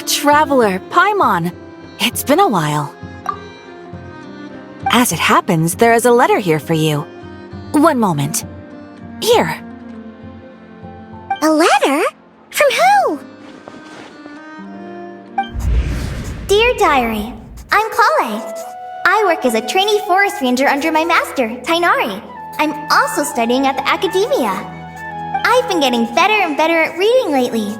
Traveler, Paimon. It's been a while. As it happens, there is a letter here for you. One moment. Here. A letter? From who? Dear Diary, I'm Kale. I work as a trainee forest ranger under my master, Tainari. I'm also studying at the academia. I've been getting better and better at reading lately.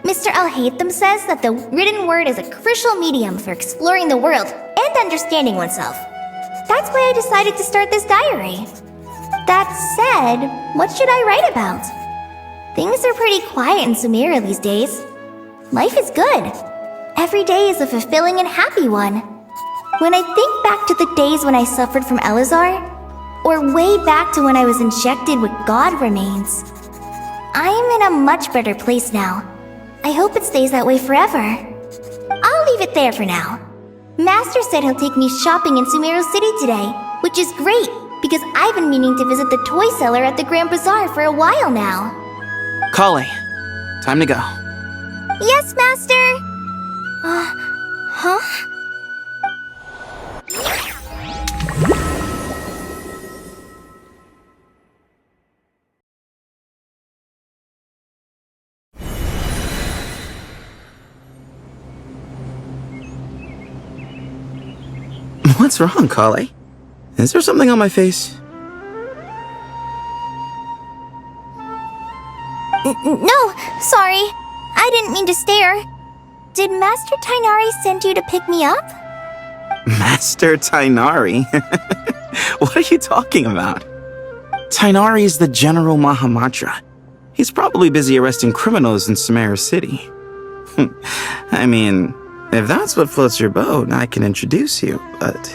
Mr. Al-Haytham says that the written word is a crucial medium for exploring the world and understanding oneself. That's why I decided to start this diary. That said, what should I write about? Things are pretty quiet in Sumeru these days. Life is good. Every day is a fulfilling and happy one. When I think back to the days when I suffered from Elazar, or way back to when I was injected with God remains, I am in a much better place now. I hope it stays that way forever. I'll leave it there for now. Master said he'll take me shopping in Sumeru City today, which is great because I've been meaning to visit the toy seller at the Grand Bazaar for a while now. Kale, time to go. Yes, Master! Huh? What's wrong, Kale? Is there something on my face? No, sorry. I didn't mean to stare. Did Master Tainari send you to pick me up? Master Tainari? What are you talking about? Tainari is the General Mahamatra. He's probably busy arresting criminals in Sumeru City. I mean, if that's what floats your boat, I can introduce you, but...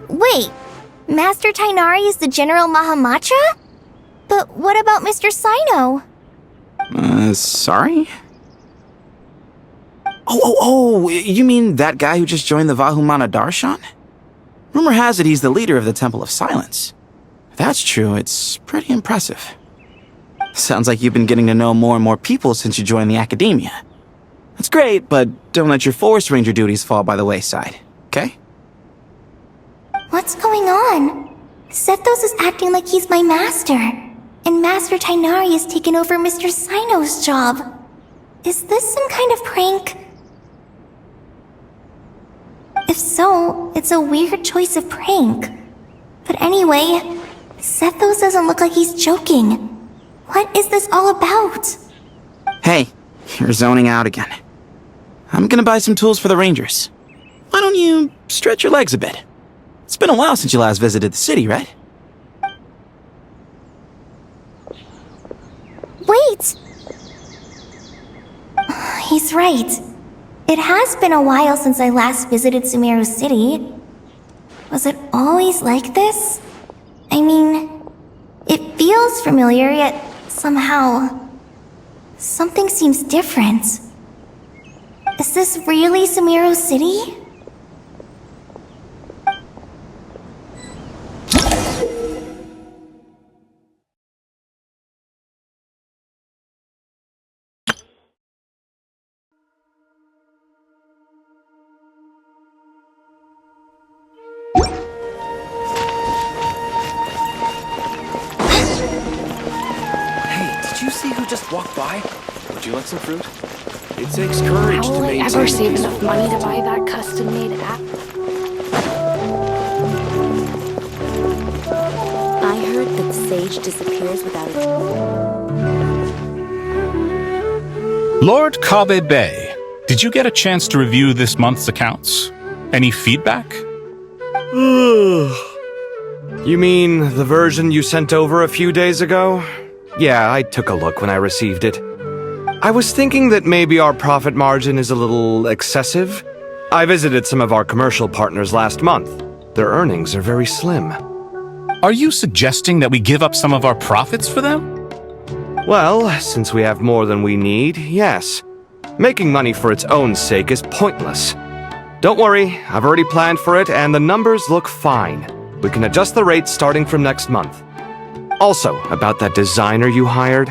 Wait, Master Tainari is the General Mahamatra? But what about Mr. Sino? Sorry? Oh, you mean that guy who just joined the Vahumana Darshan? Rumor has it he's the leader of the Temple of Silence. If that's true, it's pretty impressive. Sounds like you've been getting to know more and more people since you joined the academia. That's great, but don't let your forest ranger duties fall by the wayside, okay? What's going on? Sethos is acting like he's my master, and Master Tainari has taken over Mr. Sino's job. Is this some kind of prank? If so, it's a weird choice of prank. But anyway, Sethos doesn't look like he's joking. What is this all about? Hey, you're zoning out again. I'm gonna buy some tools for the rangers. Why don't you stretch your legs a bit? It's been a while since you last visited the city, right? Wait! He's right. It has been a while since I last visited Sumeru City. Was it always like this? I mean, it feels familiar, yet somehow... something seems different. Is this really Sumeru City? Just walk by. Would you like some fruit? It takes courage to maintain. How will I ever save enough money to buy that custom-made app? I heard that sage disappears without a... Lord Kabe Bay, did you get a chance to review this month's accounts? Any feedback? You mean the version you sent over a few days ago? Yeah, I took a look when I received it. I was thinking that maybe our profit margin is a little excessive. I visited some of our commercial partners last month. Their earnings are very slim. Are you suggesting that we give up some of our profits for them? Well, since we have more than we need, yes. Making money for its own sake is pointless. Don't worry, I've already planned for it and the numbers look fine. We can adjust the rates starting from next month. Also, about that designer you hired,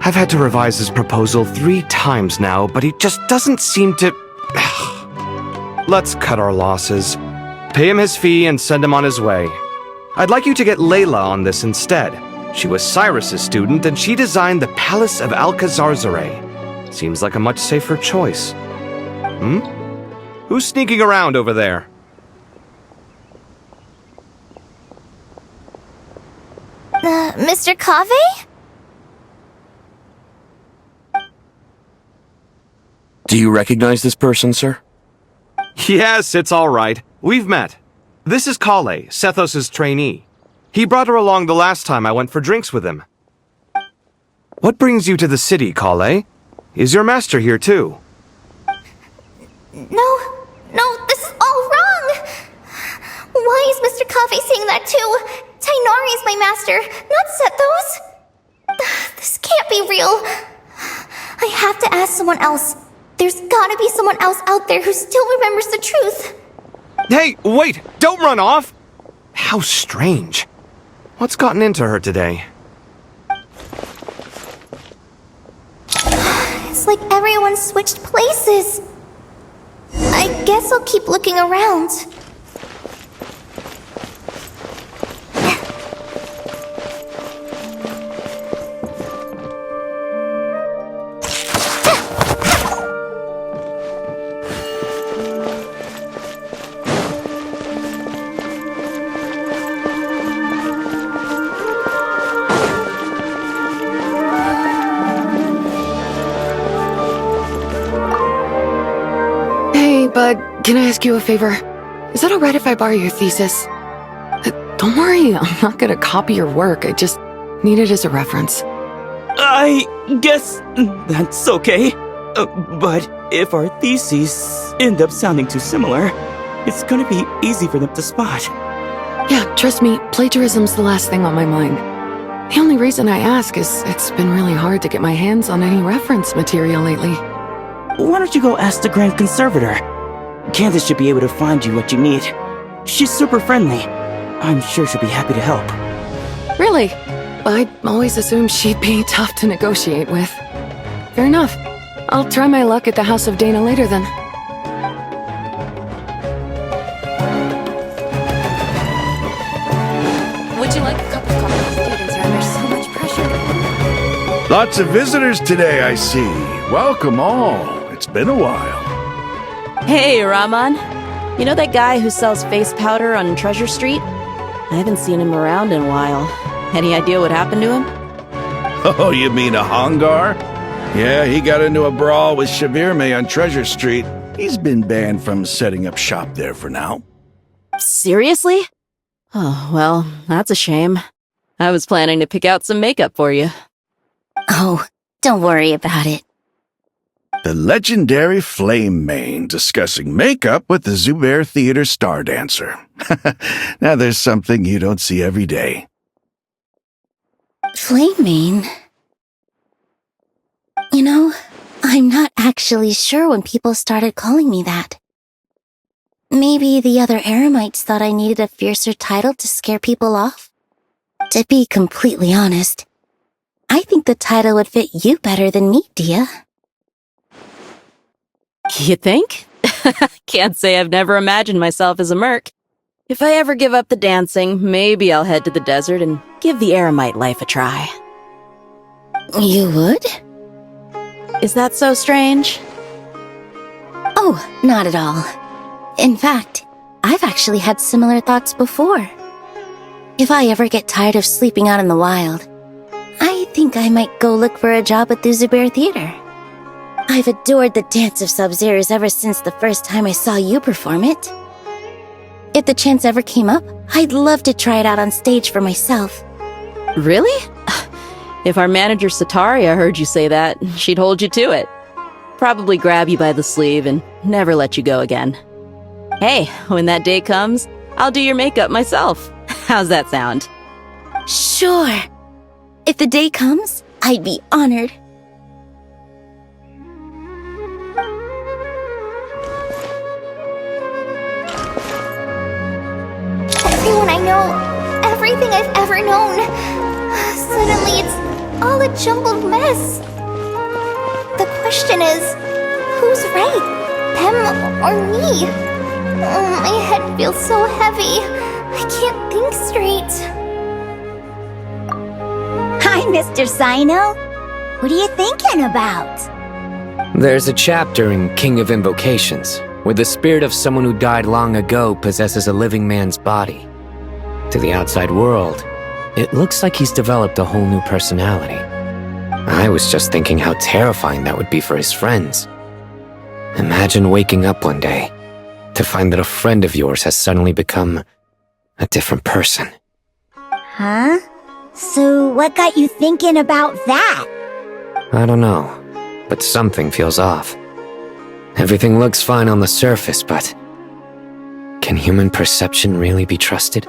I've had to revise his proposal 3 times now, but he just doesn't seem to... Let's cut our losses. Pay him his fee and send him on his way. I'd like you to get Layla on this instead. She was Cyrus's student and she designed the Palace of Alcazarzare. Seems like a much safer choice. Who's sneaking around over there? Mr. Kaveh? Do you recognize this person, sir? Yes, it's all right. We've met. This is Kale, Sethos' trainee. He brought her along the last time I went for drinks with him. What brings you to the city, Kale? Is your master here too? No, this is all wrong! Why is Mr. Kaveh saying that too? Tainari is my master, not Sethos! This can't be real. I have to ask someone else. There's gotta be someone else out there who still remembers the truth. Hey, wait! Don't run off! How strange. What's gotten into her today? It's like everyone switched places. I guess I'll keep looking around. Bud, can I ask you a favor? Is that alright if I borrow your thesis? Don't worry, I'm not gonna copy your work. I just need it as a reference. I guess that's okay. But if our theses end up sounding too similar, it's gonna be easy for them to spot. Yeah, trust me, plagiarism's the last thing on my mind. The only reason I ask is it's been really hard to get my hands on any reference material lately. Why don't you go ask the Grand Conservator? Candace should be able to find you what you need. She's super friendly. I'm sure she'll be happy to help. Really? I'd always assumed she'd be tough to negotiate with. Fair enough. I'll try my luck at the House of Dana later then. Would you like a cup of coffee? Students are under so much pressure. Lots of visitors today, I see. Welcome all. It's been a while. Hey, Rahman. You know that guy who sells face powder on Treasure Street? I haven't seen him around in a while. Any idea what happened to him? Oh, you mean a Hongar? Yeah, he got into a brawl with Shavirme on Treasure Street. He's been banned from setting up shop there for now. Seriously? Oh, well, that's a shame. I was planning to pick out some makeup for you. Oh, don't worry about it. The legendary Flame Mane discussing makeup with the Zubair Theater star dancer. Now there's something you don't see every day. Flame Mane? You know, I'm not actually sure when people started calling me that. Maybe the other Eremites thought I needed a fiercer title to scare people off? To be completely honest, I think the title would fit you better than me, Dia. You think? Can't say I've never imagined myself as a merc. If I ever give up the dancing, maybe I'll head to the desert and give the Eremite life a try. You would? Is that so strange? Oh, not at all. In fact, I've actually had similar thoughts before. If I ever get tired of sleeping out in the wild, I think I might go look for a job at the Zubair Theater. I've adored the Dance of Sub-Zeros ever since the first time I saw you perform it. If the chance ever came up, I'd love to try it out on stage for myself. Really? If our manager Sataria heard you say that, she'd hold you to it. Probably grab you by the sleeve and never let you go again. Hey, when that day comes, I'll do your makeup myself. How's that sound? Sure. If the day comes, I'd be honored. all a jumbled mess. The question is, who's right? Them or me? My head feels so heavy. I can't think straight. Hi, Mr. Sino. What are you thinking about? There's a chapter in King of Invocations where the spirit of someone who died long ago possesses a living man's body. To the outside world, it looks like he's developed a whole new personality. I was just thinking how terrifying that would be for his friends. Imagine waking up one day to find that a friend of yours has suddenly become a different person. Huh? So what got you thinking about that? I don't know, but something feels off. Everything looks fine on the surface, but can human perception really be trusted?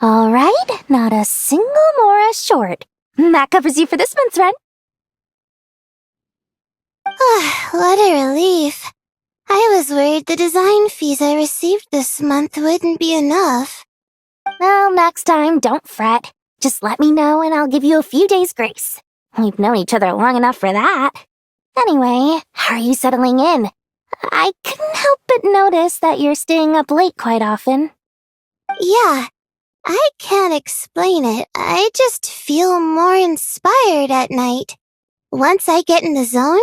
Alright, not a single Mora short. That covers you for this month's rent. What a relief. I was worried the design fees I received this month wouldn't be enough. Well, next time, don't fret. Just let me know and I'll give you a few days' grace. We've known each other long enough for that. Anyway, how are you settling in? I couldn't help but notice that you're staying up late quite often. Yeah, I can't explain it. I just feel more inspired at night. Once I get in the zone,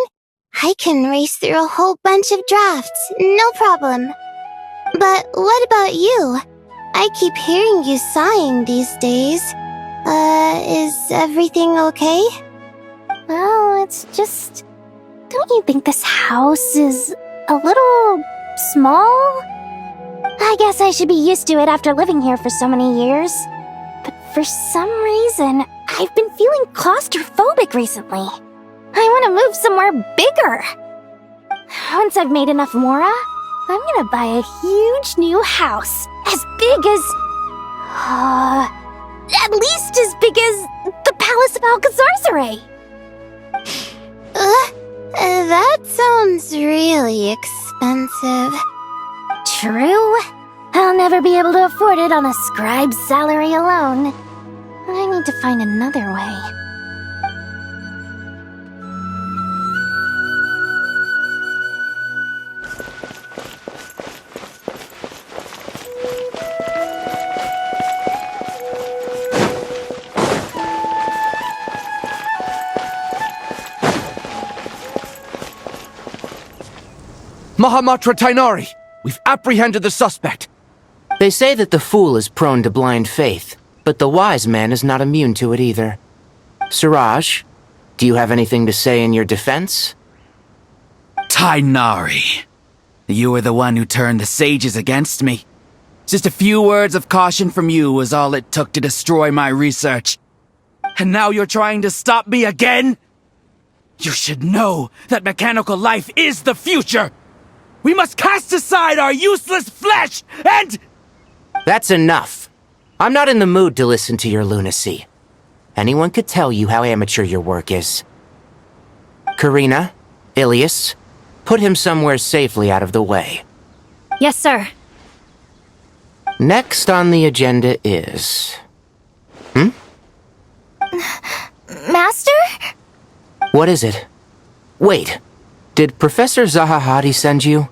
I can race through a whole bunch of drafts, no problem. But what about you? I keep hearing you sighing these days. Is everything okay? Well, it's just... Don't you think this house is a little small? I guess I should be used to it after living here for so many years. But for some reason, I've been feeling claustrophobic recently. I want to move somewhere bigger. Once I've made enough Mora, I'm gonna buy a huge new house. As big as... at least as big as the Palace of Alcazarzaray. That sounds really expensive. True. I'll never be able to afford it on a scribe's salary alone. I need to find another way. Mahamatra Tainari! We've apprehended the suspect! They say that the fool is prone to blind faith, but the wise man is not immune to it either. Suraj, do you have anything to say in your defense? Tainari, you were the one who turned the sages against me. Just a few words of caution from you was all it took to destroy my research. And now you're trying to stop me again? You should know that mechanical life is the future! We must cast aside our useless flesh and... That's enough. I'm not in the mood to listen to your lunacy. Anyone could tell you how amateur your work is. Karina, Ilias, put him somewhere safely out of the way. Yes, sir. Next on the agenda is... Master? What is it? Wait. Did Professor Zahahadi send you?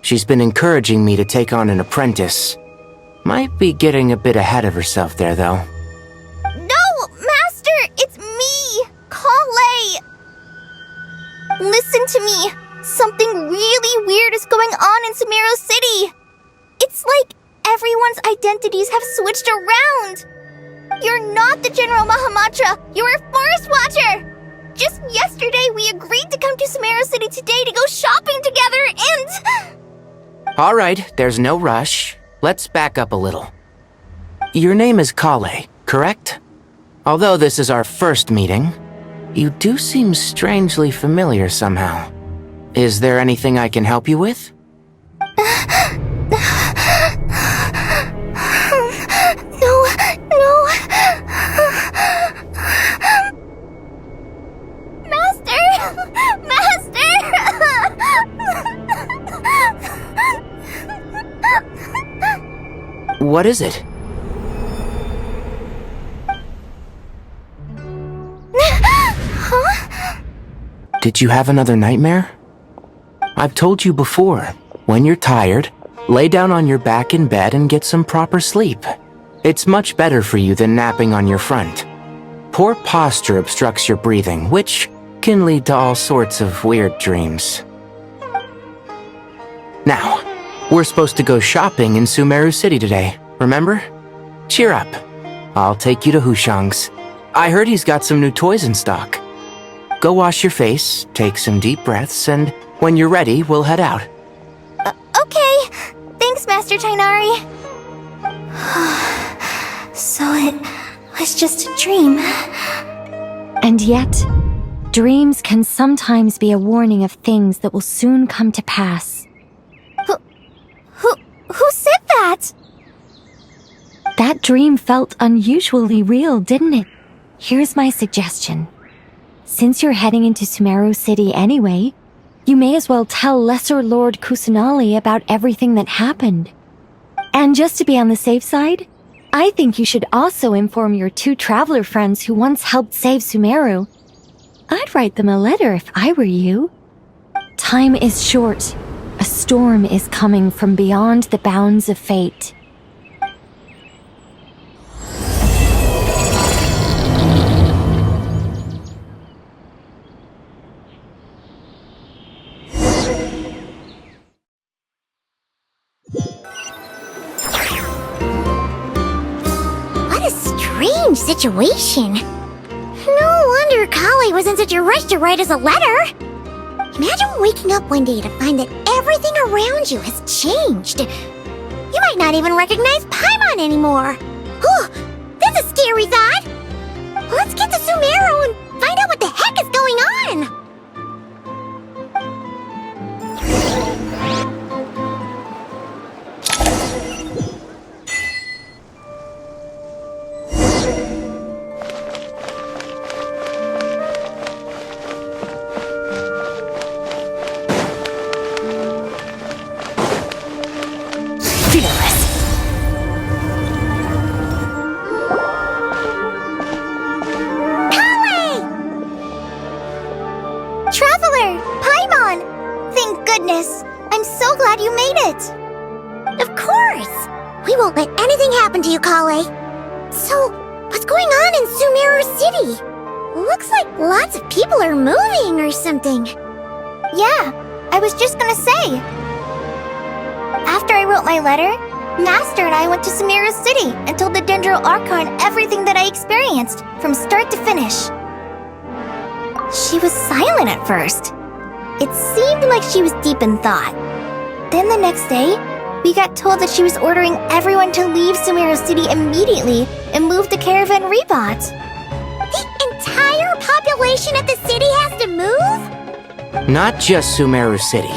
She's been encouraging me to take on an apprentice. Might be getting a bit ahead of herself there, though. No, Master! It's me! Kale! Listen to me. Something really weird is going on in Sumeru City. It's like everyone's identities have switched around. You're not the General Mahamatra. You're a Forest Watcher. Just yesterday, we agreed to come to Sumeru City today to go shopping together, and... Alright, there's no rush. Let's back up a little. Your name is Kale, correct? Although this is our first meeting, you do seem strangely familiar somehow. Is there anything I can help you with? What is it? Huh? Did you have another nightmare? I've told you before, when you're tired, lay down on your back in bed and get some proper sleep. It's much better for you than napping on your front. Poor posture obstructs your breathing, which can lead to all sorts of weird dreams. Now, we're supposed to go shopping in Sumeru City today, remember? Cheer up. I'll take you to Hushang's. I heard he's got some new toys in stock. Go wash your face, take some deep breaths, and when you're ready, we'll head out. Okay. Thanks, Master Tainari. So it was just a dream. And yet, dreams can sometimes be a warning of things that will soon come to pass. Who said that? That dream felt unusually real, didn't it? Here's my suggestion. Since you're heading into Sumeru City anyway, you may as well tell Lesser Lord Kusanali about everything that happened. And just to be on the safe side, I think you should also inform your 2 traveler friends who once helped save Sumeru. I'd write them a letter if I were you. Time is short. A storm is coming from beyond the bounds of fate. What a strange situation. No wonder Kale was in such a rush to write us a letter. Imagine waking up one day to find that everything around you has changed. You might not even recognize Paimon anymore. Oh, that's a scary thought. Let's get to Sumeru and find out what the heck is going on. Traveler! Paimon! Thank goodness! I'm so glad you made it! Of course! We won't let anything happen to you, Kale. So, what's going on in Sumeru City? Looks like lots of people are moving or something. Yeah, I was just gonna say. After I wrote my letter, Master and I went to Sumeru City and told the Dendro Archon everything that I experienced, from start to finish. She was silent at first. It seemed like she was deep in thought. Then the next day, we got told that she was ordering everyone to leave Sumeru City immediately and move to Caravan Rebot. The entire population of the city has to move? Not just Sumeru City.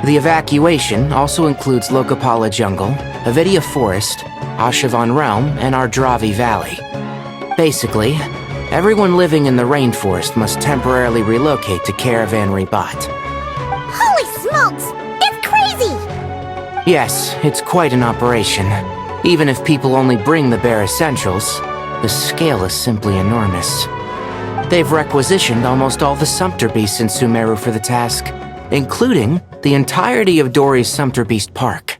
The evacuation also includes Lokapala Jungle, Avidia Forest, Ashavan Realm, and Ardravi Valley. Basically, everyone living in the rainforest must temporarily relocate to Caravan Rebot. Holy smokes! It's crazy! Yes, it's quite an operation. Even if people only bring the bare essentials, the scale is simply enormous. They've requisitioned almost all the Sumpter Beasts in Sumeru for the task, including the entirety of Dori's Sumpter Beast Park.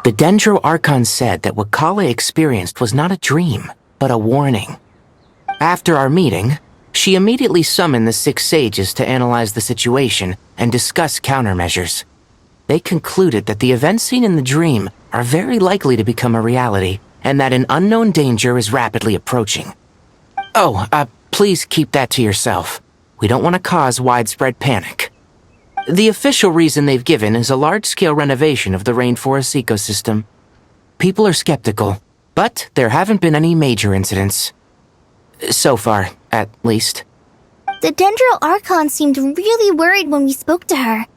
The Dendro Archon said that what Kale experienced was not a dream, but a warning. After our meeting, she immediately summoned the 6 sages to analyze the situation and discuss countermeasures. They concluded that the events seen in the dream are very likely to become a reality, and that an unknown danger is rapidly approaching. Oh, please keep that to yourself. We don't want to cause widespread panic. The official reason they've given is a large-scale renovation of the rainforest ecosystem. People are skeptical, but there haven't been any major incidents. So far, at least. The Dendro Archon seemed really worried when we spoke to her.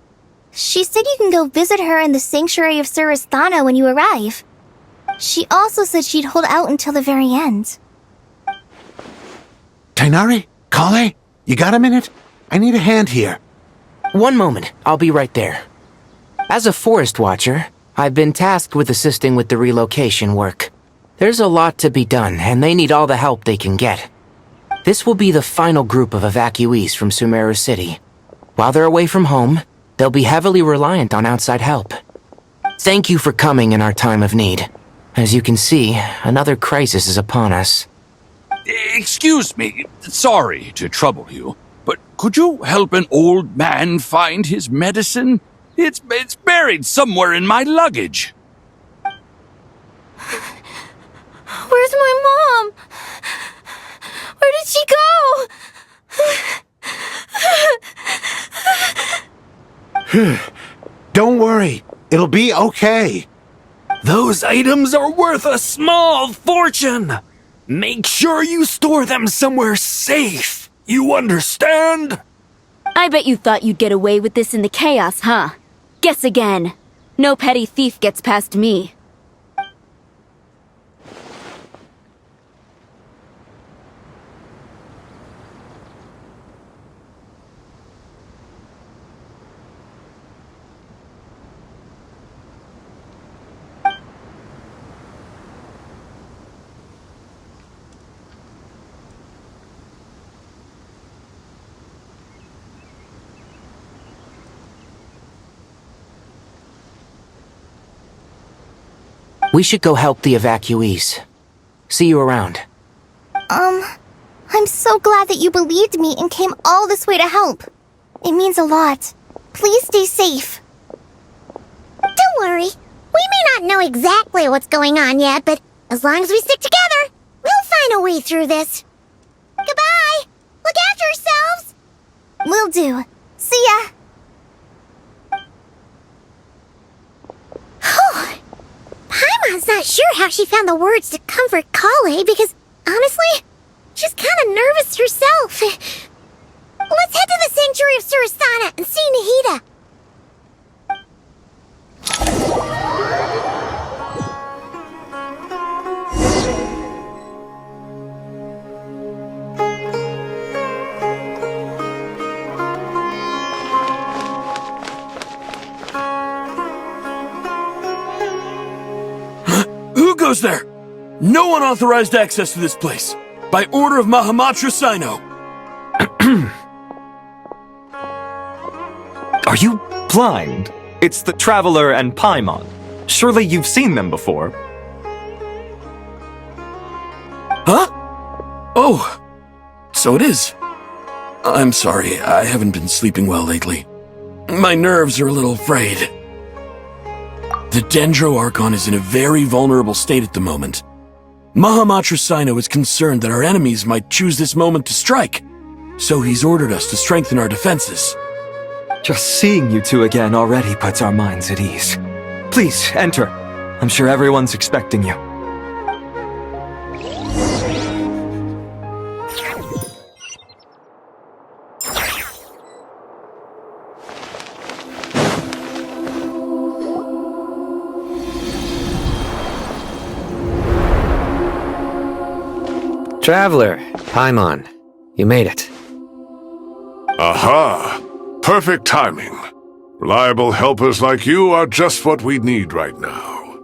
She said you can go visit her in the Sanctuary of Surasthana when you arrive. She also said she'd hold out until the very end. Tainari? Kale? You got a minute? I need a hand here. One moment, I'll be right there. As a forest watcher, I've been tasked with assisting with the relocation work. There's a lot to be done, and they need all the help they can get. This will be the final group of evacuees from Sumeru City. While they're away from home, they'll be heavily reliant on outside help. Thank you for coming in our time of need. As you can see, another crisis is upon us. Excuse me, sorry to trouble you, but could you help an old man find his medicine? It's buried somewhere in my luggage. Where's my mom? Where did she go? Don't worry, it'll be okay. Those items are worth a small fortune. Make sure you store them somewhere safe. You understand? I bet you thought you'd get away with this in the chaos, huh? Guess again. No petty thief gets past me. We should go help the evacuees. See you around. I'm so glad that you believed me and came all this way to help. It means a lot. Please stay safe. Don't worry. We may not know exactly what's going on yet, but as long as we stick together, we'll find a way through this. Goodbye! Look after yourselves! Will do. See ya! Paimon's not sure how she found the words to comfort Kale because, honestly, she's kind of nervous herself. Let's head to the Sanctuary of Surasana and see Nahida. Who goes there? No unauthorized access to this place. By order of Mahamatra Sino. Are you blind? It's the Traveler and Paimon. Surely you've seen them before. Huh? Oh, so it is. I'm sorry, I haven't been sleeping well lately. My nerves are a little frayed. The Dendro Archon is in a very vulnerable state at the moment. Mahamatra Sino is concerned that our enemies might choose this moment to strike, so he's ordered us to strengthen our defenses. Just seeing you two again already puts our minds at ease. Please, enter. I'm sure everyone's expecting you. Traveler, Paimon, you made it. Aha! Perfect timing. Reliable helpers like you are just what we need right now.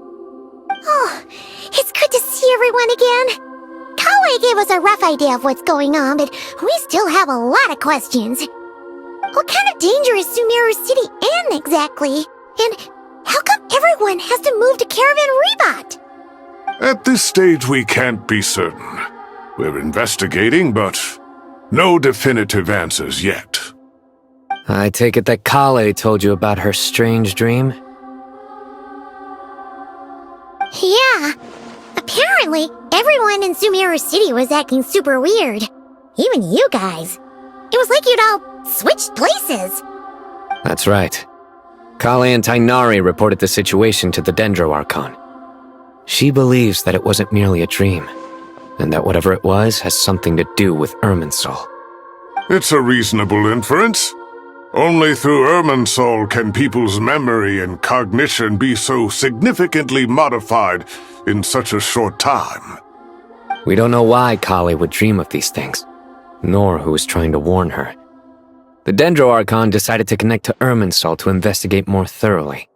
Oh, it's good to see everyone again. Kale gave us a rough idea of what's going on, but we still have a lot of questions. What kind of danger is Sumeru City in exactly? And how come everyone has to move to Caravan Rebot? At this stage, we can't be certain. We're investigating, but no definitive answers yet. I take it that Kale told you about her strange dream? Yeah. Apparently, everyone in Sumeru City was acting super weird. Even you guys. It was like you'd all switched places. That's right. Kale and Tainari reported the situation to the Dendro Archon. She believes that it wasn't merely a dream, and that whatever it was has something to do with Irminsul. It's a reasonable inference. Only through Irminsul can people's memory and cognition be so significantly modified in such a short time. We don't know why Kale would dream of these things, nor who is trying to warn her. The Dendro Archon decided to connect to Irminsul to investigate more thoroughly.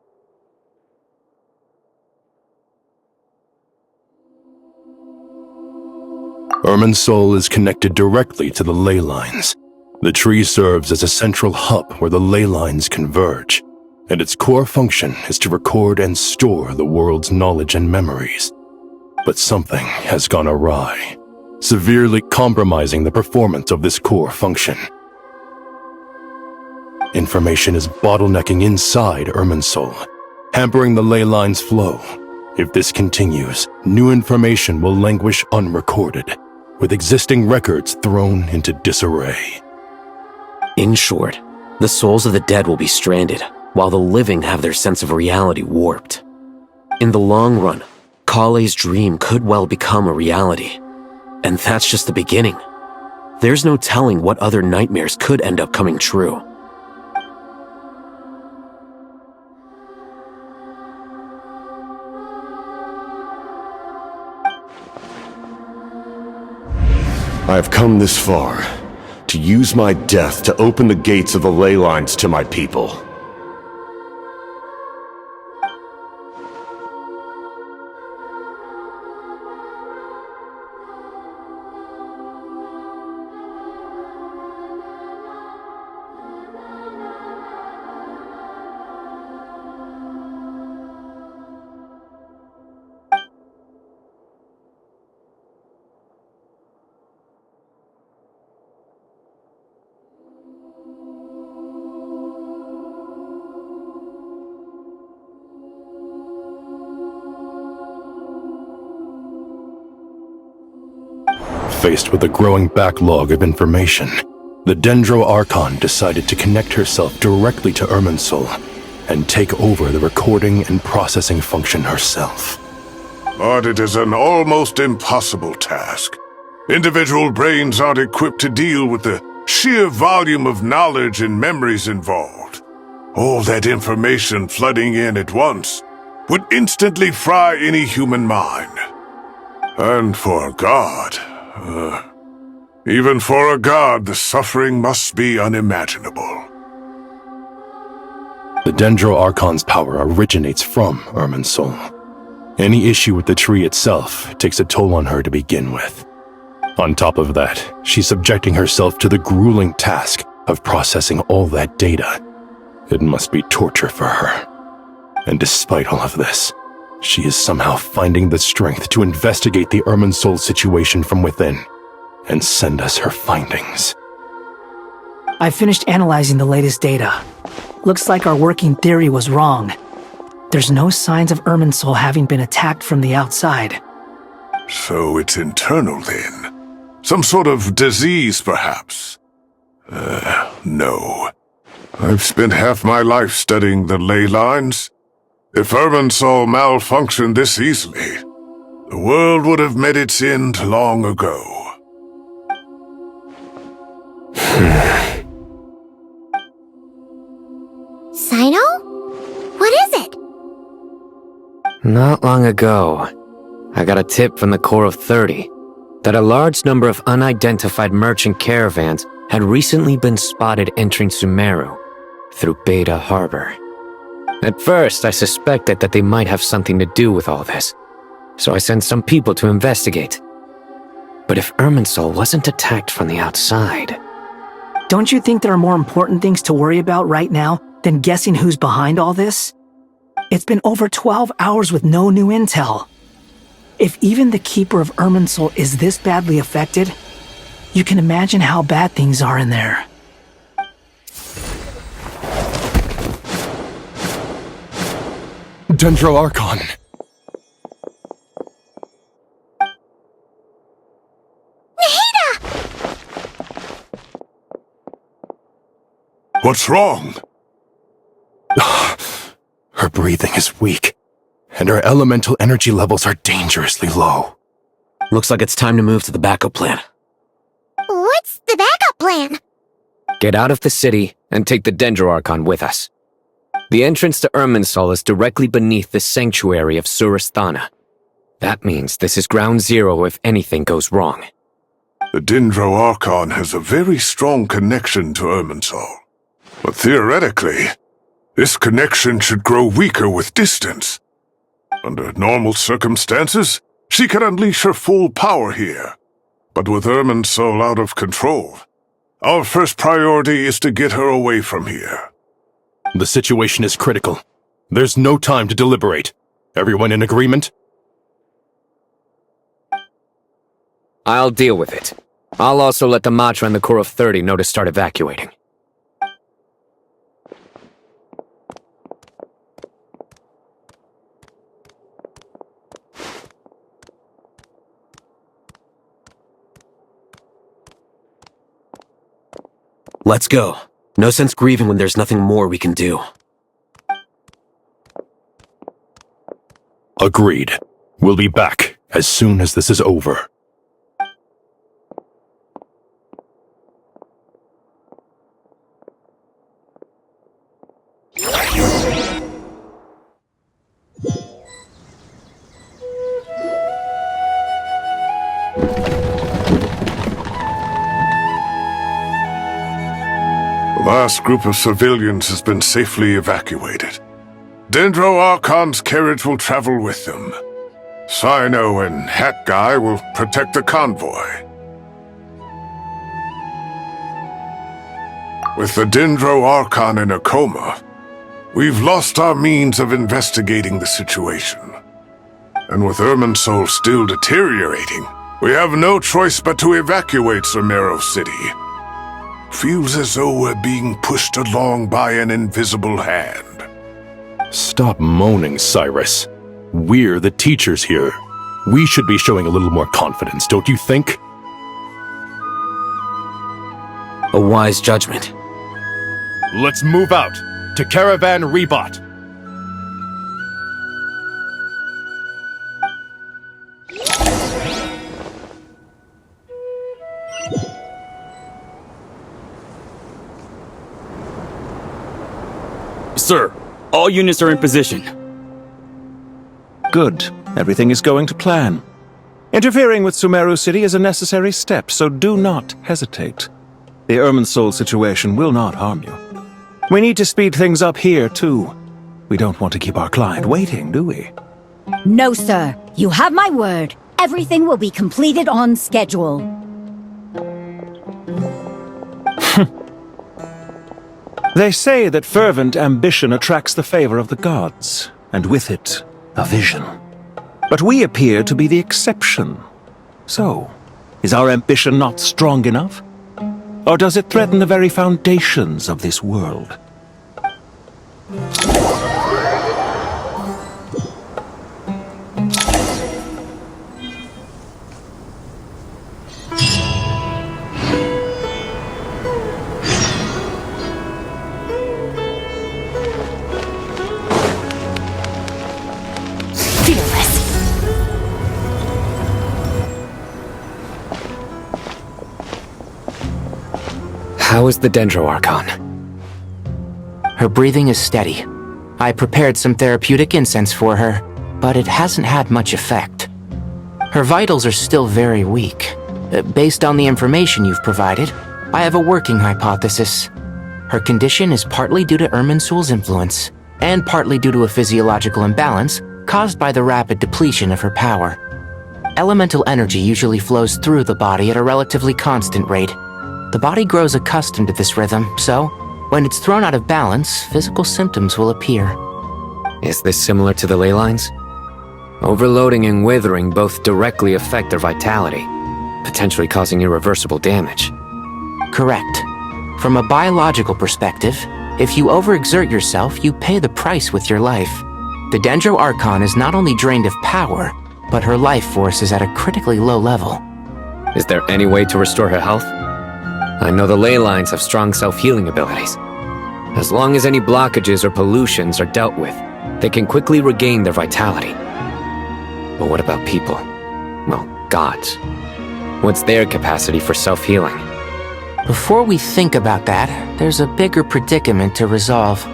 Irminsul is connected directly to the ley lines. The tree serves as a central hub where the ley lines converge, and its core function is to record and store the world's knowledge and memories. But something has gone awry, severely compromising the performance of this core function. Information is bottlenecking inside Irminsul, hampering the ley line's flow. If this continues, new information will languish unrecorded, with existing records thrown into disarray. In short, the souls of the dead will be stranded, while the living have their sense of reality warped. In the long run, Kale's dream could well become a reality. And that's just the beginning. There's no telling what other nightmares could end up coming true. I have come this far, to use my death to open the gates of the ley lines to my people. Faced with a growing backlog of information, the Dendro Archon decided to connect herself directly to Irminsul and take over the recording and processing function herself. But it is an almost impossible task. Individual brains aren't equipped to deal with the sheer volume of knowledge and memories involved. All that information flooding in at once would instantly fry any human mind. And for a god, even for a god, the suffering must be unimaginable. The Dendro Archon's power originates from Irminsul. Any issue with the tree itself takes a toll on her to begin with. On top of that, she's subjecting herself to the grueling task of processing all that data. It must be torture for her. And despite all of this, she is somehow finding the strength to investigate the Irminsul situation from within and send us her findings. I finished analyzing the latest data. Looks like our working theory was wrong. There's no signs of Irminsul having been attacked from the outside. So it's internal then? Some sort of disease, perhaps? No. I've spent half my life studying the ley lines. If Irminsul malfunctioned this easily, the world would have met its end long ago. Sino? What is it? Not long ago, I got a tip from the Core of 30 that a large number of unidentified merchant caravans had recently been spotted entering Sumeru through Beta Harbor. At first, I suspected that they might have something to do with all this, so I sent some people to investigate. But if Irminsul wasn't attacked from the outside... Don't you think there are more important things to worry about right now than guessing who's behind all this? It's been over 12 hours with no new intel. If even the Keeper of Irminsul is this badly affected, you can imagine how bad things are in there. Dendro Archon! What's wrong? Her breathing is weak, and her elemental energy levels are dangerously low. Looks like it's time to move to the backup plan. What's the backup plan? Get out of the city and take the Dendro Archon with us. The entrance to Irminsul is directly beneath the sanctuary of Surasthana. That means this is ground zero if anything goes wrong. The Dendro Archon has a very strong connection to Irminsul. But theoretically, this connection should grow weaker with distance. Under normal circumstances, she can unleash her full power here. But with Irmin's soul out of control, our first priority is to get her away from here. The situation is critical. There's no time to deliberate. Everyone in agreement? I'll deal with it. I'll also let the Matra and the Core of 30 know to start evacuating. Let's go. No sense grieving when there's nothing more we can do. Agreed. We'll be back as soon as this is over. The last group of civilians has been safely evacuated. Dendro Archon's carriage will travel with them. Sino and Hat Guy will protect the convoy. With the Dendro Archon in a coma, we've lost our means of investigating the situation. And with Irmin's soul still deteriorating, we have no choice but to evacuate Sumeru City. Feels as though we're being pushed along by an invisible hand. Stop moaning, Cyrus. We're the teachers here. We should be showing a little more confidence, don't you think? A wise judgment. Let's move out to Caravan Rebot. Sir, all units are in position. Good. Everything is going to plan. Interfering with Sumeru City is a necessary step, so do not hesitate. The Irminsoul situation will not harm you. We need to speed things up here, too. We don't want to keep our client waiting, do we? No, sir. You have my word. Everything will be completed on schedule. They say that fervent ambition attracts the favor of the gods, and with it, a vision. But we appear to be the exception. So, is our ambition not strong enough? Or does it threaten the very foundations of this world? How is the Dendro Archon? Her breathing is steady. I prepared some therapeutic incense for her, but it hasn't had much effect. Her vitals are still very weak. Based on the information you've provided, I have a working hypothesis. Her condition is partly due to Irminsoul's influence, and partly due to a physiological imbalance caused by the rapid depletion of her power. Elemental energy usually flows through the body at a relatively constant rate. The body grows accustomed to this rhythm, so when it's thrown out of balance, physical symptoms will appear. Is this similar to the ley lines? Overloading and withering both directly affect their vitality, potentially causing irreversible damage. Correct. From a biological perspective, if you overexert yourself, you pay the price with your life. The Dendro Archon is not only drained of power, but her life force is at a critically low level. Is there any way to restore her health? I know the ley lines have strong self-healing abilities. As long as any blockages or pollutions are dealt with, they can quickly regain their vitality. But what about people? Well, gods. What's their capacity for self-healing? Before we think about that, there's a bigger predicament to resolve.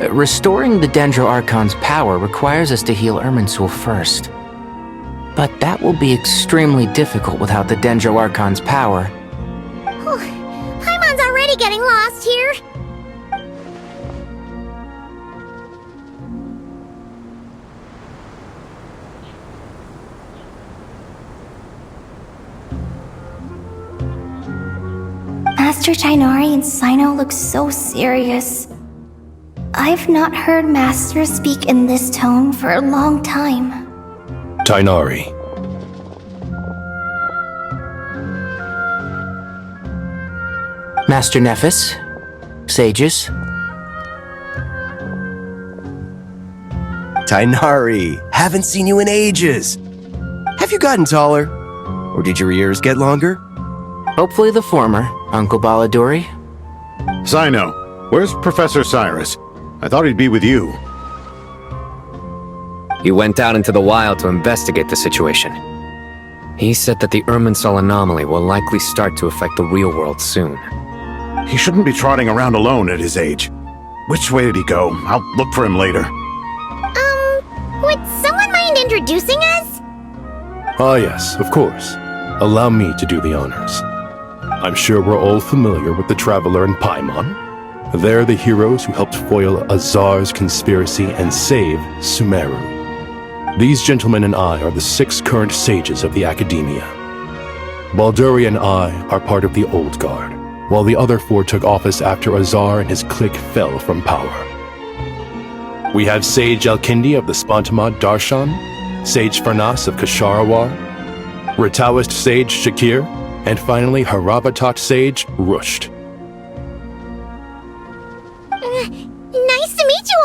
Restoring the Dendro Archon's power requires us to heal Irminsoul first. But that will be extremely difficult without the Dendro Archon's power. Paimon's already getting lost here. Master Tainari and Sino look so serious. I've not heard Master speak in this tone for a long time. Tainari. Master Nephis? Sages? Tainari, haven't seen you in ages. Have you gotten taller? Or did your ears get longer? Hopefully the former, Uncle Baladuri. Sino, where's Professor Cyrus? I thought he'd be with you. He went out into the wild to investigate the situation. He said that the Irminsul anomaly will likely start to affect the real world soon. He shouldn't be trotting around alone at his age. Which way did he go? I'll look for him later. Would someone mind introducing us? Ah yes, of course. Allow me to do the honors. I'm sure we're all familiar with the Traveler and Paimon. They're the heroes who helped foil Azar's conspiracy and save Sumeru. These gentlemen and I are the 6 current sages of the Academia. Balduri and I are part of the Old Guard, while the other 4 took office after Azar and his clique fell from power. We have Sage Alkindi of the Spantamad Darshan, Sage Farnas of Kasharawar, Ritaoist Sage Shakir, and finally Harabatot Sage Rusht. Nice to meet you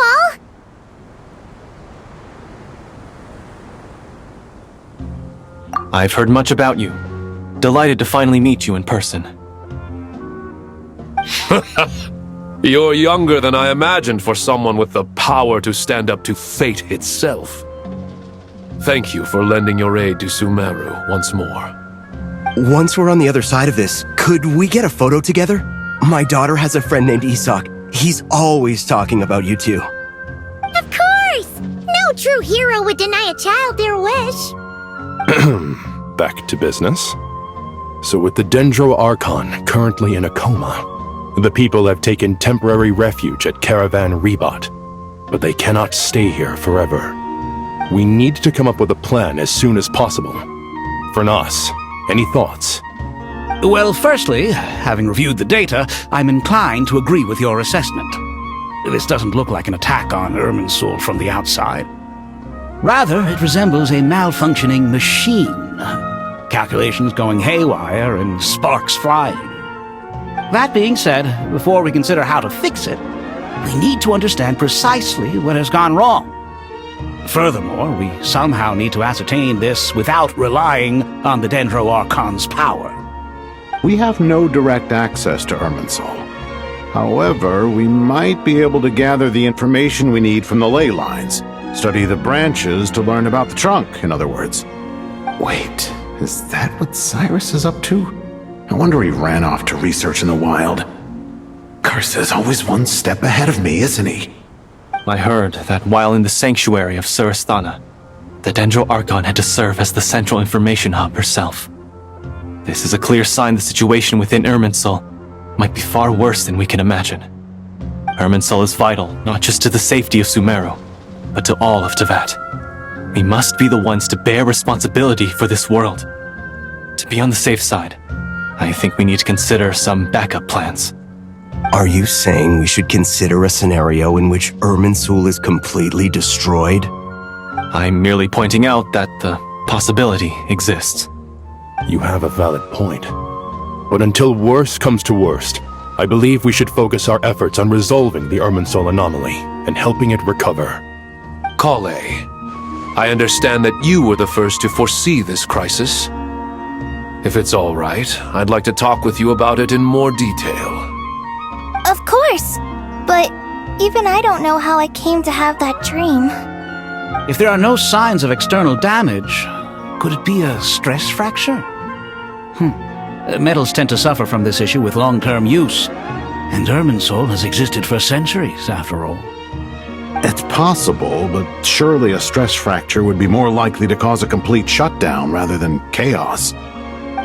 all! I've heard much about you. Delighted to finally meet you in person. You're younger than I imagined for someone with the power to stand up to fate itself. Thank you for lending your aid to Sumeru once more. Once we're on the other side of this, could we get a photo together? My daughter has a friend named Isak. He's always talking about you two. Of course! No true hero would deny a child their wish. Back to business. So with the Dendro Archon currently in a coma, the people have taken temporary refuge at Caravan Rebat, but they cannot stay here forever. We need to come up with a plan as soon as possible. Farnas, any thoughts? Well, firstly, having reviewed the data, I'm inclined to agree with your assessment. This doesn't look like an attack on Irminsul from the outside. Rather, it resembles a malfunctioning machine. Calculations going haywire and sparks flying. That being said, before we consider how to fix it, we need to understand precisely what has gone wrong. Furthermore, we somehow need to ascertain this without relying on the Dendro Archon's power. We have no direct access to Irminsul. However, we might be able to gather the information we need from the ley lines. Study the branches to learn about the trunk, in other words. Wait, is that what Cyrus is up to? No wonder he ran off to research in the wild. Curse always one step ahead of me, isn't he? I heard that while in the sanctuary of Surasthana, the Dendro Archon had to serve as the central information hub herself. This is a clear sign the situation within Irminsul might be far worse than we can imagine. Irminsul is vital not just to the safety of Sumeru, but to all of Teyvat. We must be the ones to bear responsibility for this world. To be on the safe side, I think we need to consider some backup plans. Are you saying we should consider a scenario in which Irminsul is completely destroyed? I'm merely pointing out that the possibility exists. You have a valid point. But until worst comes to worst, I believe we should focus our efforts on resolving the Irminsul anomaly and helping it recover. Kale, I understand that you were the first to foresee this crisis. If it's all right, I'd like to talk with you about it in more detail. Of course, but even I don't know how I came to have that dream. If there are no signs of external damage, could it be a stress fracture? Metals tend to suffer from this issue with long-term use, and Irminsul has existed for centuries, after all. It's possible, but surely a stress fracture would be more likely to cause a complete shutdown rather than chaos.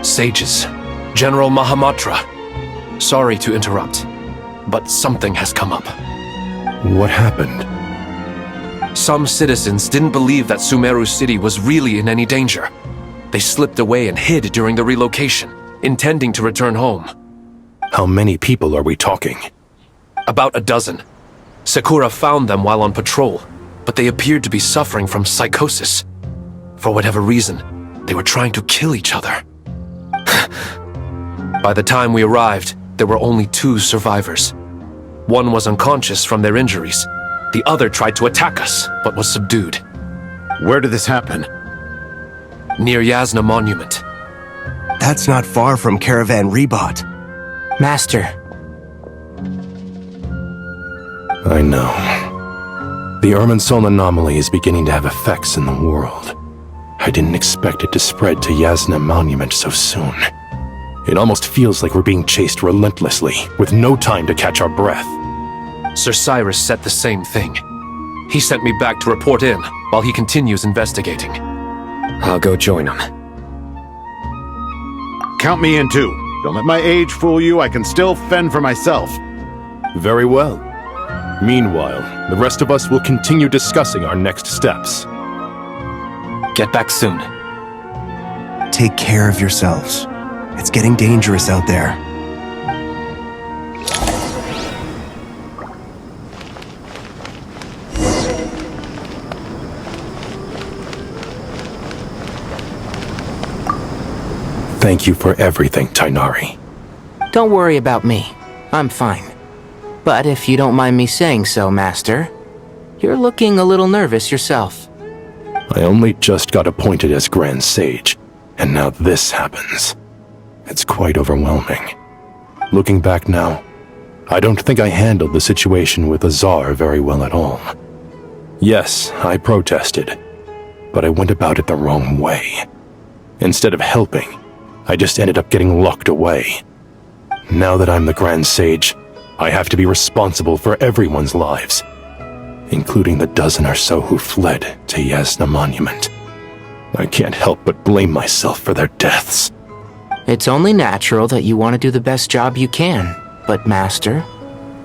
Sages, General Mahamatra, sorry to interrupt, but something has come up. What happened? Some citizens didn't believe that Sumeru City was really in any danger. They slipped away and hid during the relocation, intending to return home. How many people are we talking? About a dozen. Sakura found them while on patrol, but they appeared to be suffering from psychosis. For whatever reason, they were trying to kill each other. By the time we arrived, there were only 2 survivors. One was unconscious from their injuries. The other tried to attack us, but was subdued. Where did this happen? Near Yasna Monument. That's not far from Caravan Rebot. Master. I know. The Irminsul anomaly is beginning to have effects in the world. I didn't expect it to spread to Yasna Monument so soon. It almost feels like we're being chased relentlessly, with no time to catch our breath. Sir Cyrus said the same thing. He sent me back to report in, while he continues investigating. I'll go join him. Count me in too. Don't let my age fool you, I can still fend for myself. Very well. Meanwhile, the rest of us will continue discussing our next steps. Get back soon. Take care of yourselves. It's getting dangerous out there. Thank you for everything, Tainari. Don't worry about me. I'm fine. But if you don't mind me saying so, Master, you're looking a little nervous yourself. I only just got appointed as Grand Sage, and now this happens. It's quite overwhelming. Looking back now, I don't think I handled the situation with Azar very well at all. Yes, I protested, but I went about it the wrong way. Instead of helping, I just ended up getting locked away. Now that I'm the Grand Sage, I have to be responsible for everyone's lives, including the dozen or so who fled to Yasna Monument. I can't help but blame myself for their deaths. It's only natural that you want to do the best job you can, but Master,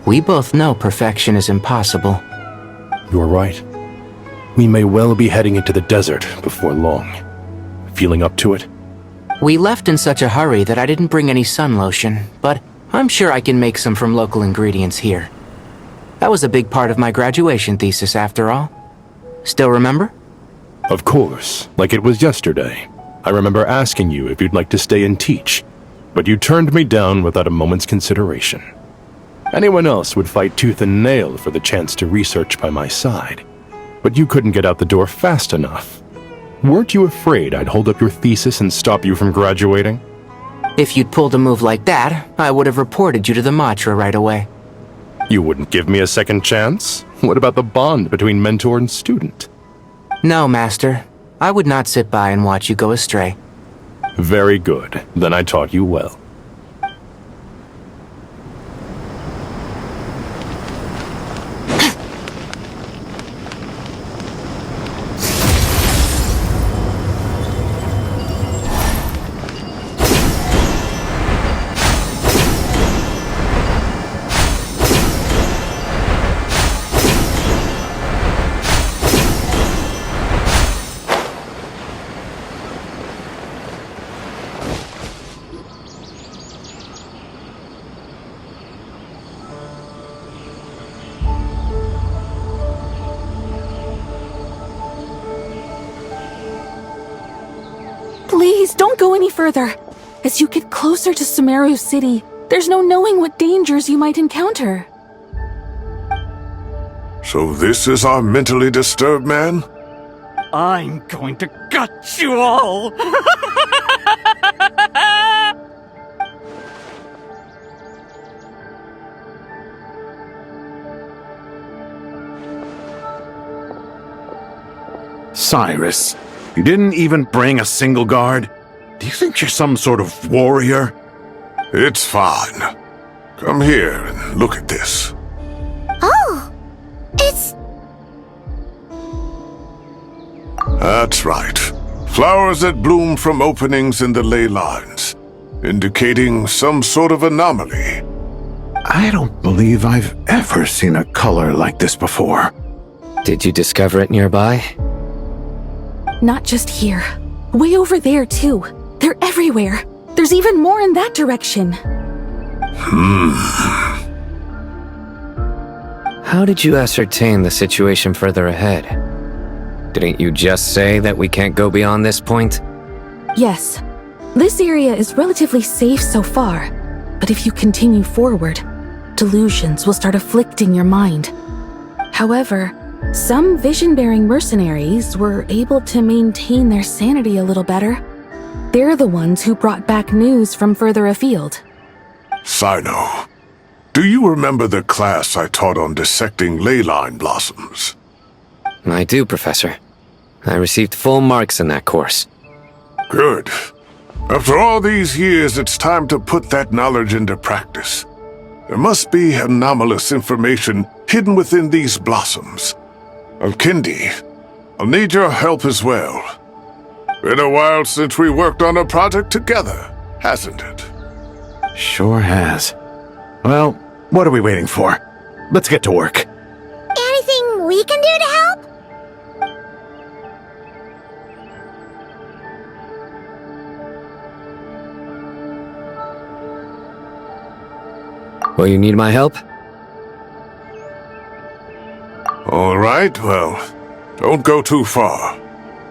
we both know perfection is impossible. You're right. We may well be heading into the desert before long. Feeling up to it? We left in such a hurry that I didn't bring any sun lotion, but I'm sure I can make some from local ingredients here. That was a big part of my graduation thesis, after all. Still remember? Of course, like it was yesterday. I remember asking you if you'd like to stay and teach, but you turned me down without a moment's consideration. Anyone else would fight tooth and nail for the chance to research by my side, but you couldn't get out the door fast enough. Weren't you afraid I'd hold up your thesis and stop you from graduating? If you'd pulled a move like that, I would have reported you to the Matra right away. You wouldn't give me a second chance? What about the bond between mentor and student? No, Master. I would not sit by and watch you go astray. Very good. Then I taught you well. Please, don't go any further. As you get closer to Sumeru City, there's no knowing what dangers you might encounter. So this is our mentally disturbed man? I'm going to gut you all! Cyrus, you didn't even bring a single guard? Do you think you're some sort of warrior? It's fine. Come here and look at this. Oh, it's... That's right. Flowers that bloom from openings in the ley lines, indicating some sort of anomaly. I don't believe I've ever seen a color like this before. Did you discover it nearby? Not just here. Way over there, too. They're everywhere. There's even more in that direction. How did you ascertain the situation further ahead? Didn't you just say that we can't go beyond this point? Yes. This area is relatively safe so far, but if you continue forward, delusions will start afflicting your mind. However, some vision-bearing mercenaries were able to maintain their sanity a little better. They're the ones who brought back news from further afield. Sino, do you remember the class I taught on dissecting leyline blossoms? I do, Professor. I received full marks in that course. Good. After all these years, it's time to put that knowledge into practice. There must be anomalous information hidden within these blossoms. Alkindi, I'll need your help as well. Been a while since we worked on a project together, hasn't it? Sure has. Well, what are we waiting for? Let's get to work. Anything we can do to help? Will you need my help? All right, well, don't go too far.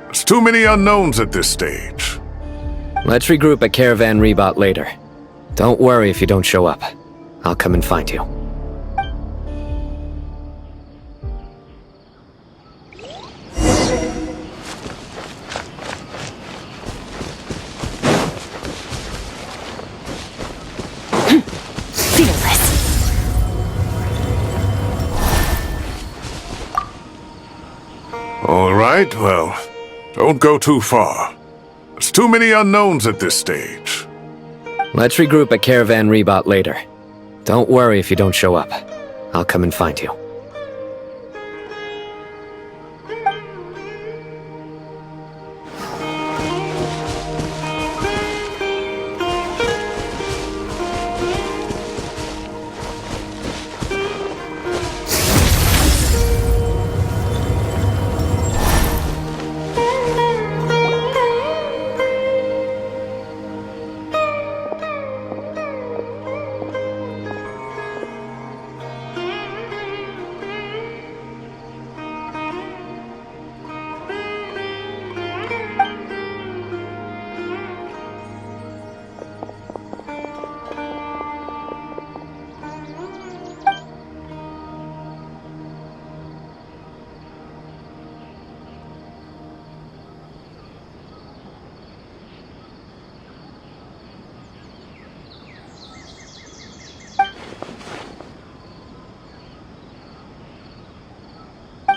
There's too many unknowns at this stage. Let's regroup at Caravan Rebot later. Don't worry if you don't show up. I'll come and find you. All right, well, don't go too far. There's too many unknowns at this stage. Let's regroup at Caravan Rebot later. Don't worry if you don't show up. I'll come and find you.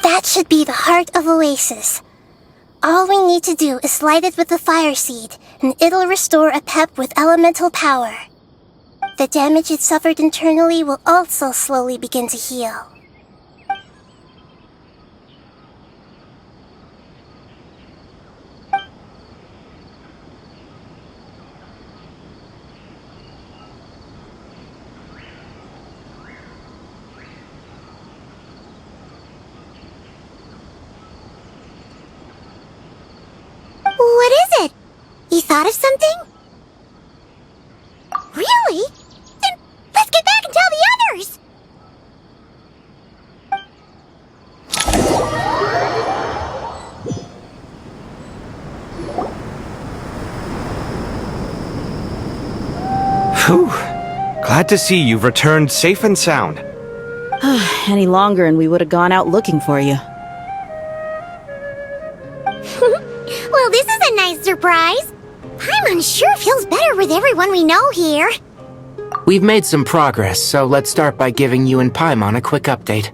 That should be the heart of Oasis. All we need to do is light it with the fire seed, and it'll restore a pep with elemental power. The damage it suffered internally will also slowly begin to heal. What is it? You thought of something? Really? Then let's get back and tell the others! Whew. Glad to see you've returned safe and sound. Any longer and we would have gone out looking for you. Well, this is a nice surprise. Paimon sure feels better with everyone we know here. We've made some progress, so let's start by giving you and Paimon a quick update.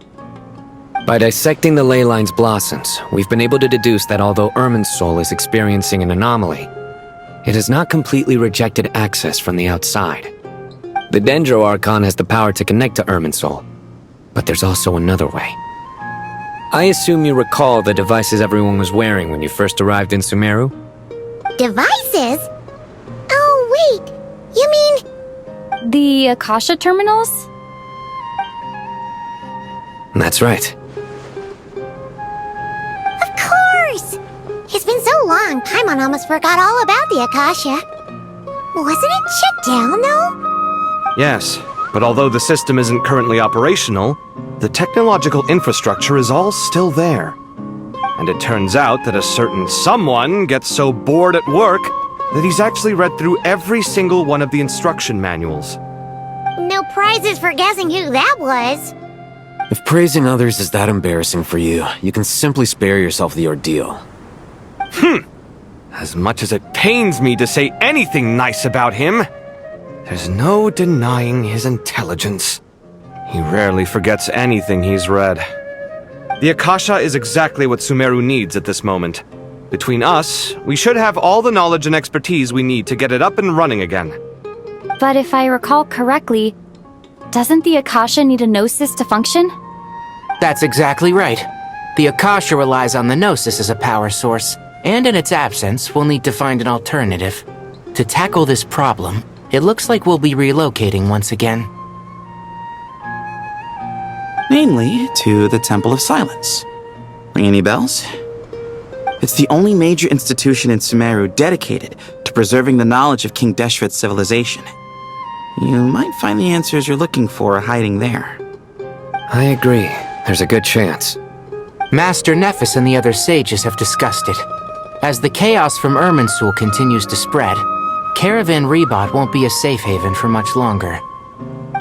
By dissecting the ley line's blossoms, we've been able to deduce that although Irmin's soul is experiencing an anomaly, it has not completely rejected access from the outside. The Dendro Archon has the power to connect to Irmin's soul, but there's also another way. I assume you recall the devices everyone was wearing when you first arrived in Sumeru? Devices? Oh, wait. You mean... The Akasha terminals? That's right. Of course! It's been so long, Paimon almost forgot all about the Akasha. Wasn't it shut down, though? Yes, but although the system isn't currently operational, the technological infrastructure is all still there. And it turns out that a certain someone gets so bored at work that he's actually read through every single one of the instruction manuals. No prizes for guessing who that was. If praising others is that embarrassing for you, you can simply spare yourself the ordeal. As much as it pains me to say anything nice about him, there's no denying his intelligence. He rarely forgets anything he's read. The Akasha is exactly what Sumeru needs at this moment. Between us, we should have all the knowledge and expertise we need to get it up and running again. But if I recall correctly, doesn't the Akasha need a Gnosis to function? That's exactly right. The Akasha relies on the Gnosis as a power source, and in its absence, we'll need to find an alternative. To tackle this problem, it looks like we'll be relocating once again. Mainly to the Temple of Silence. Ring any bells? It's the only major institution in Sumeru dedicated to preserving the knowledge of King Deshret's civilization. You might find the answers you're looking for hiding there. I agree. There's a good chance. Master Nephis and the other sages have discussed it. As the chaos from Irminsul continues to spread, Caravan Rebot won't be a safe haven for much longer.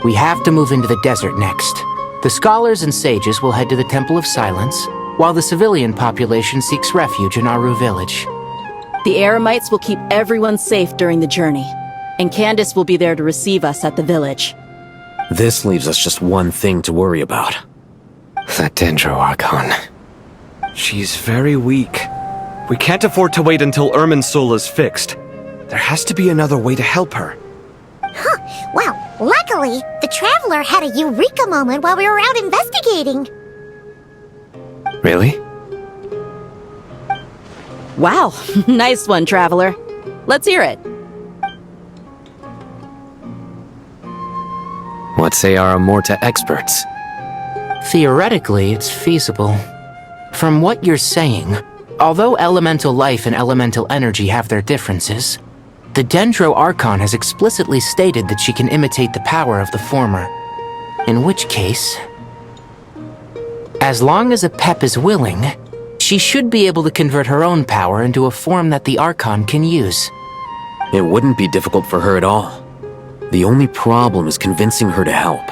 We have to move into the desert next. The scholars and sages will head to the Temple of Silence, while the civilian population seeks refuge in Aru village. The Eremites will keep everyone safe during the journey, and Candace will be there to receive us at the village. This leaves us just one thing to worry about. That Dendro Archon. She's very weak. We can't afford to wait until Irminsul is fixed. There has to be another way to help her. Huh. Well, luckily, the Traveler had a eureka moment while we were out investigating. Really? Wow, nice one, Traveler. Let's hear it. What say our Amorta experts? Theoretically, it's feasible. From what you're saying, although elemental life and elemental energy have their differences, the Dendro Archon has explicitly stated that she can imitate the power of the former. In which case, as long as Apep is willing, she should be able to convert her own power into a form that the Archon can use. It wouldn't be difficult for her at all. The only problem is convincing her to help.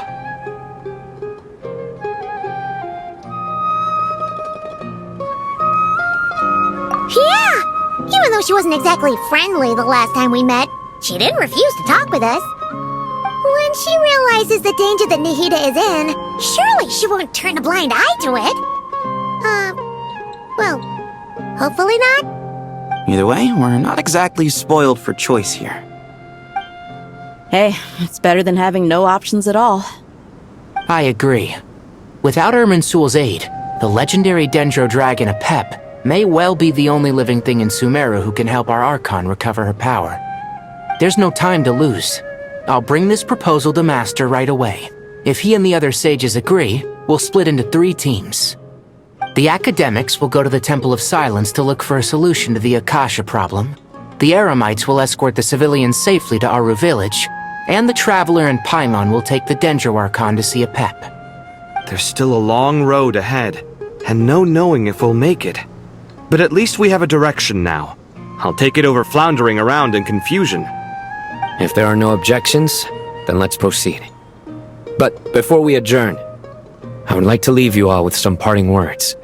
Yeah! Even though she wasn't exactly friendly the last time we met, she didn't refuse to talk with us. When she realizes the danger that Nahida is in, surely she won't turn a blind eye to it. Well, hopefully not. Either way, we're not exactly spoiled for choice here. Hey, it's better than having no options at all. I agree. Without Irminsul's aid, the legendary Dendro Dragon Apep may well be the only living thing in Sumeru who can help our Archon recover her power. There's no time to lose. I'll bring this proposal to Master right away. If he and the other sages agree, we'll split into 3 teams. The academics will go to the Temple of Silence to look for a solution to the Akasha problem. The Eremites will escort the civilians safely to Aru village, and the Traveler and Paimon will take the Dendro Archon to see Apep. There's still a long road ahead, and no knowing if we'll make it. But at least we have a direction now. I'll take it over floundering around in confusion. If there are no objections, then let's proceed. But before we adjourn, I would like to leave you all with some parting words.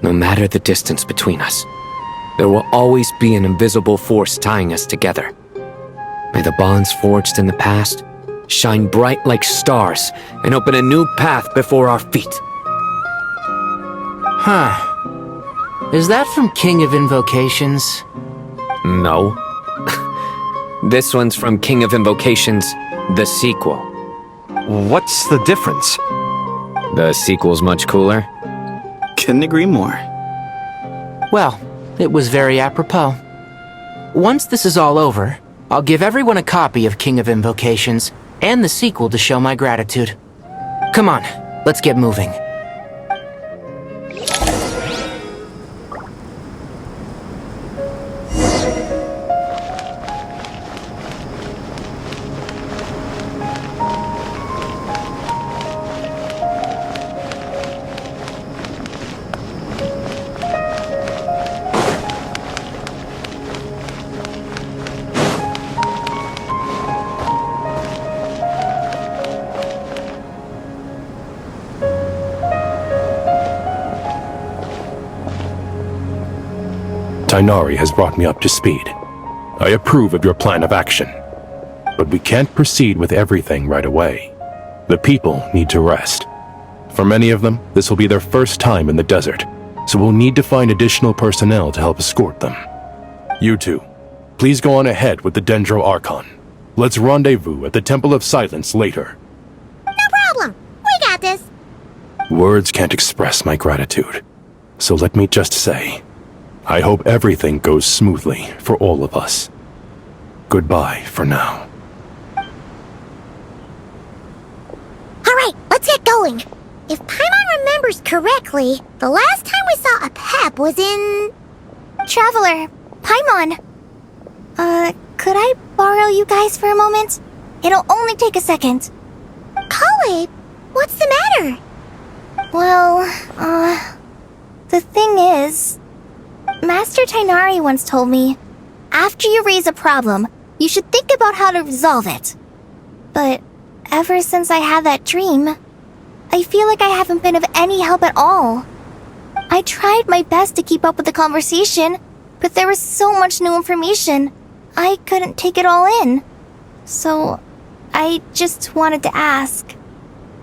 No matter the distance between us, there will always be an invisible force tying us together. May the bonds forged in the past shine bright like stars and open a new path before our feet. Huh. Is that from King of Invocations? No. This one's from King of Invocations, the sequel. What's the difference? The sequel's much cooler. Couldn't agree more. Well, it was very apropos. Once this is all over, I'll give everyone a copy of King of Invocations and the sequel to show my gratitude. Come on, let's get moving. Tainari has brought me up to speed. I approve of your plan of action. But we can't proceed with everything right away. The people need to rest. For many of them, this will be their first time in the desert, so we'll need to find additional personnel to help escort them. You two, please go on ahead with the Dendro Archon. Let's rendezvous at the Temple of Silence later. No problem. We got this. Words can't express my gratitude. So let me just say, I hope everything goes smoothly for all of us. Goodbye for now. Alright, let's get going. If Paimon remembers correctly, the last time we saw a Pep was in... Traveler, Paimon. Could I borrow you guys for a moment? It'll only take a second. Kale, what's the matter? Well, the thing is... Master Tainari once told me, after you raise a problem, you should think about how to resolve it. But ever since I had that dream, I feel like I haven't been of any help at all. I tried my best to keep up with the conversation, but there was so much new information, I couldn't take it all in. So, I just wanted to ask,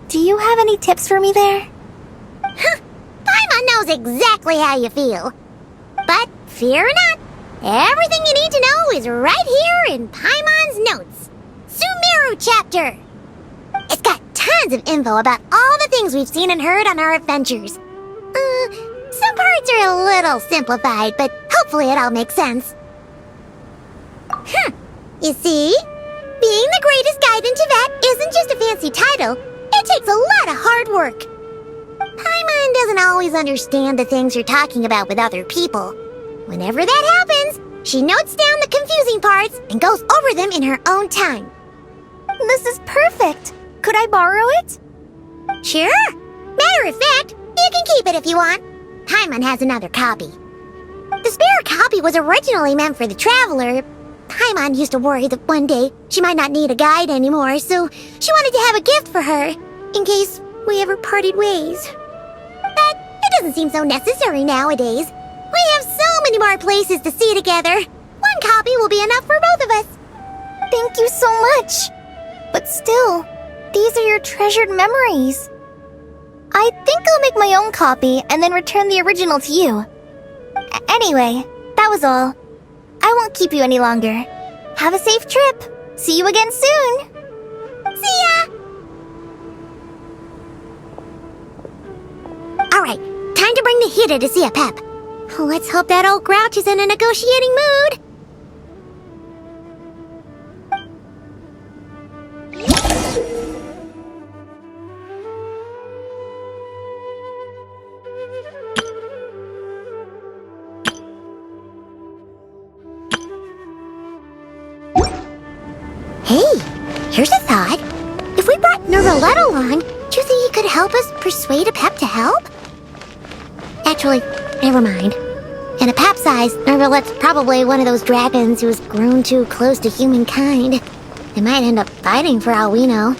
do you have any tips for me there? Paimon knows exactly how you feel. But fear not, everything you need to know is right here in Paimon's notes. Sumeru chapter! It's got tons of info about all the things we've seen and heard on our adventures. Some parts are a little simplified, but hopefully it all makes sense. You see? Being the greatest guide in Tibet isn't just a fancy title. It takes a lot of hard work. Paimon doesn't always understand the things you're talking about with other people. Whenever that happens, she notes down the confusing parts and goes over them in her own time. This is perfect. Could I borrow it? Sure. Matter of fact, you can keep it if you want. Paimon has another copy. The spare copy was originally meant for the traveler. Paimon used to worry that one day she might not need a guide anymore, so she wanted to have a gift for her, in case we ever parted ways. But it doesn't seem so necessary nowadays. We have so many more places to see together. One copy will be enough for both of us. Thank you so much. But still, these are your treasured memories. I think I'll make my own copy and then return the original to you. Anyway, that was all. I won't keep you any longer. Have a safe trip. See you again soon. See ya! Alright, time to bring the Hida to see a Pep. Let's hope that old grouch is in a negotiating mood. Hey, here's a thought. If we brought Nervalet along, do you think he could help us persuade a Pep to help? Actually, never mind. In a Pep size, Nervalet's probably one of those dragons who's grown too close to humankind. They might end up fighting for all we know.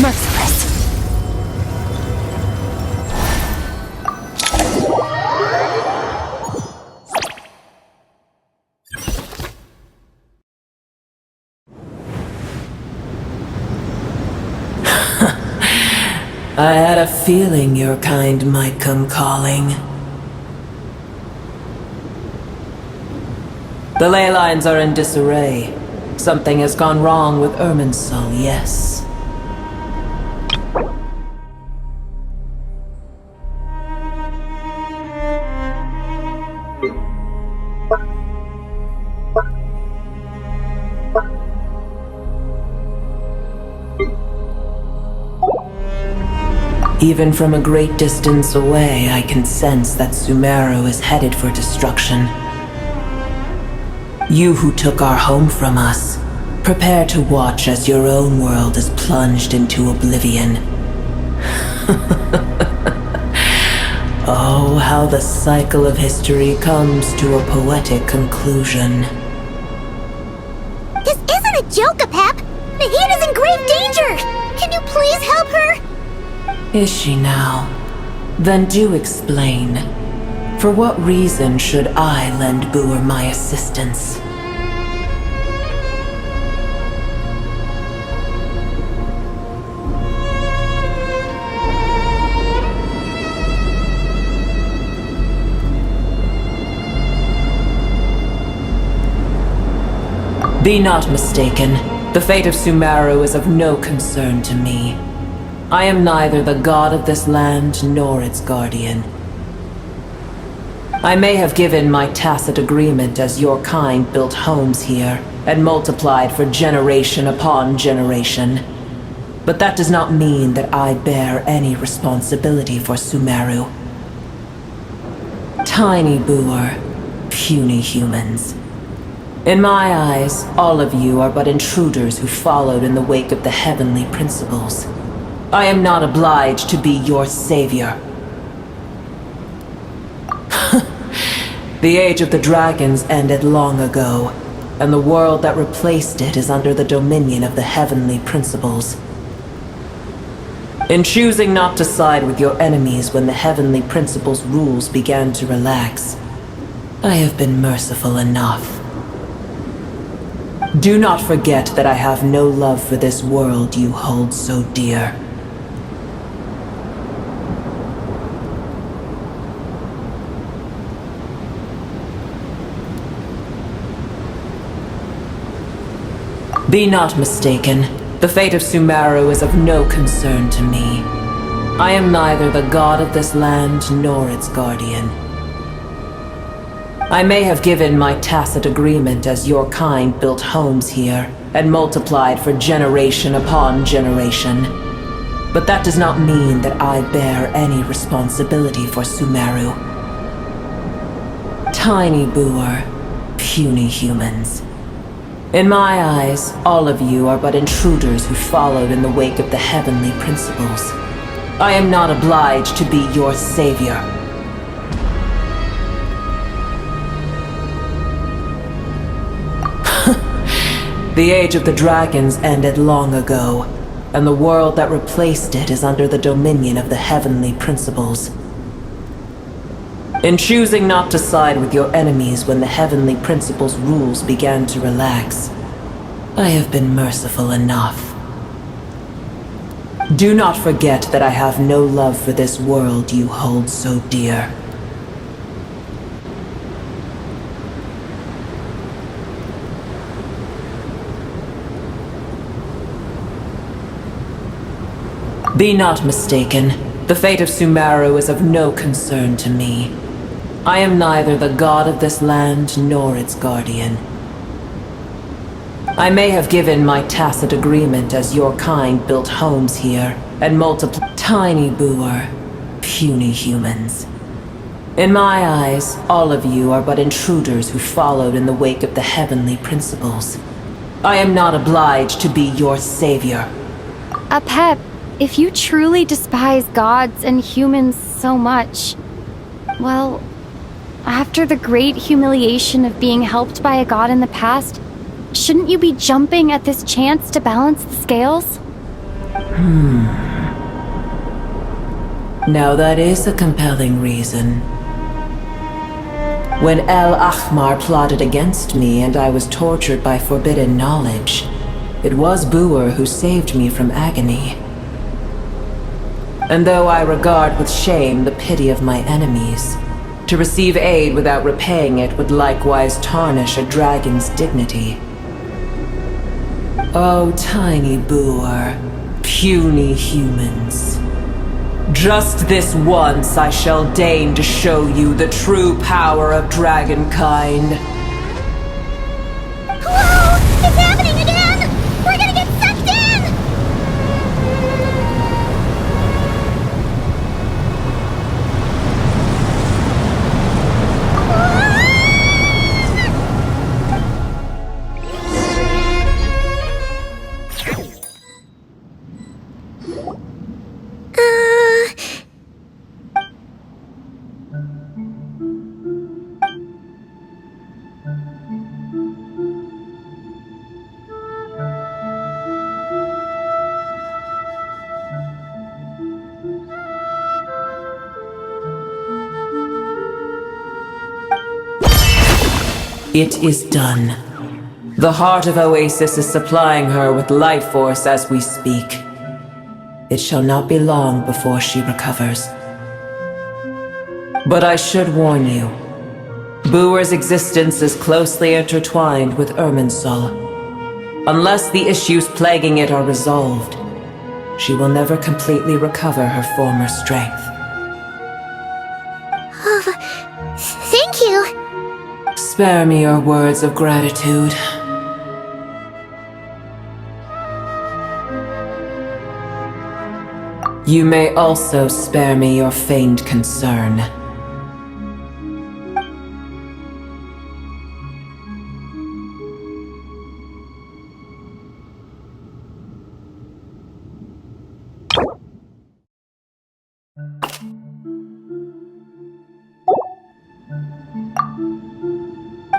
Merciless. I had a feeling your kind might come calling. The ley lines are in disarray. Something has gone wrong with Irminsul, yes. Even from a great distance away, I can sense that Sumeru is headed for destruction. You who took our home from us, prepare to watch as your own world is plunged into oblivion. Oh, how how the cycle of history comes to a poetic conclusion. This isn't a joke, Apep! Nahid is in grave danger! Can you please help her? Is she now? Then do explain. For what reason should I lend Boer my assistance? Be not mistaken. The fate of Sumeru is of no concern to me. I am neither the god of this land nor its guardian. I may have given my tacit agreement as your kind built homes here and multiplied for generation upon generation. But that does not mean that I bear any responsibility for Sumeru. Tiny Boer, puny humans. In my eyes, all of you are but intruders who followed in the wake of the heavenly principles. I am not obliged to be your savior. The age of the dragons ended long ago, and the world that replaced it is under the dominion of the heavenly principles. In choosing not to side with your enemies when the heavenly principles' rules began to relax, I have been merciful enough. Do not forget that I have no love for this world you hold so dear. Be not mistaken. The fate of Sumeru is of no concern to me. I am neither the god of this land nor its guardian. I may have given my tacit agreement as your kind built homes here and multiplied for generation upon generation. But that does not mean that I bear any responsibility for Sumeru. Tiny Boer, puny humans. In my eyes, all of you are but intruders who followed in the wake of the heavenly principles. I am not obliged to be your savior. The age of the dragons ended long ago, and the world that replaced it is under the dominion of the heavenly principles. In choosing not to side with your enemies when the heavenly principles' rules began to relax, I have been merciful enough. Do not forget that I have no love for this world you hold so dear. Be not mistaken. The fate of Sumeru is of no concern to me. I am neither the god of this land nor its guardian. I may have given my tacit agreement as your kind built homes here and multiplied Tiny Boer, puny humans. In my eyes, all of you are but intruders who followed in the wake of the heavenly principles. I am not obliged to be your savior. Apep, if you truly despise gods and humans so much, well, after the great humiliation of being helped by a god in the past, shouldn't you be jumping at this chance to balance the scales? Now that is a compelling reason. When El Ahmar plotted against me and I was tortured by forbidden knowledge, it was Boer who saved me from agony. And though I regard with shame the pity of my enemies, to receive aid without repaying it would likewise tarnish a dragon's dignity. Oh, Tiny Boer, puny humans. Just this once I shall deign to show you the true power of dragonkind. Whoa! It's happening again! We're gonna get sucked in! It is done. The heart of Oasis is supplying her with life force as we speak. It shall not be long before she recovers. But I should warn you, Booer's existence is closely intertwined with Irminsul. Unless the issues plaguing it are resolved, she will never completely recover her former strength. Oh, thank you. Spare me your words of gratitude. You may also spare me your feigned concern.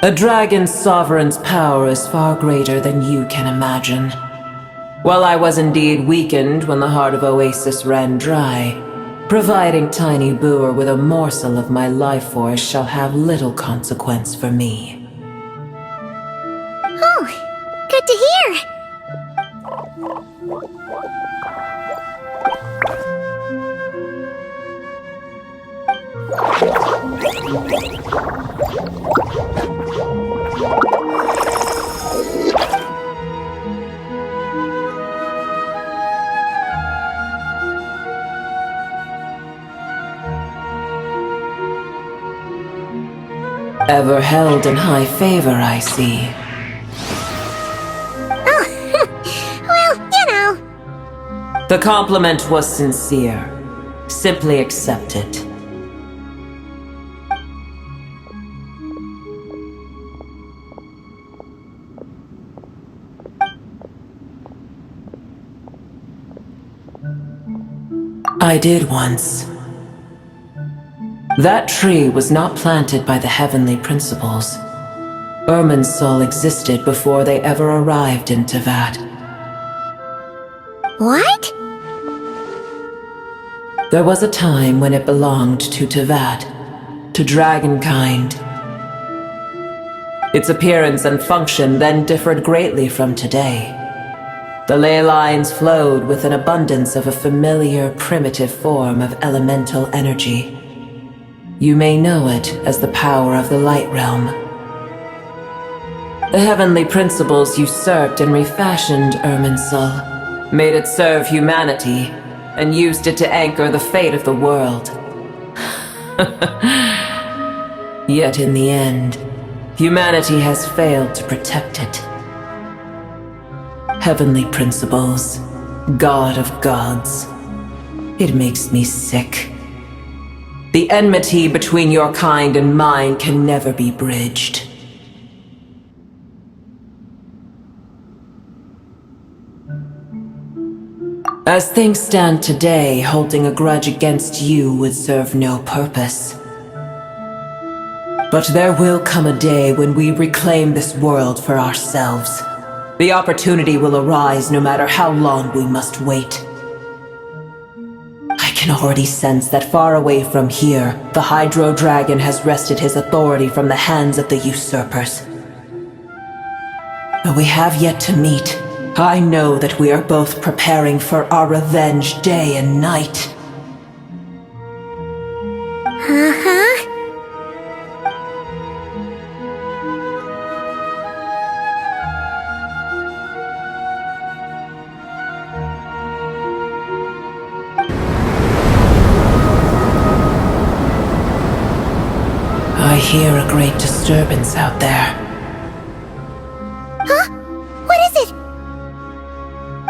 A dragon's sovereign's power is far greater than you can imagine. While I was indeed weakened when the heart of Oasis ran dry, providing Tiny Booer with a morsel of my life force shall have little consequence for me. Oh, good to hear. Ever held in high favor, I see. Oh, well, you know. The compliment was sincere. Simply accept it. I did once. That tree was not planted by the heavenly principles. Irminsul existed before they ever arrived in Tevat. What? There was a time when it belonged to Tevat, to dragonkind. Its appearance and function then differed greatly from today. The ley lines flowed with an abundance of a familiar, primitive form of elemental energy. You may know it as the power of the Light Realm. The heavenly principles usurped and refashioned Irminsul, made it serve humanity, and used it to anchor the fate of the world. Yet in the end, humanity has failed to protect it. Heavenly principles, God of gods. It makes me sick. The enmity between your kind and mine can never be bridged. As things stand today, holding a grudge against you would serve no purpose. But there will come a day when we reclaim this world for ourselves. The opportunity will arise no matter how long we must wait. I can already sense that far away from here, the Hydro Dragon has wrested his authority from the hands of the usurpers. Though we have yet to meet, I know that we are both preparing for our revenge day and night. Uh-huh. I hear a great disturbance out there. Huh? What is it?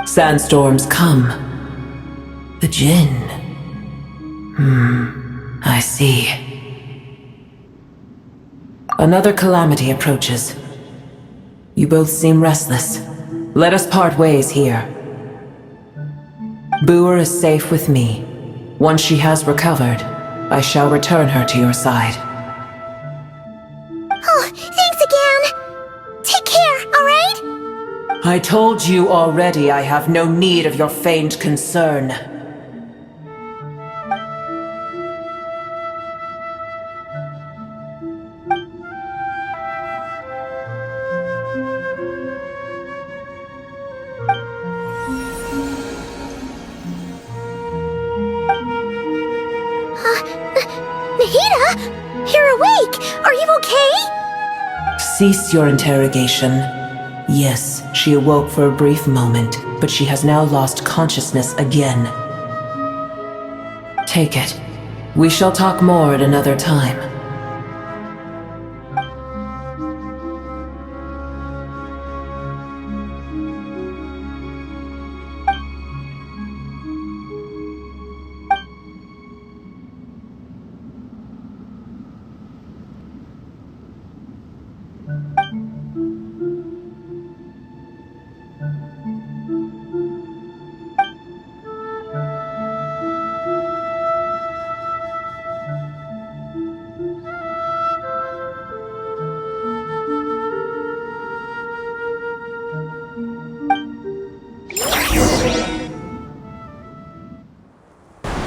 Sandstorms come. The Jinn. I see. Another calamity approaches. You both seem restless. Let us part ways here. Booer is safe with me. Once she has recovered, I shall return her to your side. Oh, thanks again. Take care, alright? I told you already I have no need of your feigned concern. Nahida! You're awake! Are you okay? Cease your interrogation. Yes, she awoke for a brief moment, but she has now lost consciousness again. Take it. We shall talk more at another time.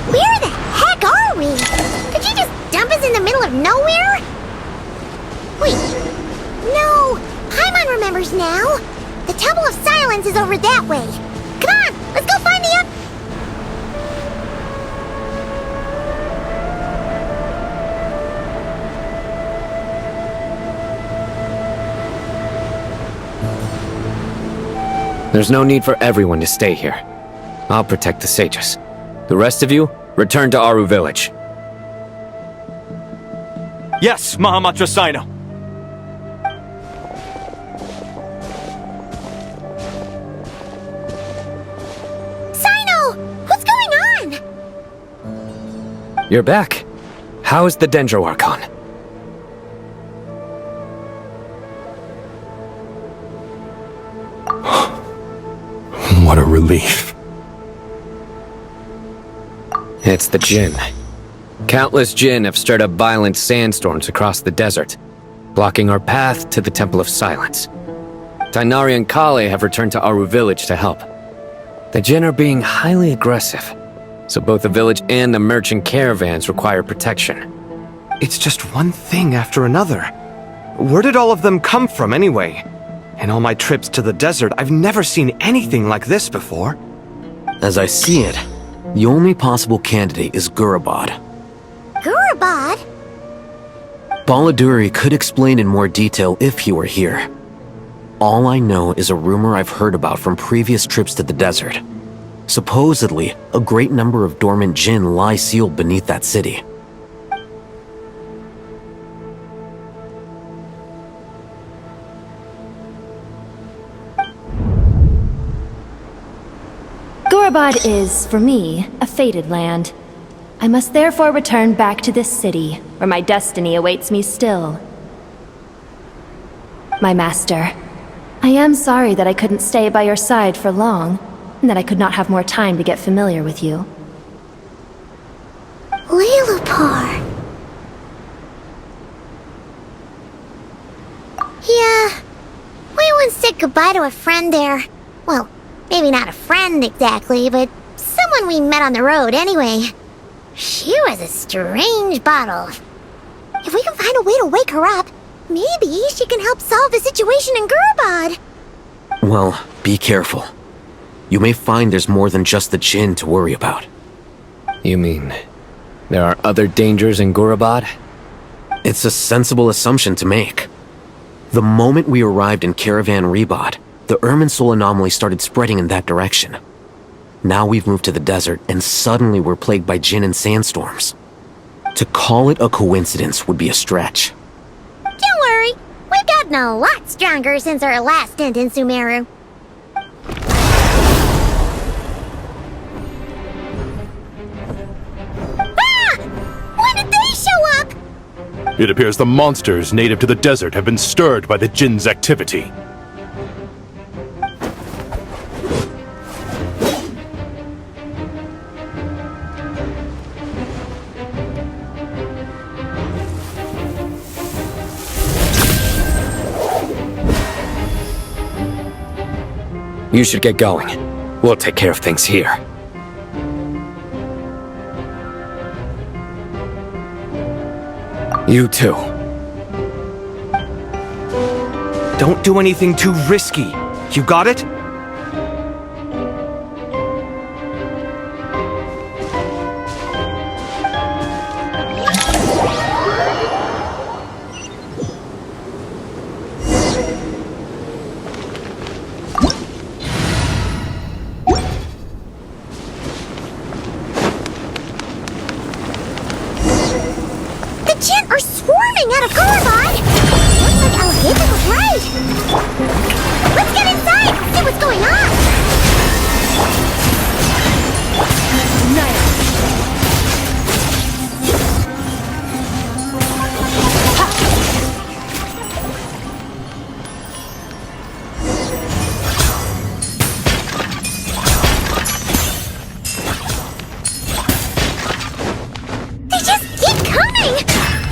Where the heck are we? Did you just dump us in the middle of nowhere? Wait. No. Paimon remembers now. The Temple of Silence is over that way. Come on, let's go find the There's no need for everyone to stay here. I'll protect the sages. The rest of you, return to Aru village. Yes, Mahamatra Sino. Sino! What's going on? You're back. How is the Dendro Archon? What a relief. It's the Jinn. Countless Jinn have stirred up violent sandstorms across the desert, blocking our path to the Temple of Silence. Tainari and Kale have returned to Aru village to help. The Jinn are being highly aggressive, so both the village and the merchant caravans require protection. It's just one thing after another. Where did all of them come from anyway? In all my trips to the desert, I've never seen anything like this before. As I see it, the only possible candidate is Gurabad. Gurabad? Baladuri could explain in more detail if he were here. All I know is a rumor I've heard about from previous trips to the desert. Supposedly, a great number of dormant Jinn lie sealed beneath that city. Gurabad is, for me, a fated land. I must therefore return back to this city, where my destiny awaits me still. My master, I am sorry that I couldn't stay by your side for long, and that I could not have more time to get familiar with you. Lailapar. Yeah, we once said goodbye to a friend there. Well, maybe not a friend exactly, but someone we met on the road anyway. She was a strange bottle. If we can find a way to wake her up, maybe she can help solve the situation in Gurabad. Well, be careful. You may find there's more than just the Jinn to worry about. You mean, there are other dangers in Gurabad? It's a sensible assumption to make. The moment we arrived in Caravan Rebad, the Irminsul anomaly started spreading in that direction. Now we've moved to the desert, and suddenly we're plagued by Jinn and sandstorms. To call it a coincidence would be a stretch. Don't worry, we've gotten a lot stronger since our last stint in Sumeru. Ah! When did they show up? It appears the monsters native to the desert have been stirred by the Jinn's activity. You should get going. We'll take care of things here. You too. Don't do anything too risky. You got it? Jinn are swarming out of Gorobod! Looks like Alhaven was right! Let's get inside and see what's going on! Nice. They just keep coming!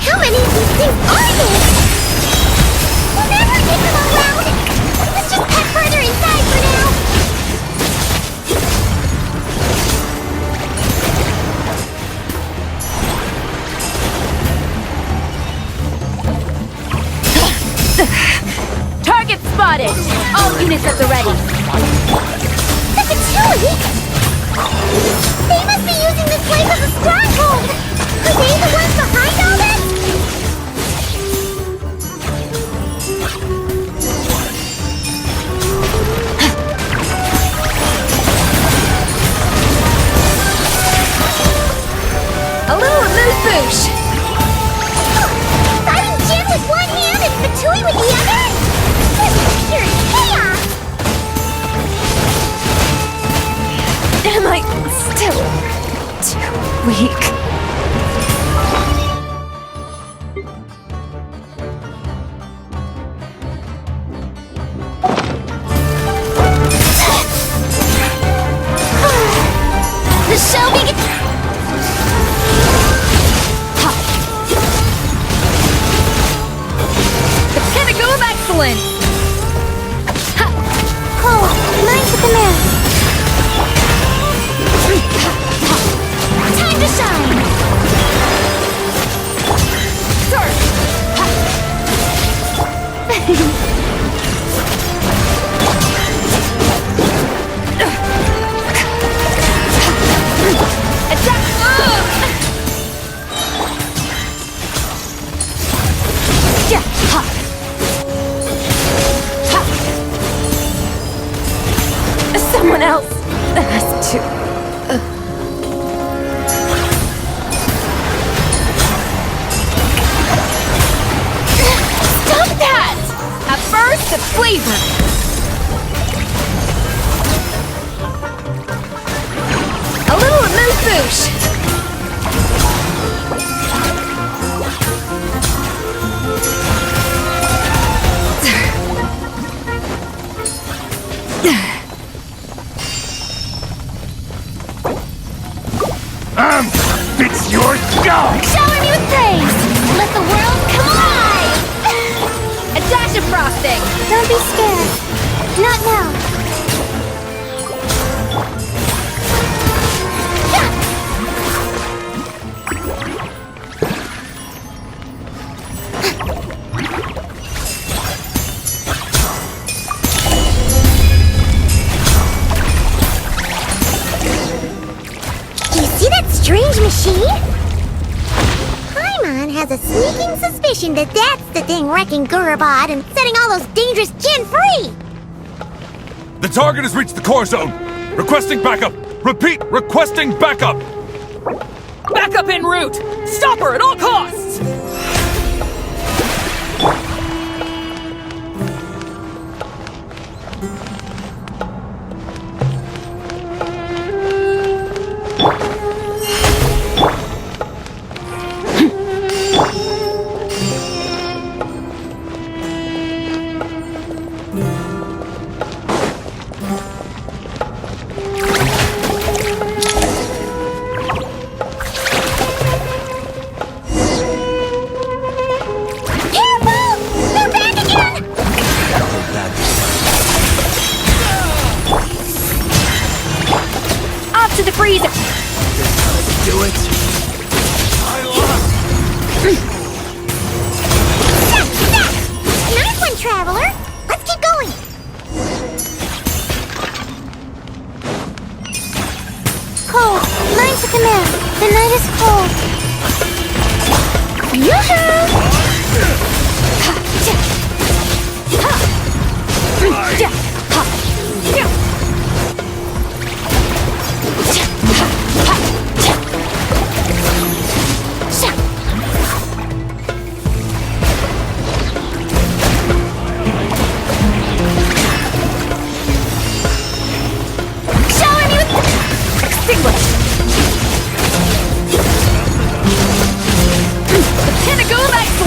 How many of these things are there? We'll never get them all around! Let's just head further inside for now! Target spotted! All units at the ready. The Fatui! They must be using this place as a stronghold! Are they the ones behind all this? A little moose. Fighting Jinn with one hand and Fatui with the other? This is pure chaos! Am I still too weak? The show begins! The pinnacle of excellence! Oh, nice with the man. Time to shine! Someone else has to. Stop that! At first, the flavor. A little moose. It's your go! Shower me with praise! Let the world come alive! A dash of frosting. Don't be scared. Not now. Strange machine? Paimon has a sneaking suspicion that that's the thing wrecking Gorobod and setting all those dangerous Jinn free! The target has reached the core zone. Requesting backup. Repeat, requesting backup. Backup en route! Stop her at all costs! To the freezer! Do it! Nice one, Traveler! Let's keep going! Cold. Mine's the command. The night is cold. Yoo-hoo!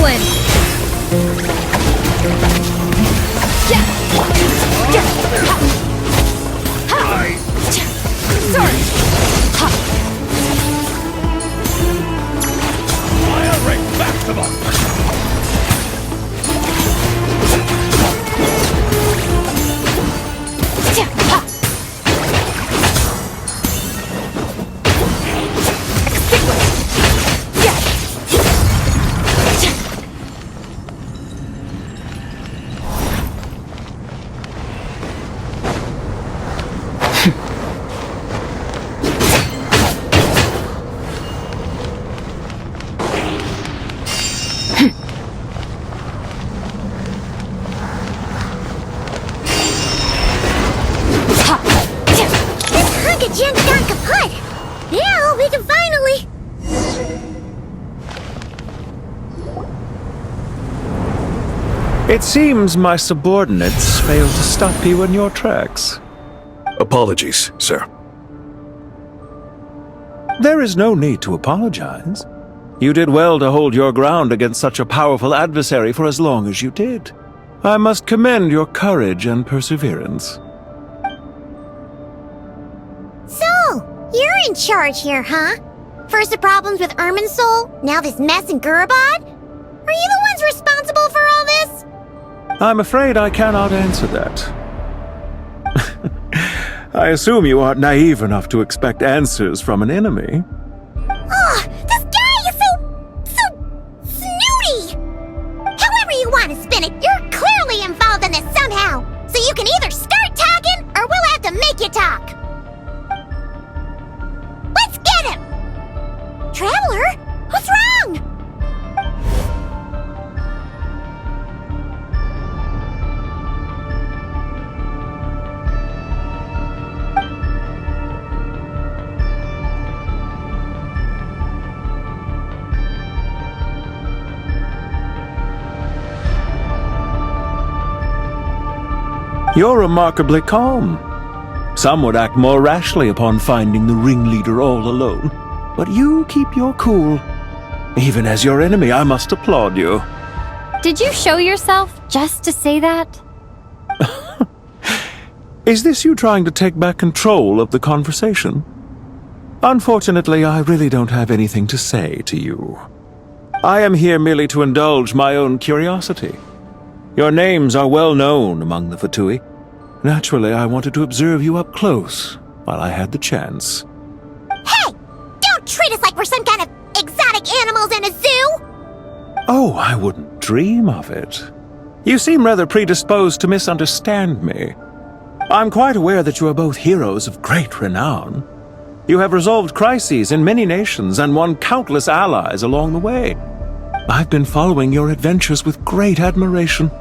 discipline! It seems my subordinates failed to stop you in your tracks. Apologies, sir. There is no need to apologize. You did well to hold your ground against such a powerful adversary for as long as you did. I must commend your courage and perseverance. So, you're in charge here, huh? First the problems with Irminsul, now this mess in Gurabad? Are you the ones responsible for all this? I'm afraid I cannot answer that. I assume you aren't naive enough to expect answers from an enemy. Oh, this guy is so snooty! However you want to spin it, you're clearly involved in this somehow. So you can either start talking, or we'll have to make you talk. Let's get him! Traveler, what's wrong? You're remarkably calm. Some would act more rashly upon finding the ringleader all alone. But you keep your cool. Even as your enemy, I must applaud you. Did you show yourself just to say that? Is this you trying to take back control of the conversation? Unfortunately, I really don't have anything to say to you. I am here merely to indulge my own curiosity. Your names are well known among the Fatui. Naturally, I wanted to observe you up close while I had the chance. Hey! Don't treat us like we're some kind of exotic animals in a zoo! Oh, I wouldn't dream of it. You seem rather predisposed to misunderstand me. I'm quite aware that you are both heroes of great renown. You have resolved crises in many nations and won countless allies along the way. I've been following your adventures with great admiration.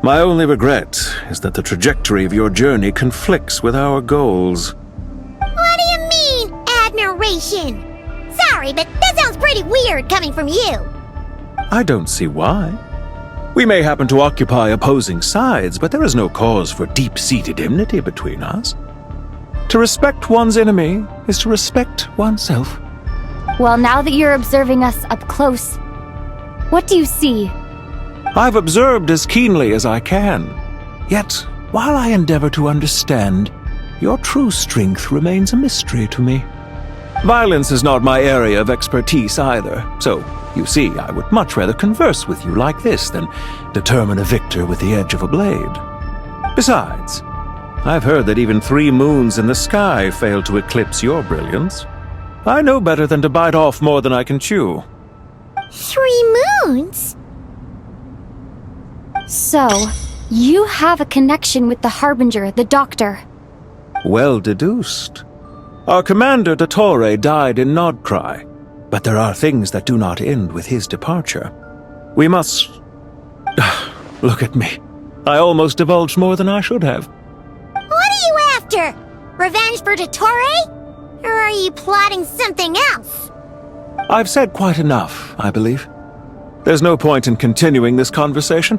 My only regret is that the trajectory of your journey conflicts with our goals. What do you mean, admiration? Sorry, but that sounds pretty weird coming from you. I don't see why. We may happen to occupy opposing sides, but there is no cause for deep-seated enmity between us. To respect one's enemy is to respect oneself. Well, now that you're observing us up close, what do you see? I've observed as keenly as I can. Yet, while I endeavor to understand, your true strength remains a mystery to me. Violence is not my area of expertise either, so, you see, I would much rather converse with you like this than determine a victor with the edge of a blade. Besides, I've heard that even 3 moons in the sky fail to eclipse your brilliance. I know better than to bite off more than I can chew. 3 moons? So, you have a connection with the Harbinger, the Doctor. Well deduced. Our commander, Dottore, died in Nodcry, but there are things that do not end with his departure. We must... Look at me. I almost divulged more than I should have. What are you after? Revenge for Dottore? Or are you plotting something else? I've said quite enough, I believe. There's no point in continuing this conversation,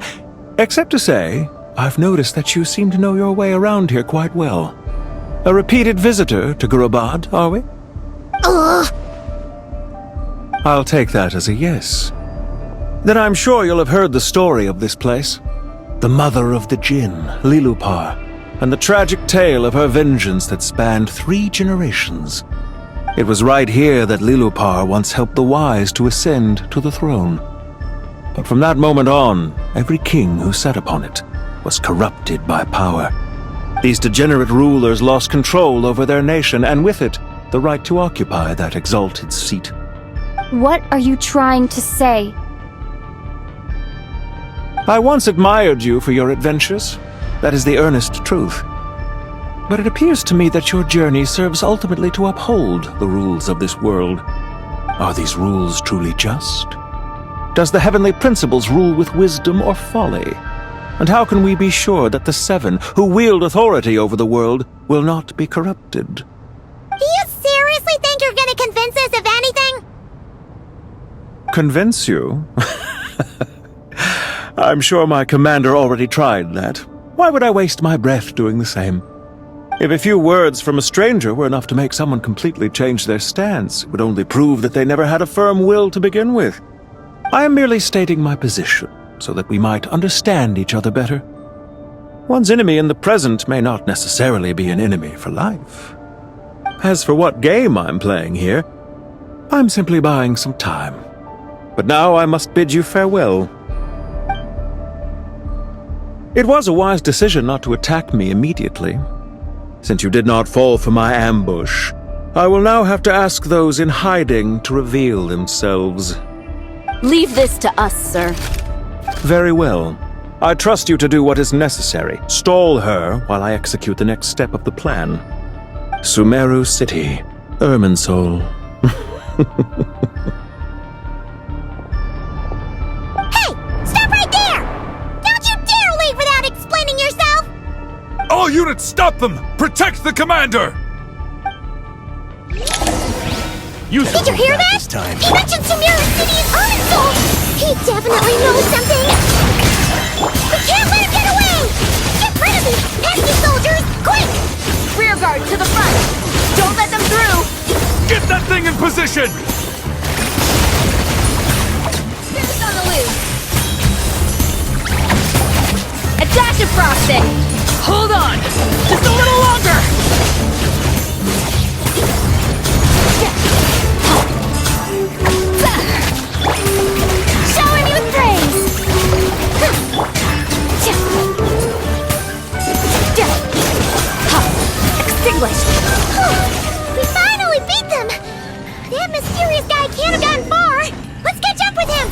except to say, I've noticed that you seem to know your way around here quite well. A repeated visitor to Gurabad, are we? Ugh! I'll take that as a yes. Then I'm sure you'll have heard the story of this place. The mother of the Jinn, Lilupar, and the tragic tale of her vengeance that spanned 3 generations. It was right here that Lilupar once helped the wise to ascend to the throne. But from that moment on, every king who sat upon it was corrupted by power. These degenerate rulers lost control over their nation, and with it, the right to occupy that exalted seat. What are you trying to say? I once admired you for your adventures. That is the earnest truth. But it appears to me that your journey serves ultimately to uphold the rules of this world. Are these rules truly just? Does the heavenly principles rule with wisdom or folly? And how can we be sure that the 7 who wield authority over the world will not be corrupted? Do you seriously think you're gonna convince us of anything? Convince you? I'm sure my commander already tried that. Why would I waste my breath doing the same? If a few words from a stranger were enough to make someone completely change their stance, it would only prove that they never had a firm will to begin with. I am merely stating my position, so that we might understand each other better. One's enemy in the present may not necessarily be an enemy for life. As for what game I'm playing here, I'm simply buying some time. But now I must bid you farewell. It was a wise decision not to attack me immediately. Since you did not fall for my ambush, I will now have to ask those in hiding to reveal themselves. Leave this to us, sir. Very well. I trust you to do what is necessary. Stall her while I execute the next step of the plan. Sumeru City, Irminsul. Hey! Stop right there! Don't you dare leave without explaining yourself! All units, stop them! Protect the commander! Did you hear that? He mentioned Sumeru City and Irminsul! He definitely knows something! We can't let him get away! Get rid of these pesky soldiers, quick! Rear guard to the front! Don't let them through! Get that thing in position! Here's on the loose! A dash of frosting! Hold on! Just a little longer! Showering you with praise! Extinguished! We finally beat them! That mysterious guy can't have gotten far! Let's catch up with him!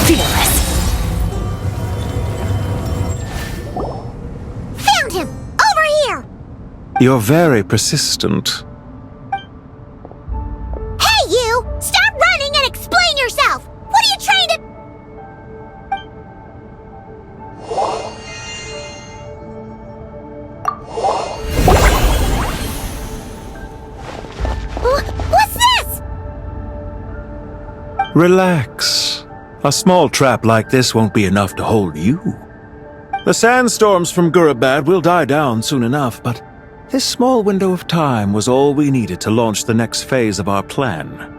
Fearless! Found him! Over here! You're very persistent. Hey, you! Stop running and explain yourself! What are you trying to... What's this? Relax. A small trap like this won't be enough to hold you. The sandstorms from Gurabad will die down soon enough, but this small window of time was all we needed to launch the next phase of our plan.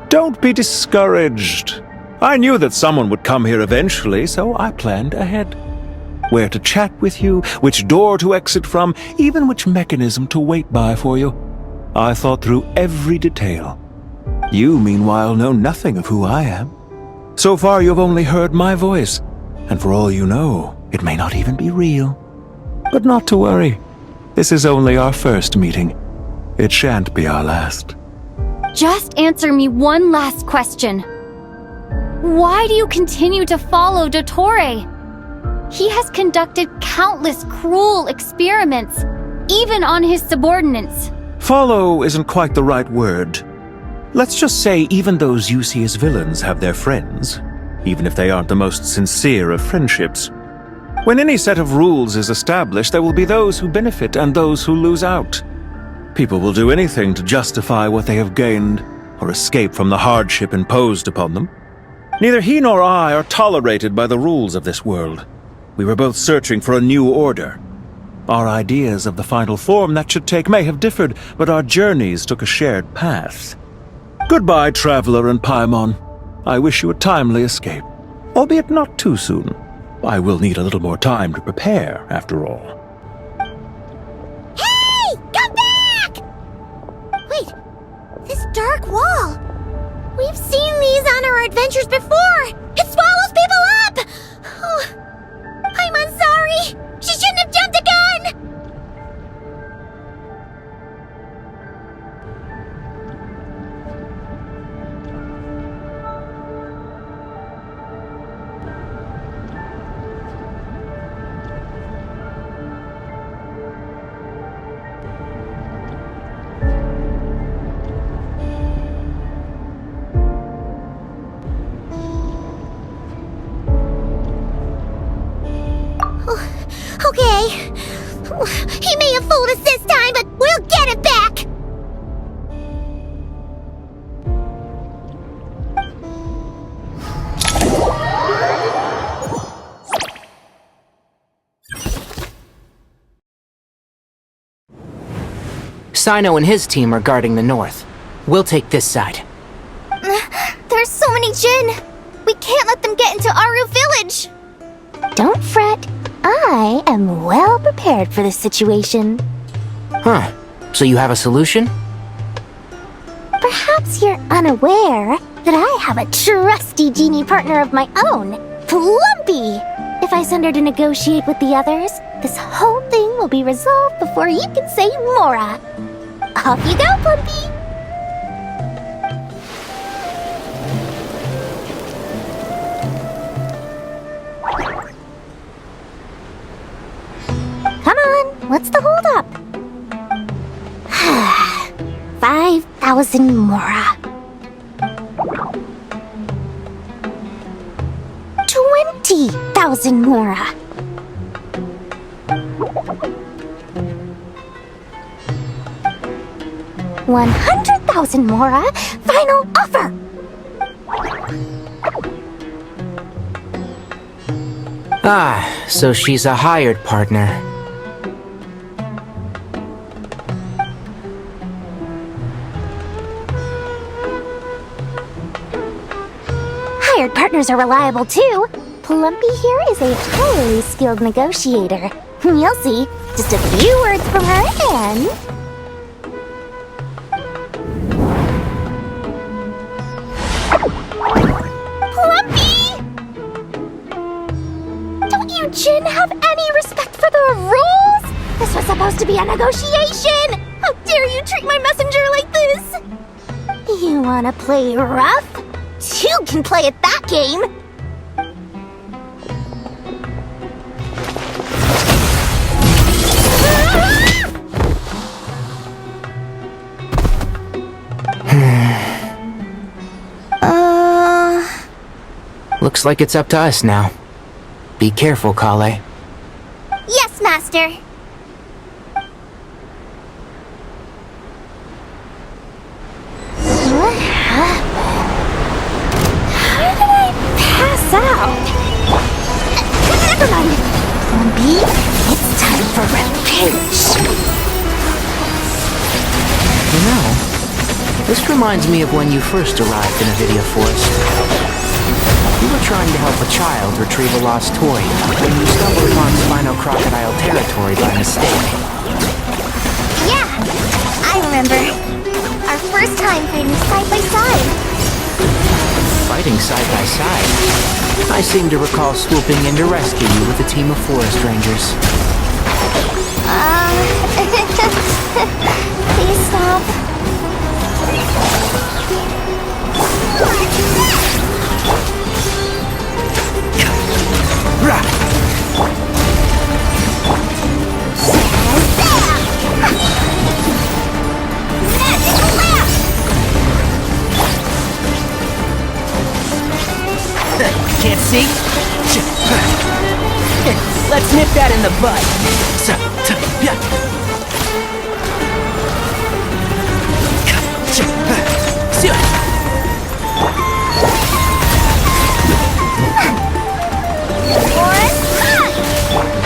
Don't be discouraged. I knew that someone would come here eventually, so I planned ahead. Where to chat with you, which door to exit from, even which mechanism to wait by for you. I thought through every detail. You, meanwhile, know nothing of who I am. So far, you've only heard my voice, and for all you know, it may not even be real. But not to worry. This is only our first meeting. It shan't be our last. Just answer me one last question. Why do you continue to follow Dottore? He has conducted countless cruel experiments, even on his subordinates. Follow isn't quite the right word. Let's just say even those you see as villains have their friends, even if they aren't the most sincere of friendships. When any set of rules is established, there will be those who benefit and those who lose out. People will do anything to justify what they have gained or escape from the hardship imposed upon them. Neither he nor I are tolerated by the rules of this world. We were both searching for a new order. Our ideas of the final form that should take may have differed, but our journeys took a shared path. Goodbye, Traveler and Paimon. I wish you a timely escape, albeit not too soon. I will need a little more time to prepare, after all. Hey! Come back! Wait, this dark wall. We've seen these on our adventures before. It swallows people up! Oh, I'm sorry. She shouldn't have jumped the gun! Okay. He may have fooled us this time, but we'll get it back! Sino and his team are guarding the north. We'll take this side. There's so many Jin! We can't let them get into Aru Village! Don't fret. I am well prepared for this situation. Huh. So you have a solution? Perhaps you're unaware that I have a trusty genie partner of my own, Plumpy. If I send her to negotiate with the others, this whole thing will be resolved before you can say Mora. Off you go, Plumpy. Come on, what's the holdup? 5,000 Mora. 20,000 Mora. 100,000 Mora. Final offer. Ah, so she's a hired partner. Hired partners are reliable too. Plumpy here is a highly skilled negotiator. You'll see. Just a few words from her and... Plumpy! Don't you Jin have any respect for the rules? This was supposed to be a negotiation! How dare you treat my messenger like this? You wanna play rough? Two can play at that game! Looks like it's up to us now. Be careful, Kale. Yes, Master. How did I pass out? Never mind. Plumpy, it's time for revenge. You know, this reminds me of when you first arrived in Avidia Forest. You were trying to help a child retrieve a lost toy when you stumbled upon Spino Crocodile territory by mistake. Yeah, I remember. Our first time fighting side by side. Fighting side by side? I seem to recall swooping in to rescue you with a team of forest rangers. Please stop. Can't see? Let's nip that in the bud.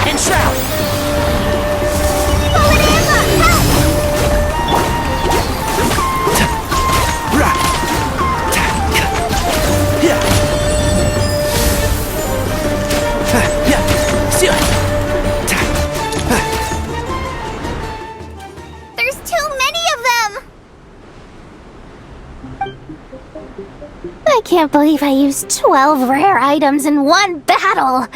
And shroud. There's too many of them! I can't believe I used 12 rare items in one battle!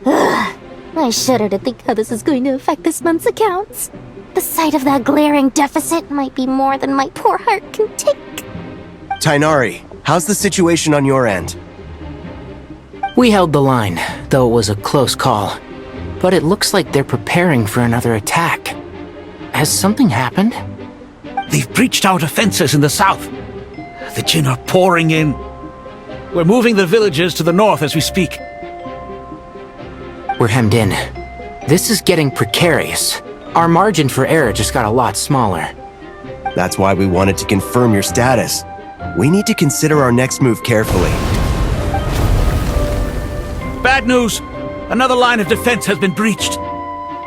Ugh. I shudder to think how this is going to affect this month's accounts. The sight of that glaring deficit might be more than my poor heart can take. Tainari, how's the situation on your end? We held the line, though it was a close call. But it looks like they're preparing for another attack. Has something happened? They've breached our defenses in the south. The Jinn are pouring in. We're moving the villages to the north as we speak. We're hemmed in. This is getting precarious. Our margin for error just got a lot smaller. That's why we wanted to confirm your status. We need to consider our next move carefully. Bad news! Another line of defense has been breached.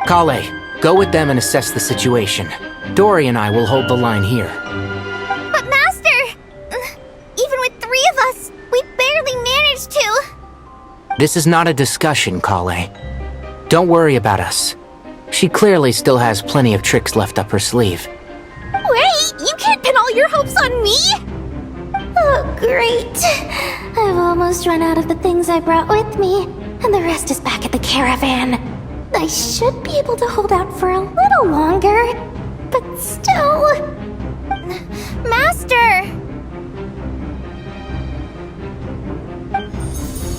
Kale, go with them and assess the situation. Dory and I will hold the line here. But Master! Even with 3 of us, we barely managed to. This is not a discussion, Kale. Don't worry about us. She clearly still has plenty of tricks left up her sleeve. Wait, you can't pin all your hopes on me? Oh, great. I've almost run out of the things I brought with me, and the rest is back at the caravan. I should be able to hold out for a little longer, but still... Master!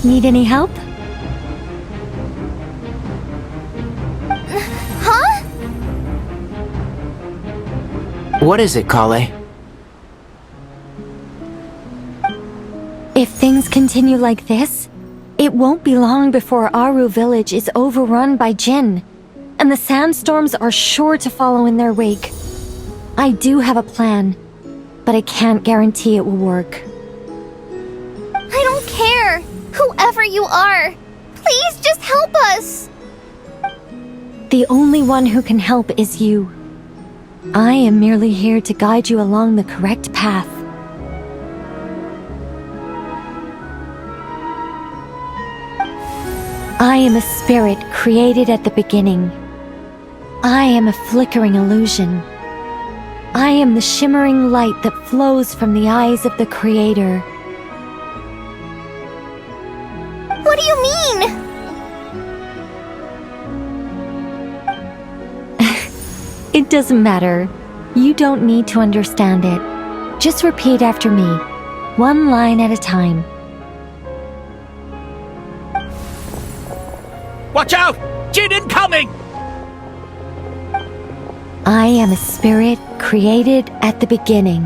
Need any help? Huh? What is it, Kale? If things continue like this, it won't be long before Aru village is overrun by Jinn, and the sandstorms are sure to follow in their wake. I do have a plan, but I can't guarantee it will work. I don't care, whoever you are. Please just help us. The only one who can help is you. I am merely here to guide you along the correct path. I am a spirit created at the beginning. I am a flickering illusion. I am the shimmering light that flows from the eyes of the Creator. What do you mean? It doesn't matter. You don't need to understand it. Just repeat after me, one line at a time. Watch out! Jinn incoming! I am a spirit created at the beginning.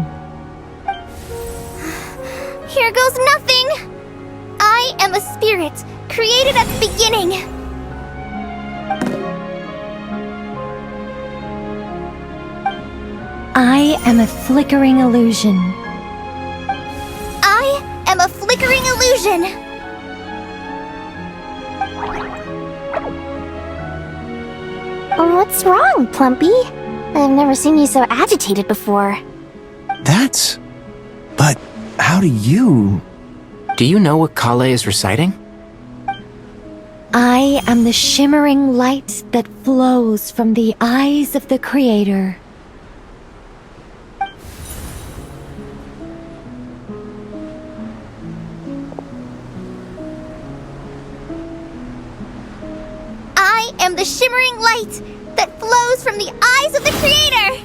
Here goes nothing! I am a spirit created at the beginning. I am a flickering illusion. I am a flickering illusion. What's wrong, Plumpy? I've never seen you so agitated before. But how do you... Do you know what Kale is reciting? I am the shimmering light that flows from the eyes of the Creator. I am the shimmering light that flows from the eyes of the Creator!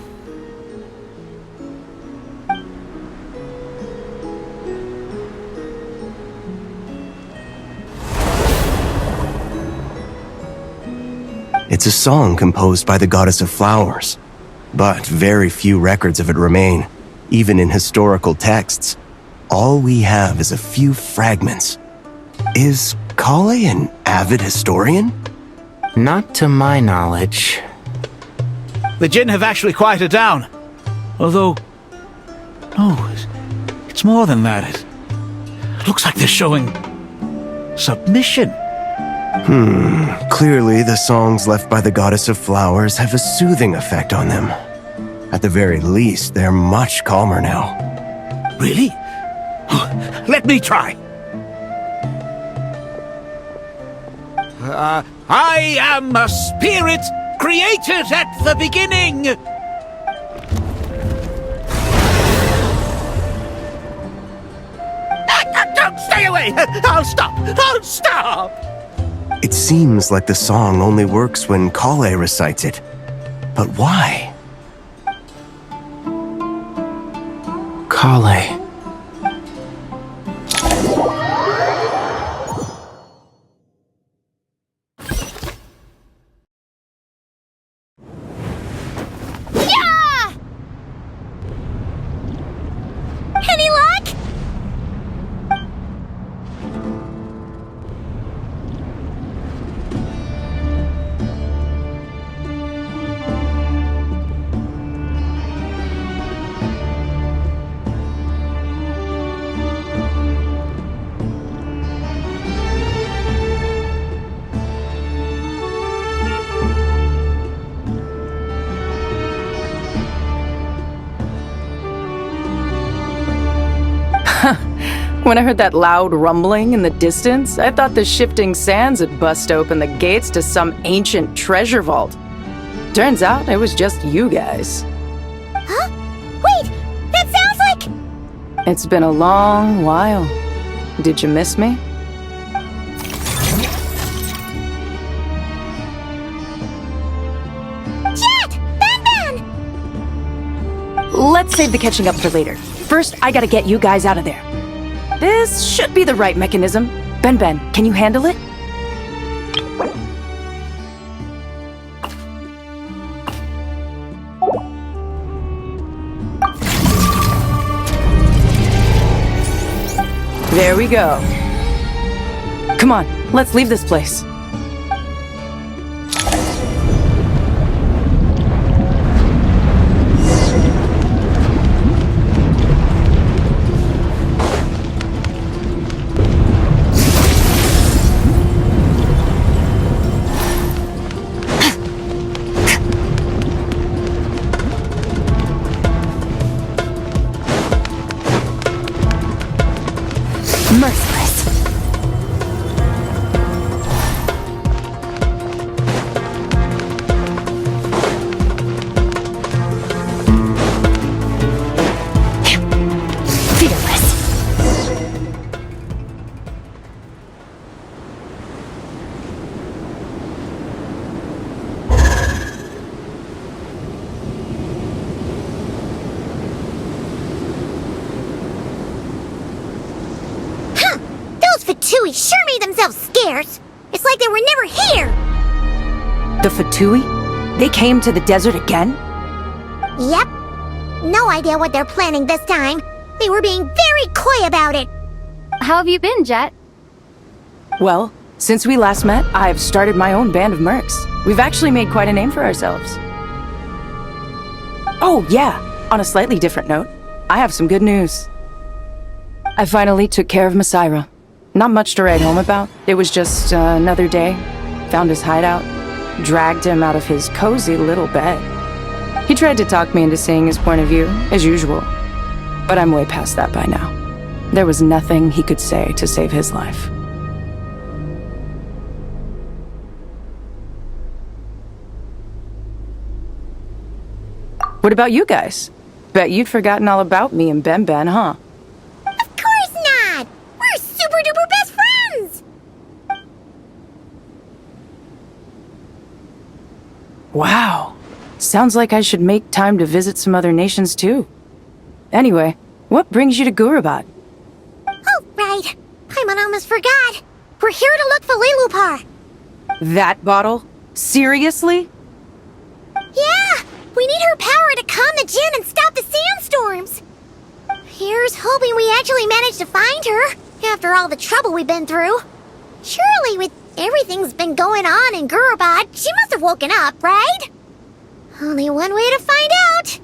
It's a song composed by the goddess of flowers, but very few records of it remain, even in historical texts. All we have is a few fragments. Is Kale an avid historian? Not to my knowledge. The Jinn have actually quieted down. Although... no, it's more than that. It looks like they're showing... submission. Clearly the songs left by the goddess of flowers have a soothing effect on them. At the very least, they're much calmer now. Really? Let me try. I am a spirit created at the beginning. Don't stay away! I'll stop! I'll stop! It seems like the song only works when Kale recites it. But why? Kale. Yeah! Any luck? When I heard that loud rumbling in the distance, I thought the shifting sands had bust open the gates to some ancient treasure vault. Turns out it was just you guys. Huh? Wait, that sounds like... It's been a long while. Did you miss me? Jet! Ben! Let's save the catching up for later. First, I gotta get you guys out of there. This should be the right mechanism. Ben, can you handle it? There we go. Come on, let's leave this place. Merciless. Fearless. Fatui sure made themselves scarce. It's like they were never here. The Fatui? They came to the desert again? Yep. No idea what they're planning this time. They were being very coy about it. How have you been, Jet? Well, since we last met, I've started my own band of mercs. We've actually made quite a name for ourselves. Oh, yeah. On a slightly different note, I have some good news. I finally took care of Masaira. Not much to write home about. It was just another day. Found his hideout. Dragged him out of his cozy little bed. He tried to talk me into seeing his point of view, as usual. But I'm way past that by now. There was nothing he could say to save his life. What about you guys? Bet you'd forgotten all about me and Ben, huh? Of course not! We're super duper best friends! Wow. Sounds like I should make time to visit some other nations too. Anyway, what brings you to Gurabad? Oh, right. Paimon almost forgot. We're here to look for Lilupar. That bottle? Seriously? Yeah! We need her power to calm the Jinn and stop the sandstorms. Here's hoping we actually manage to find her, after all the trouble we've been through. Surely, with everything's been going on in Gurabad, she must have woken up, right? Only one way to find out.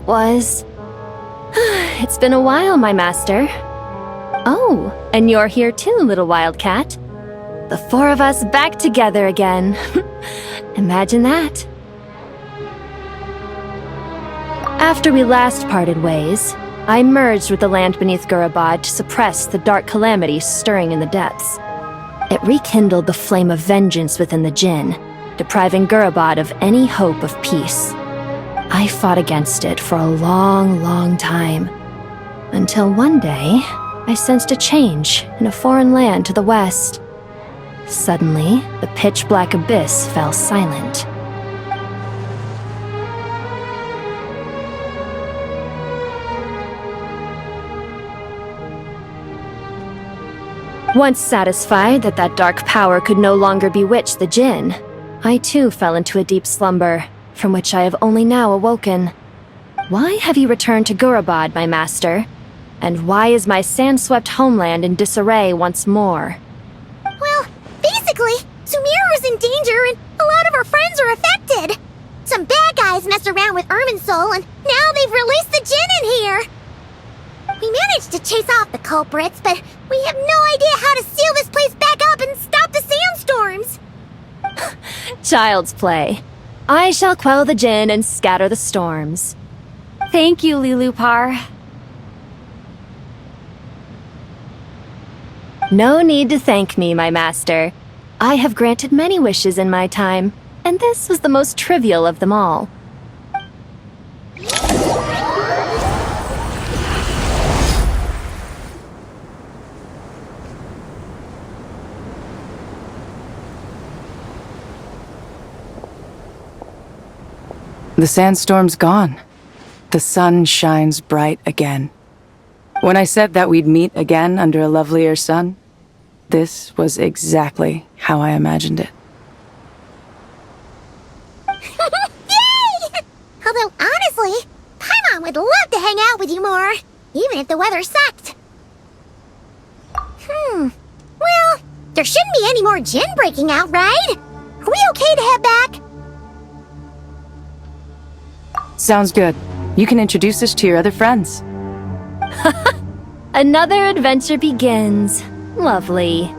Was. It's been a while, my master. Oh, and you're here too, little wildcat. The four of us back together again. Imagine that. After we last parted ways, I merged with the land beneath Gurabad to suppress the dark calamity stirring in the depths. It rekindled the flame of vengeance within the Jinn, depriving Gurabad of any hope of peace. I fought against it for a long, long time, until one day, I sensed a change in a foreign land to the west. Suddenly, the pitch-black abyss fell silent. Once satisfied that that dark power could no longer bewitch the Jinn, I too fell into a deep slumber, from which I have only now awoken. Why have you returned to Gurabad, my master? And why is my sand-swept homeland in disarray once more? Well, basically, Sumeru's in danger and a lot of our friends are affected. Some bad guys messed around with Irminsul and now they've released the Jinn in here. We managed to chase off the culprits, but we have no idea how to seal this place back up and stop the sandstorms. Child's play. I shall quell the Jinn and scatter the storms. Thank you, Lilupar. No need to thank me, my master. I have granted many wishes in my time, and this was the most trivial of them all. The sandstorm's gone. The sun shines bright again. When I said that we'd meet again under a lovelier sun, this was exactly how I imagined it. Yay! Although, honestly, Paimon would love to hang out with you more, even if the weather sucked. Well, there shouldn't be any more Jinn breaking out, right? Are we okay to head back? Sounds good. You can introduce us to your other friends. Another adventure begins. Lovely.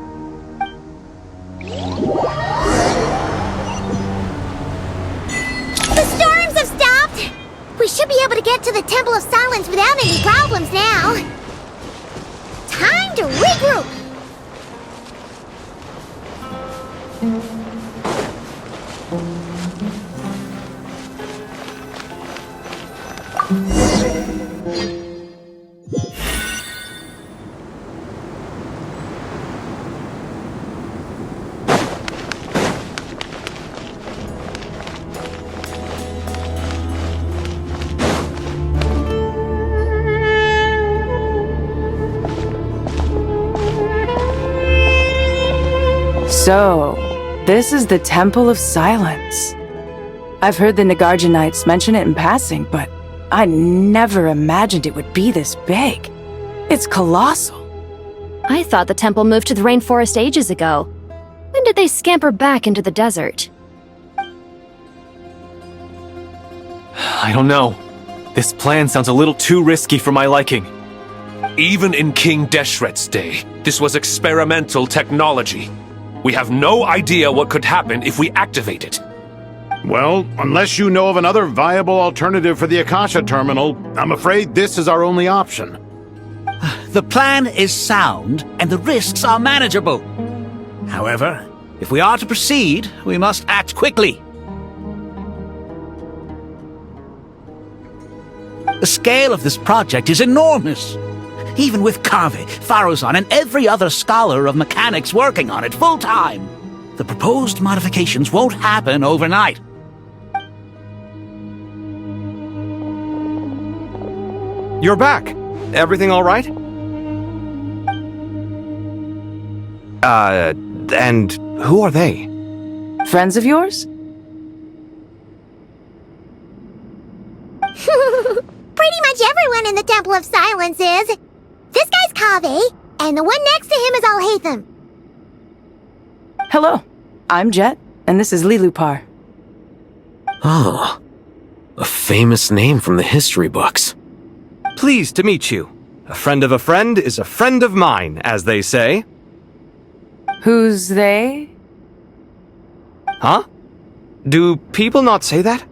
The storms have stopped! We should be able to get to the Temple of Silence without any problems now. Time to regroup! So, this is the Temple of Silence. I've heard the Nagarjanites mention it in passing, but I never imagined it would be this big. It's colossal. I thought the temple moved to the rainforest ages ago. When did they scamper back into the desert? I don't know. This plan sounds a little too risky for my liking. Even in King Deshret's day, this was experimental technology. We have no idea what could happen if we activate it. Well, unless you know of another viable alternative for the Akasha terminal, I'm afraid this is our only option. The plan is sound, and the risks are manageable. However, if we are to proceed, we must act quickly. The scale of this project is enormous. Even with Kaveh, Faruzan, and every other scholar of mechanics working on it full-time, the proposed modifications won't happen overnight. You're back. Everything all right? And who are they? Friends of yours? Pretty much everyone in the Temple of Silence is. This guy's Kaveh, and the one next to him is Alhaitham. Hello, I'm Jet, and this is Lilupar. Ah, a famous name from the history books. Pleased to meet you. A friend of a friend is a friend of mine, as they say. Who's they? Huh? Do people not say that?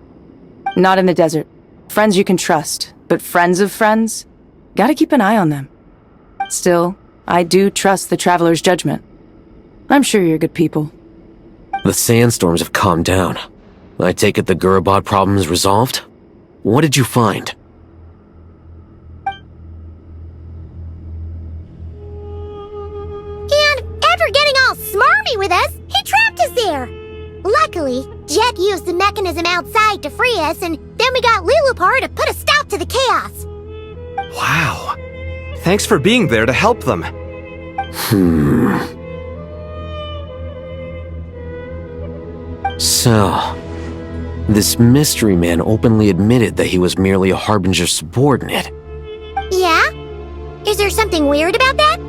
Not in the desert. Friends you can trust, but friends of friends? Gotta keep an eye on them. Still, I do trust the Traveler's judgment. I'm sure you're good people. The sandstorms have calmed down. I take it the Gurabad problem is resolved? What did you find? And after getting all smarmy with us, he trapped us there. Luckily, Jet used the mechanism outside to free us, and then we got Lilupar to put a stop to the chaos. Wow. Thanks for being there to help them. So, this mystery man openly admitted that he was merely a Harbinger's subordinate. Yeah? Is there something weird about that?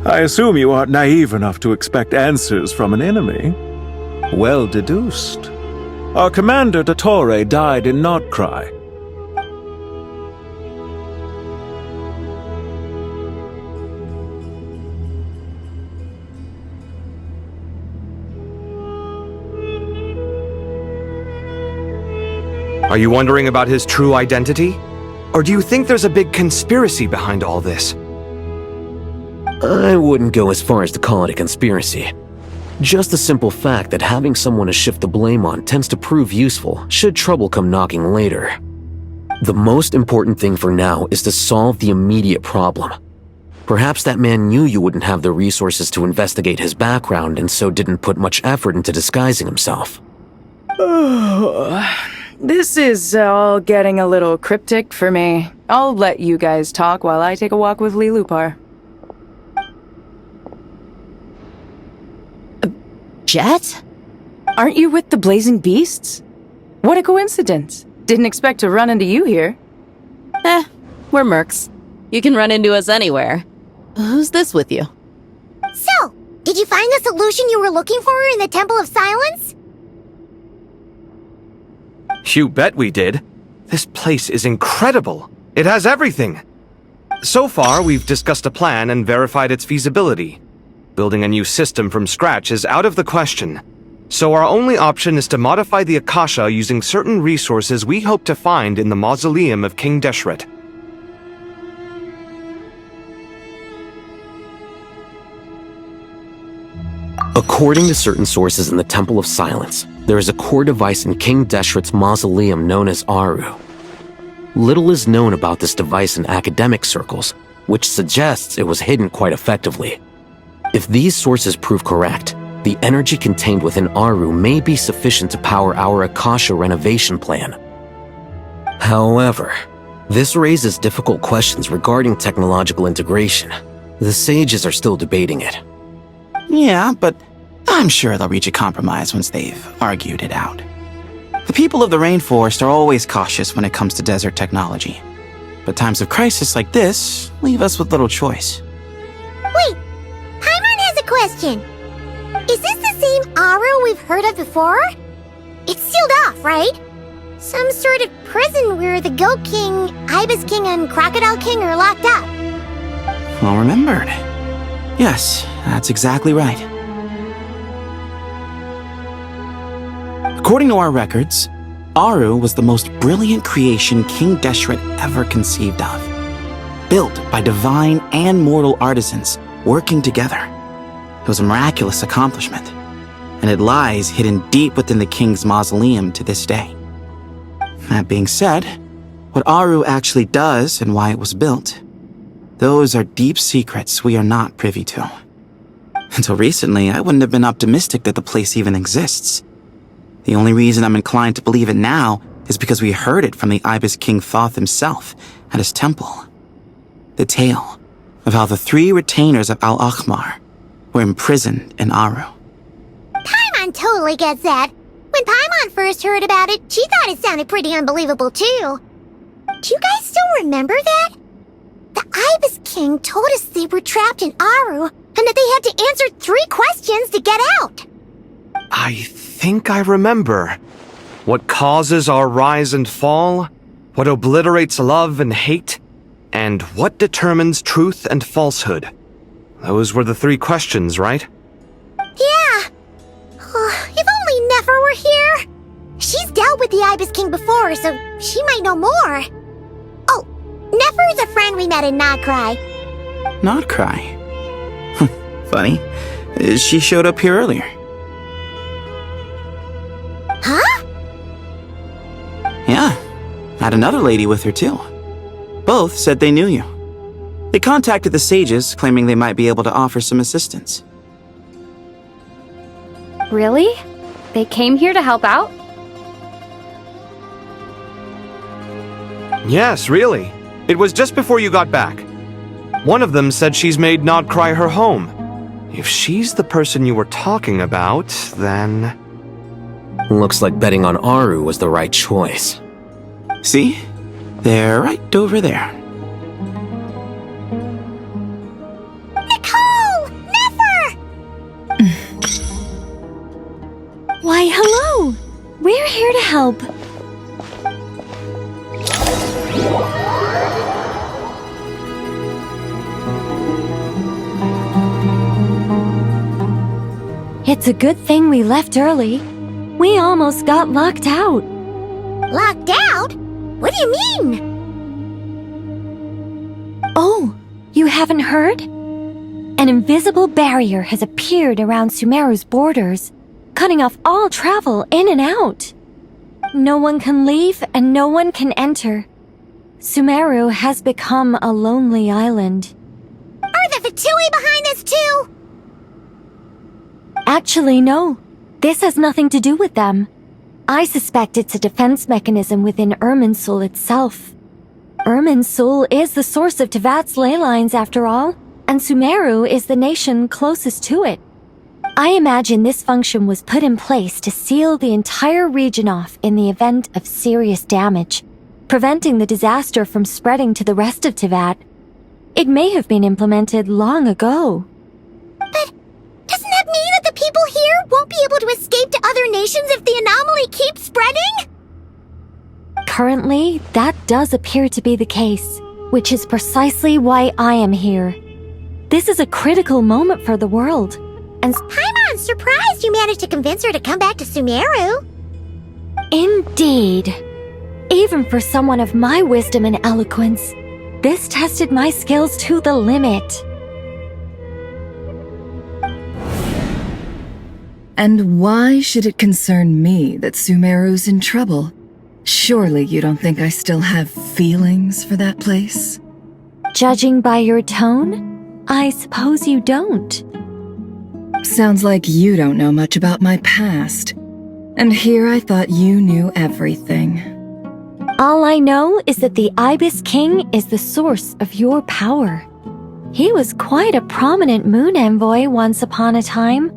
I assume you aren't naive enough to expect answers from an enemy. Well deduced. Our commander, Dottore, died in Notcry. Are you wondering about his true identity? Or do you think there's a big conspiracy behind all this? I wouldn't go as far as to call it a conspiracy. Just the simple fact that having someone to shift the blame on tends to prove useful should trouble come knocking later. The most important thing for now is to solve the immediate problem. Perhaps that man knew you wouldn't have the resources to investigate his background and so didn't put much effort into disguising himself. This is all getting a little cryptic for me. I'll let you guys talk while I take a walk with Lilupar. Jet? Aren't you with the Blazing Beasts? What a coincidence. Didn't expect to run into you here. We're mercs. You can run into us anywhere. Who's this with you? So, did you find the solution you were looking for in the Temple of Silence? You bet we did. This place is incredible. It has everything. So far, we've discussed a plan and verified its feasibility. Building a new system from scratch is out of the question. So our only option is to modify the Akasha using certain resources we hope to find in the mausoleum of King Deshret. According to certain sources in the Temple of Silence, there is a core device in King Deshret's mausoleum known as Aru. Little is known about this device in academic circles, which suggests it was hidden quite effectively. If these sources prove correct, the energy contained within Aru may be sufficient to power our Akasha renovation plan. However, This raises difficult questions regarding technological integration. The sages are still debating it. Yeah, but I'm sure they'll reach a compromise once they've argued it out. The people of the rainforest are always cautious when it comes to desert technology. But times of crisis like this leave us with little choice. Wait, Paimon has a question. Is this the same Aru we've heard of before? It's sealed off, right? Some sort of prison where the Goat King, Ibis King, and Crocodile King are locked up. Well remembered. Yes, that's exactly right. According to our records, Aru was the most brilliant creation King Deshret ever conceived of. Built by divine and mortal artisans working together. It was a miraculous accomplishment, and it lies hidden deep within the king's mausoleum to this day. That being said, what Aru actually does and why it was built, those are deep secrets we are not privy to. Until recently, I wouldn't have been optimistic that the place even exists. The only reason I'm inclined to believe it now is because we heard it from the Ibis King Thoth himself at his temple. The tale of how the 3 retainers of Al-Akhmar were imprisoned in Aru. Paimon totally gets that. When Paimon first heard about it, she thought it sounded pretty unbelievable too. Do you guys still remember that? The Ibis King told us they were trapped in Aru and that they had to answer 3 questions to get out. I think I remember. What causes our rise and fall? What obliterates love and hate? And what determines truth and falsehood? Those were the 3 questions, right? Yeah. If only Nefer were here. She's dealt with the Ibis King before, so she might know more. Oh, Nefer is a friend we met in Notcry. Notcry? Funny. She showed up here earlier. Huh? Yeah. Had another lady with her too. Both said they knew you. They contacted the sages, claiming they might be able to offer some assistance. Really? They came here to help out? Yes, really. It was just before you got back. One of them said she's made Notcry her home. If she's the person you were talking about, then... Looks like betting on Aru was the right choice. See? They're right over there. Nicole! Nefer! Why, hello! We're here to help. It's a good thing we left early. We almost got locked out. Locked out? What do you mean? Oh, you haven't heard? An invisible barrier has appeared around Sumeru's borders, cutting off all travel in and out. No one can leave and no one can enter. Sumeru has become a lonely island. Are the Fatui behind this too? Actually, no. This has nothing to do with them. I suspect it's a defense mechanism within Irminsul itself. Irminsul is the source of Tevat's ley lines after all, and Sumeru is the nation closest to it. I imagine this function was put in place to seal the entire region off in the event of serious damage, preventing the disaster from spreading to the rest of Tevat. It may have been implemented long ago. But doesn't that mean that the people here won't be able to escape to other nations if the anomaly keeps spreading? Currently, that does appear to be the case, which is precisely why I am here. This is a critical moment for the world, and Paimon's surprised you managed to convince her to come back to Sumeru. Indeed. Even for someone of my wisdom and eloquence, this tested my skills to the limit. And why should it concern me that Sumeru's in trouble? Surely you don't think I still have feelings for that place? Judging by your tone, I suppose you don't. Sounds like you don't know much about my past. And here I thought you knew everything. All I know is that the Ibis King is the source of your power. He was quite a prominent moon envoy once upon a time,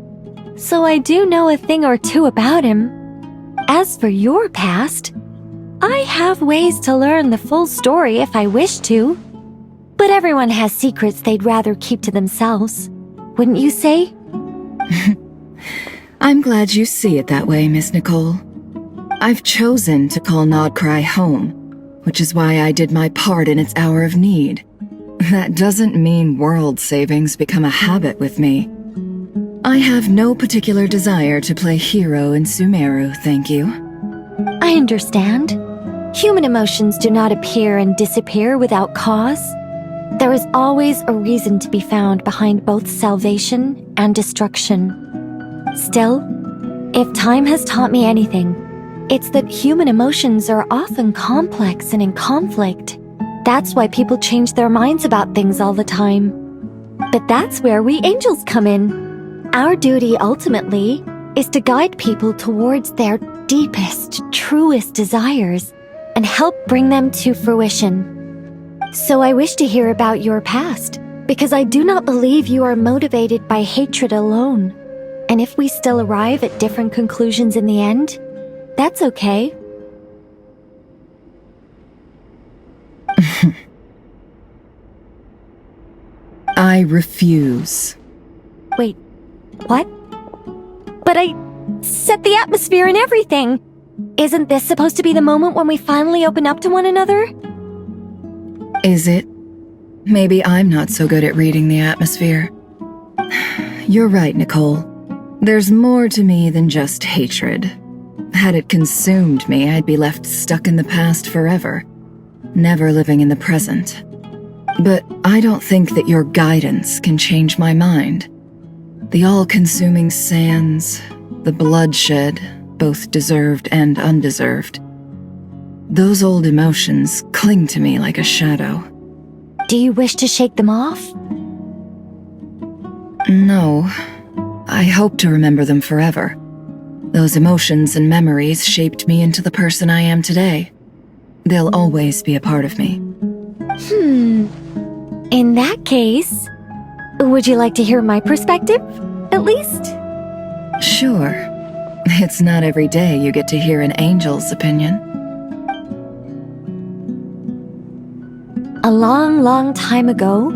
so I do know a thing or two about him. As for your past, I have ways to learn the full story if I wish to. But everyone has secrets they'd rather keep to themselves. Wouldn't you say? I'm glad you see it that way, Miss Nicole. I've chosen to call Nodcry home, which is why I did my part in its hour of need. That doesn't mean world savings become a habit with me. I have no particular desire to play hero in Sumeru, thank you. I understand. Human emotions do not appear and disappear without cause. There is always a reason to be found behind both salvation and destruction. Still, if time has taught me anything, it's that human emotions are often complex and in conflict. That's why people change their minds about things all the time. But that's where we angels come in. Our duty ultimately is to guide people towards their deepest, truest desires and help bring them to fruition. So I wish to hear about your past, because I do not believe you are motivated by hatred alone. And if we still arrive at different conclusions in the end, that's okay. I refuse. Wait, what? But I set the atmosphere and everything. Isn't this supposed to be the moment when we finally open up to one another? Is it? Maybe I'm not so good at reading the atmosphere. You're right, Nicole. There's more to me than just hatred. Had it consumed me, I'd be left stuck in the past forever, never living in the present. But I don't think that your guidance can change my mind. The all-consuming sands, the bloodshed, both deserved and undeserved. Those old emotions cling to me like a shadow. Do you wish to shake them off? No. I hope to remember them forever. Those emotions and memories shaped me into the person I am today. They'll always be a part of me. In that case, would you like to hear my perspective, at least? Sure. It's not every day you get to hear an angel's opinion. A long, long time ago,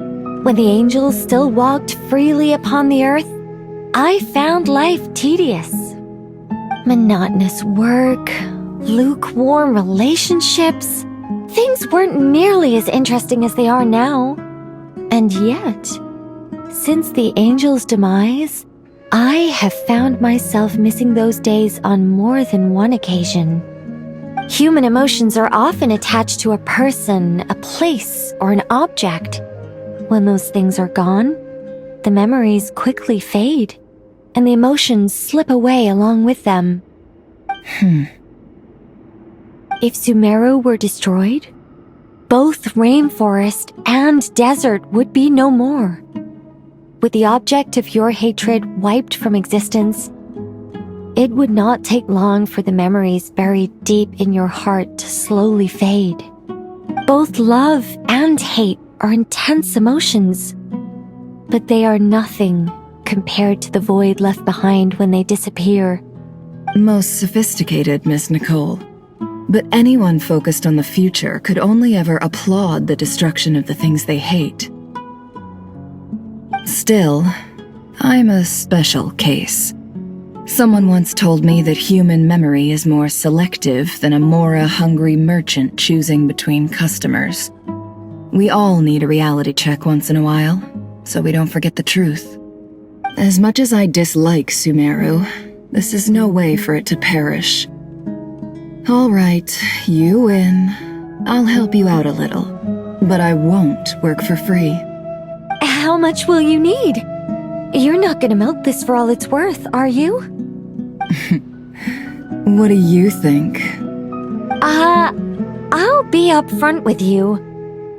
when the angels still walked freely upon the earth, I found life tedious. Monotonous work, lukewarm relationships. Things weren't nearly as interesting as they are now. And yet, since the angel's demise, I have found myself missing those days on more than one occasion. Human emotions are often attached to a person, a place, or an object. When those things are gone, the memories quickly fade, and the emotions slip away along with them. If Sumeru were destroyed, both rainforest and desert would be no more. With the object of your hatred wiped from existence, it would not take long for the memories buried deep in your heart to slowly fade. Both love and hate are intense emotions, but they are nothing compared to the void left behind when they disappear. Most sophisticated, Miss Nicole. But anyone focused on the future could only ever applaud the destruction of the things they hate. Still, I'm a special case. Someone once told me that human memory is more selective than a Mora-hungry merchant choosing between customers. We all need a reality check once in a while, so we don't forget the truth. As much as I dislike Sumeru, this is no way for it to perish. All right, you win. I'll help you out a little, but I won't work for free. How much will you need? You're not gonna milk this for all it's worth, are you? What do you think? I'll be upfront with you.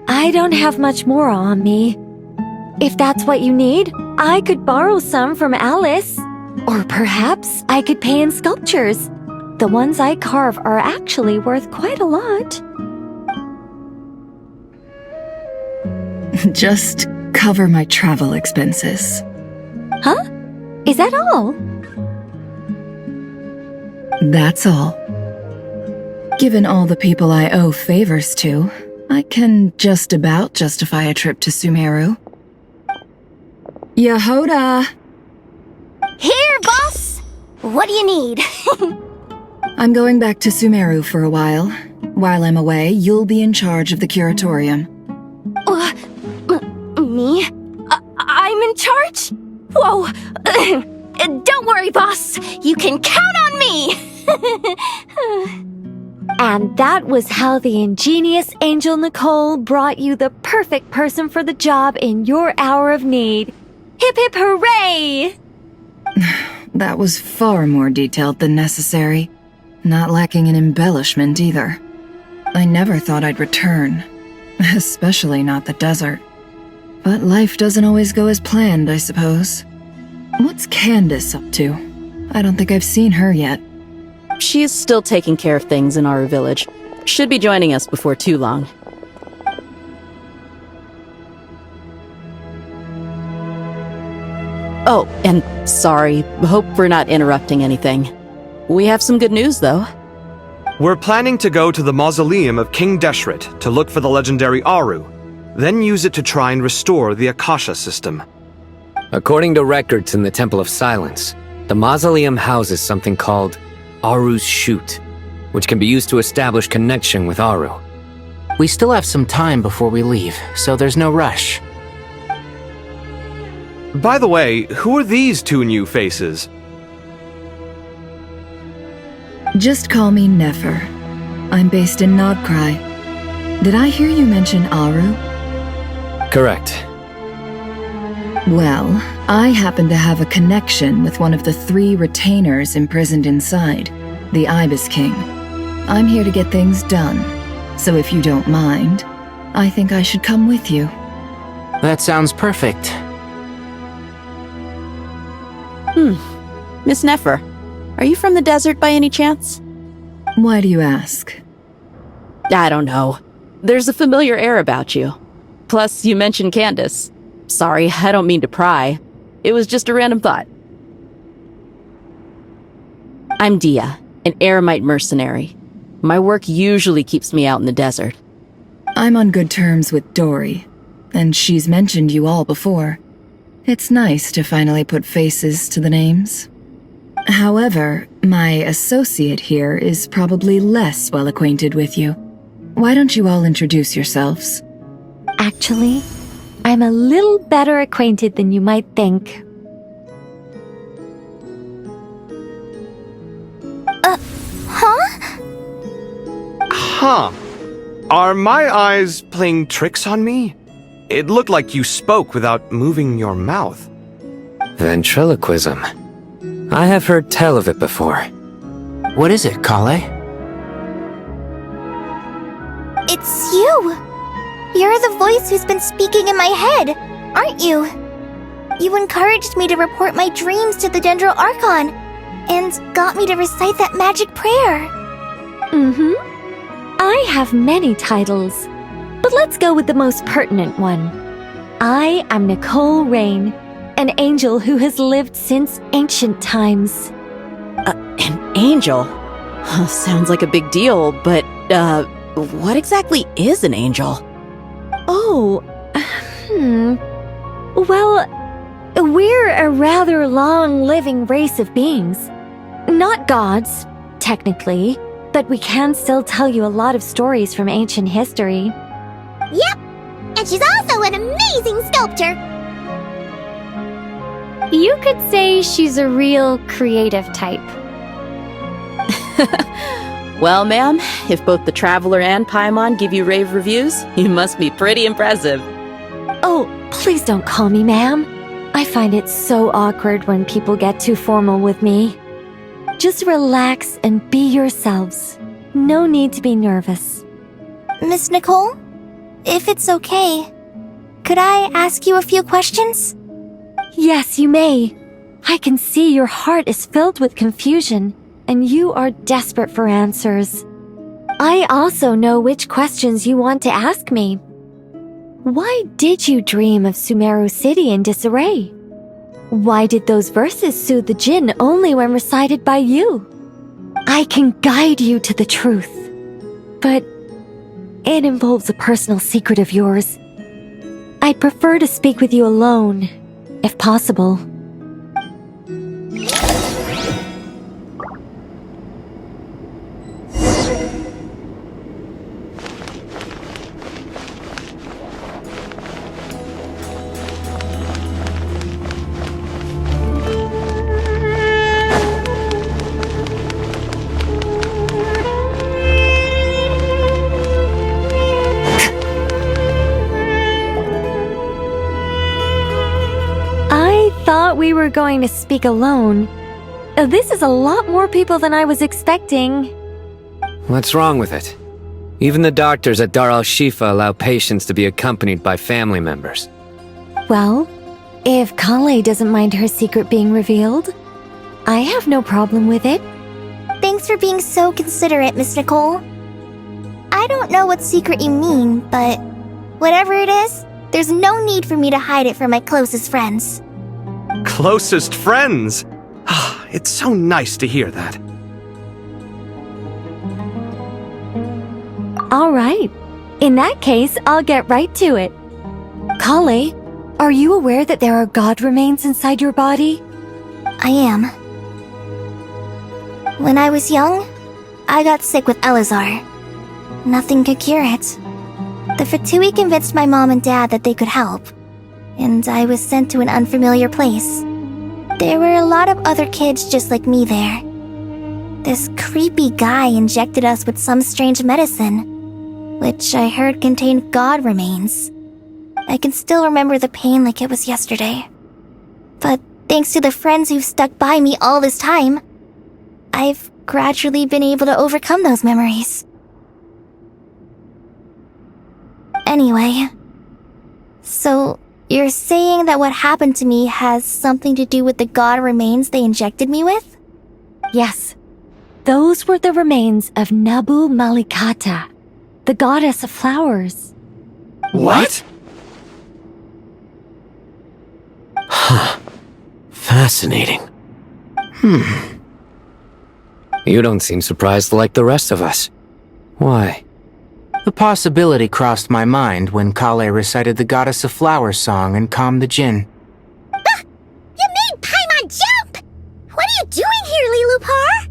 I don't have much more on me. If that's what you need, I could borrow some from Alice. Or perhaps I could pay in sculptures. The ones I carve are actually worth quite a lot. Just cover my travel expenses. Huh? Is that all? That's all. Given all the people I owe favors to, I can just about justify a trip to Sumeru. Yehoda! Here, boss! What do you need? I'm going back to Sumeru for a while. While I'm away, you'll be in charge of the curatorium. Me? I'm in charge? Whoa! Don't worry, boss. You can count on me! And that was how the ingenious Angel Nicole brought you the perfect person for the job in your hour of need. Hip hip hooray! That was far more detailed than necessary. Not lacking in embellishment either. I never thought I'd return. Especially not the desert. But life doesn't always go as planned, I suppose. What's Candace up to? I don't think I've seen her yet. She is still taking care of things in Aru Village. Should be joining us before too long. Oh, and sorry. Hope we're not interrupting anything. We have some good news, though. We're planning to go to the mausoleum of King Deshret to look for the legendary Aru, then use it to try and restore the Akasha system. According to records in the Temple of Silence, the mausoleum houses something called Aru's Shoot, which can be used to establish connection with Aru. We still have some time before we leave, so there's no rush. By the way, who are these two new faces? Just call me Nefer. I'm based in Nodcry. Did I hear you mention Aru? Correct. Well, I happen to have a connection with one of the 3 retainers imprisoned inside, the Ibis King. I'm here to get things done, so if you don't mind, I think I should come with you. That sounds perfect. Miss Nefer, are you from the desert by any chance? Why do you ask? I don't know. There's a familiar air about you. Plus, you mentioned Candace. Sorry, I don't mean to pry. It was just a random thought. I'm Dia, an eremite mercenary. My work usually keeps me out in the desert. I'm on good terms with Dory, and she's mentioned you all before. It's nice to finally put faces to the names. However, my associate here is probably less well acquainted with you. Why don't you all introduce yourselves? Actually, I'm a little better acquainted than you might think. Huh. Are my eyes playing tricks on me? It looked like you spoke without moving your mouth. Ventriloquism. I have heard tell of it before. What is it, Kale? It's you! You're the voice who's been speaking in my head, aren't you? You encouraged me to report my dreams to the Dendro Archon, and got me to recite that magic prayer. I have many titles, but let's go with the most pertinent one. I am Nicole Rain, an angel who has lived since ancient times. An angel? Sounds like a big deal, but, what exactly is an angel? Well, we're a rather long-living race of beings. Not gods, technically, but we can still tell you a lot of stories from ancient history. Yep, and she's also an amazing sculptor. You could say she's a real creative type. Well, ma'am, if both the Traveler and Paimon give you rave reviews, you must be pretty impressive. Oh, please don't call me ma'am. I find it so awkward when people get too formal with me. Just relax and be yourselves. No need to be nervous. Miss Nicole, if it's okay, could I ask you a few questions? Yes, you may. I can see your heart is filled with confusion, and you are desperate for answers. I also know which questions you want to ask me. Why did you dream of Sumeru City in disarray? Why did those verses soothe the Jinn only when recited by you? I can guide you to the truth, but it involves a personal secret of yours. I'd prefer to speak with you alone, if possible. We were going to speak alone. This is a lot more people than I was expecting. What's wrong with it? Even the doctors at Dar al-Shifa allow patients to be accompanied by family members. Well, if Kale doesn't mind her secret being revealed, I have no problem with it. Thanks for being so considerate, Miss Nicole. I don't know what secret you mean, but whatever it is, there's no need for me to hide it from my closest friends. Closest friends? It's so nice to hear that. All right. In that case, I'll get right to it. Kale, are you aware that there are god remains inside your body? I am. When I was young, I got sick with Elazar. Nothing could cure it. The Fatui convinced my mom and dad that they could help, and I was sent to an unfamiliar place. There were a lot of other kids just like me there. This creepy guy injected us with some strange medicine, which I heard contained god remains. I can still remember the pain like it was yesterday. But thanks to the friends who've stuck by me all this time, I've gradually been able to overcome those memories. Anyway, so you're saying that what happened to me has something to do with the god remains they injected me with? Yes. Those were the remains of Nabu Malikata, the goddess of flowers. What? Huh. Fascinating. You don't seem surprised like the rest of us. Why? The possibility crossed my mind when Kale recited the Goddess of Flowers song and calmed the Jinn. You made Paimon jump! What are you doing here, Lilupar?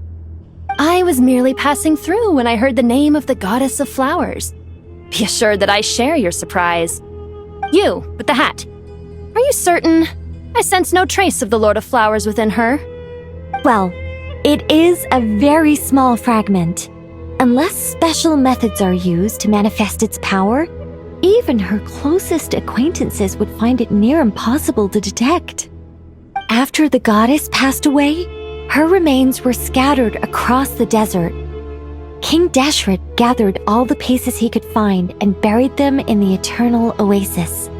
I was merely passing through when I heard the name of the Goddess of Flowers. Be assured that I share your surprise. You, with the hat. Are you certain? I sense no trace of the Lord of Flowers within her. Well, it is a very small fragment. Unless special methods are used to manifest its power, even her closest acquaintances would find it near impossible to detect. After the goddess passed away, her remains were scattered across the desert. King Deshret gathered all the pieces he could find and buried them in the Eternal Oasis.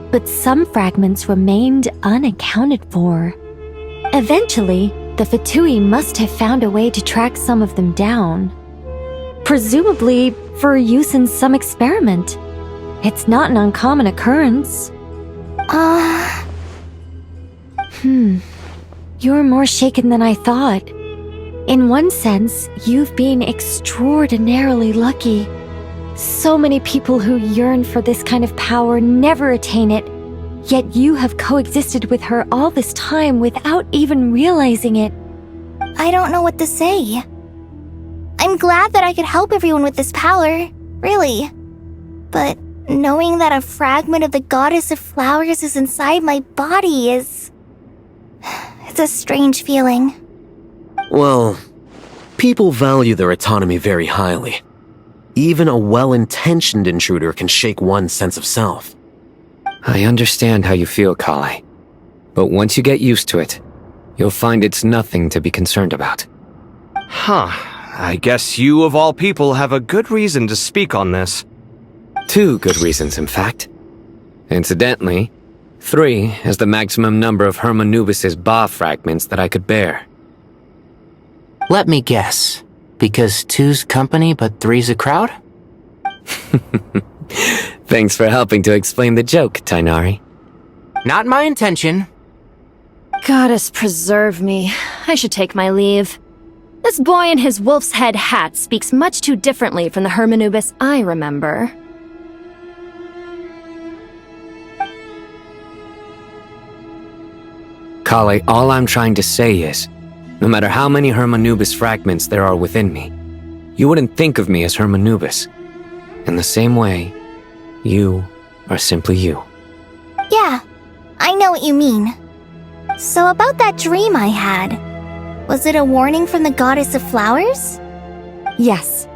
But some fragments remained unaccounted for. Eventually, the Fatui must have found a way to track some of them down. Presumably for use in some experiment. It's not an uncommon occurrence. You're more shaken than I thought. In one sense, you've been extraordinarily lucky. So many people who yearn for this kind of power never attain it, yet you have coexisted with her all this time without even realizing it. I don't know what to say. I'm glad that I could help everyone with this power, really. But knowing that a fragment of the Goddess of Flowers is inside my body is... it's a strange feeling. Well, people value their autonomy very highly. Even a well-intentioned intruder can shake one's sense of self. I understand how you feel, Kale. But once you get used to it, you'll find it's nothing to be concerned about. I guess you, of all people, have a good reason to speak on this. 2 good reasons, in fact. Incidentally, 3 is the maximum number of Hermanubis' Ba fragments that I could bear. Let me guess. Because 2's company but 3's a crowd? Thanks for helping to explain the joke, Tainari. Not my intention. Goddess preserve me. I should take my leave. This boy in his wolf's head hat speaks much too differently from the Hermanubis I remember. Kale, all I'm trying to say is, no matter how many Hermanubis fragments there are within me, you wouldn't think of me as Hermanubis. In the same way, you are simply you. Yeah, I know what you mean. So about that dream I had, was it a warning from the goddess of flowers? Yes.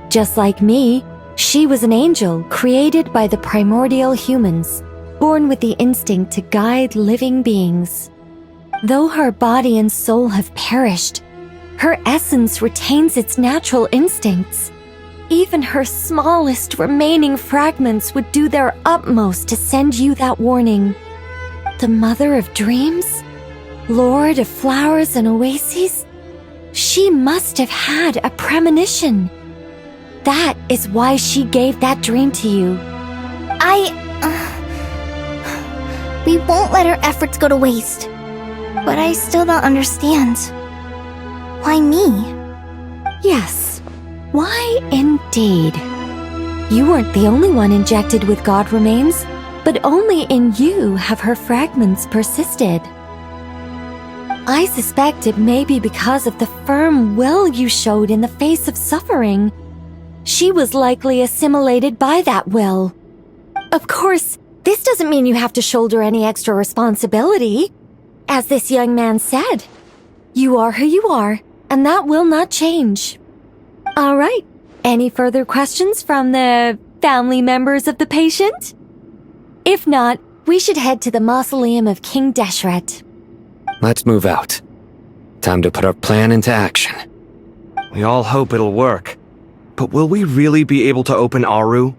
Just like me, she was an angel created by the primordial humans, born with the instinct to guide living beings. Though her body and soul have perished, her essence retains its natural instincts. Even her smallest remaining fragments would do their utmost to send you that warning. The Mother of Dreams? Lord of Flowers and Oases? She must have had a premonition. That is why she gave that dream to you. We won't let our efforts go to waste. But I still don't understand. Why me? Yes. Why indeed? You weren't the only one injected with God remains, but only in you have her fragments persisted. I suspect it may be because of the firm will you showed in the face of suffering. She was likely assimilated by that will. Of course, this doesn't mean you have to shoulder any extra responsibility. As this young man said, you are who you are, and that will not change. All right. Any further questions from the family members of the patient? If not, we should head to the mausoleum of King Deshret. Let's move out. Time to put our plan into action. We all hope it'll work. But will we really be able to open Aru?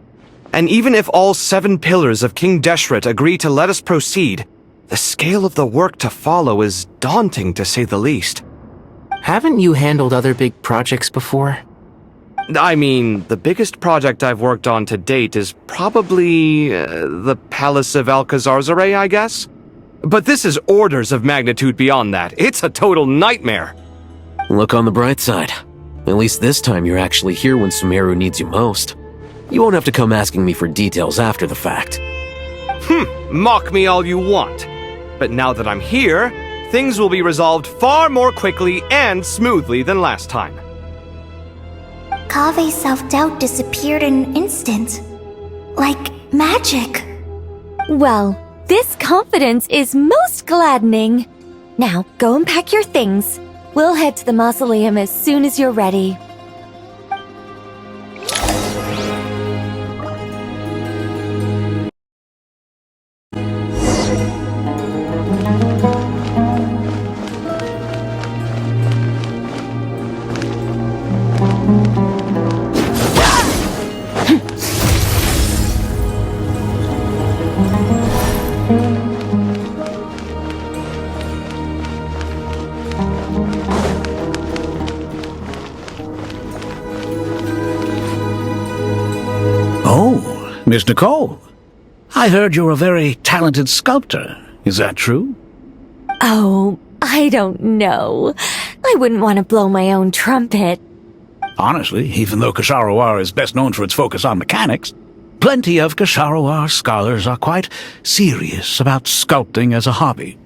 And even if all 7 pillars of King Deshret agree to let us proceed, the scale of the work to follow is daunting, to say the least. Haven't you handled other big projects before? I mean, the biggest project I've worked on to date is probably the Palace of Alcazarzaray, I guess? But this is orders of magnitude beyond that. It's a total nightmare. Look on the bright side. At least this time you're actually here when Sumeru needs you most. You won't have to come asking me for details after the fact. Mock me all you want. But now that I'm here, things will be resolved far more quickly and smoothly than last time. Kave's self-doubt disappeared in an instant. Like magic. Well, this confidence is most gladdening. Now, go and pack your things. We'll head to the mausoleum as soon as you're ready. Oh, Miss Nicole. I heard you're a very talented sculptor. Is that true? Oh, I don't know. I wouldn't want to blow my own trumpet. Honestly, even though Kasharawar is best known for its focus on mechanics, plenty of Kasharawar scholars are quite serious about sculpting as a hobby.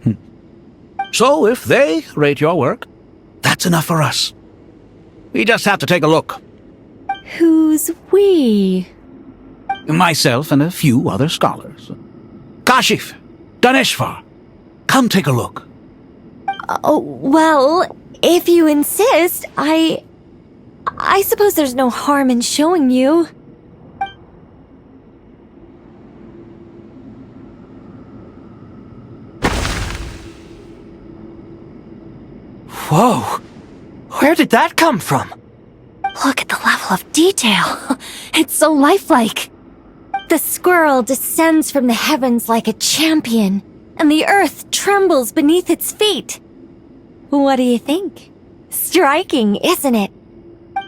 So if they rate your work, that's enough for us. We just have to take a look. Who's we? Myself and a few other scholars. Kashif, Daneshvar, come take a look. Oh, well, if you insist, I suppose there's no harm in showing you. Whoa! Where did that come from? Look at the level of detail. It's so lifelike. The squirrel descends from the heavens like a champion, and the earth trembles beneath its feet. What do you think? Striking, isn't it?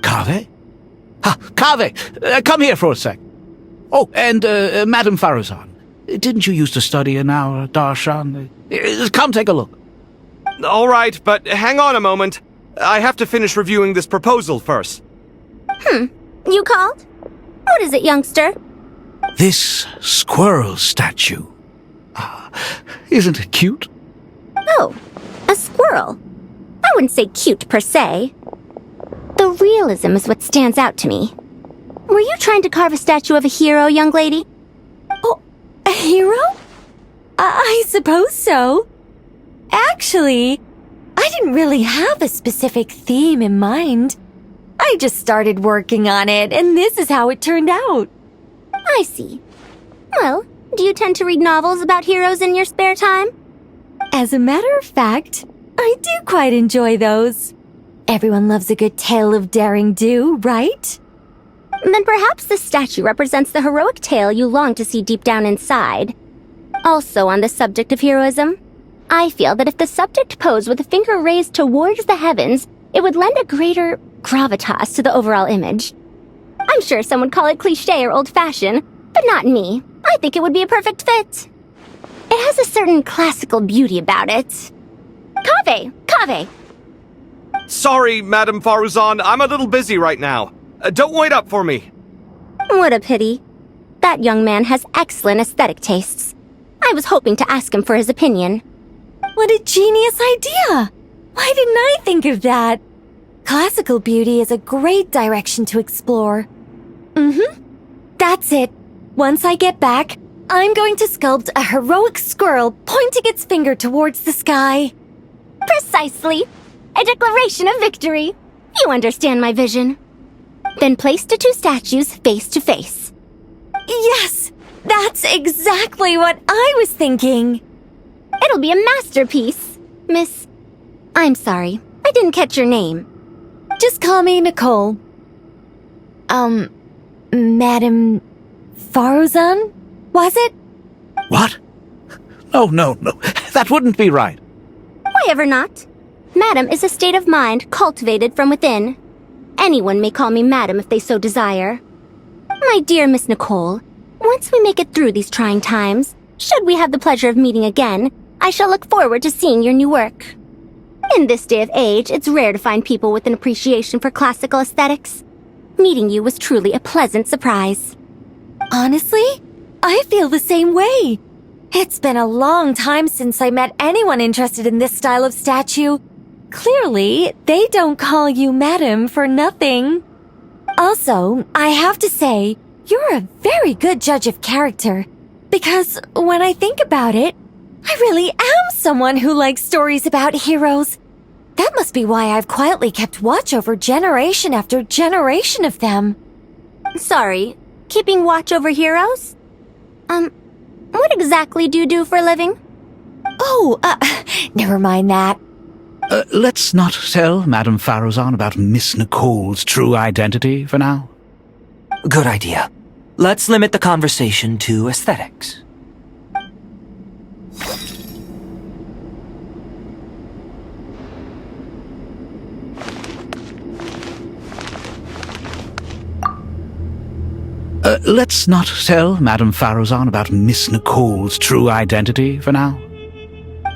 Kave? Kave, come here for a sec. Oh, and Madame Farazan, didn't you used to study in our darshan? Come take a look. All right, but hang on a moment. I have to finish reviewing this proposal first. You called? What is it, youngster? This squirrel statue. Isn't it cute? Oh, a squirrel. I wouldn't say cute per se. The realism is what stands out to me. Were you trying to carve a statue of a hero, young lady? Oh, a hero? I suppose so. Actually, I didn't really have a specific theme in mind. I just started working on it, and this is how it turned out. I see. Well, do you tend to read novels about heroes in your spare time? As a matter of fact, I do quite enjoy those. Everyone loves a good tale of daring do, right? Then perhaps this statue represents the heroic tale you long to see deep down inside. Also on the subject of heroism, I feel that if the subject posed with a finger raised towards the heavens, it would lend a greater gravitas to the overall image. I'm sure some would call it cliché or old-fashioned, but not me. I think it would be a perfect fit. It has a certain classical beauty about it. Kaveh! Sorry, Madame Faruzan, I'm a little busy right now. Don't wait up for me. What a pity. That young man has excellent aesthetic tastes. I was hoping to ask him for his opinion. What a genius idea! Why didn't I think of that? Classical beauty is a great direction to explore. That's it. Once I get back, I'm going to sculpt a heroic squirrel pointing its finger towards the sky. Precisely. A declaration of victory. You understand my vision. Then place the two statues face to face. Yes! That's exactly what I was thinking. It'll be a masterpiece. Miss... I'm sorry. I didn't catch your name. Just call me Nicole. Madame Faruzan? Was it? What? Oh, no. That wouldn't be right. Why ever not? Madam is a state of mind cultivated from within. Anyone may call me Madam if they so desire. My dear Miss Nicole, once we make it through these trying times, should we have the pleasure of meeting again, I shall look forward to seeing your new work. In this day of age, it's rare to find people with an appreciation for classical aesthetics. Meeting you was truly a pleasant surprise. Honestly, I feel the same way. It's been a long time since I met anyone interested in this style of statue. Clearly, they don't call you Madam for nothing. Also, I have to say, you're a very good judge of character. Because when I think about it, I really am someone who likes stories about heroes. That must be why I've quietly kept watch over generation after generation of them. Sorry, keeping watch over heroes? What exactly do you do for a living? Oh, never mind that. Let's not tell Madame Faruzan about Miss Nicole's true identity for now. Good idea. Let's limit the conversation to aesthetics. Let's not tell Madame Faruzan about Miss Nicole's true identity for now.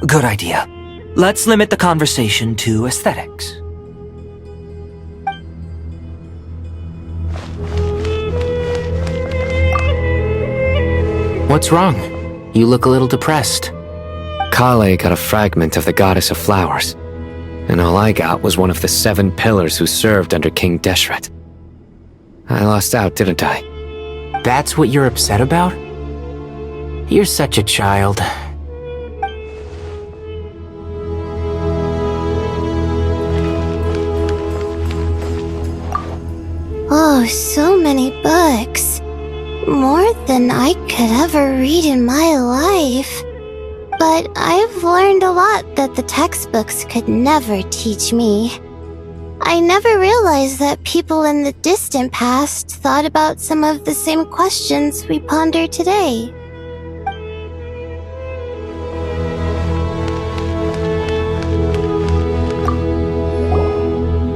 Good idea. Let's limit the conversation to aesthetics. What's wrong? You look a little depressed. Kale got a fragment of the Goddess of Flowers, and all I got was one of the 7 pillars who served under King Deshret. I lost out, didn't I? That's what you're upset about? You're such a child. Oh, so many books. More than I could ever read in my life. But I've learned a lot that the textbooks could never teach me. I never realized that people in the distant past thought about some of the same questions we ponder today.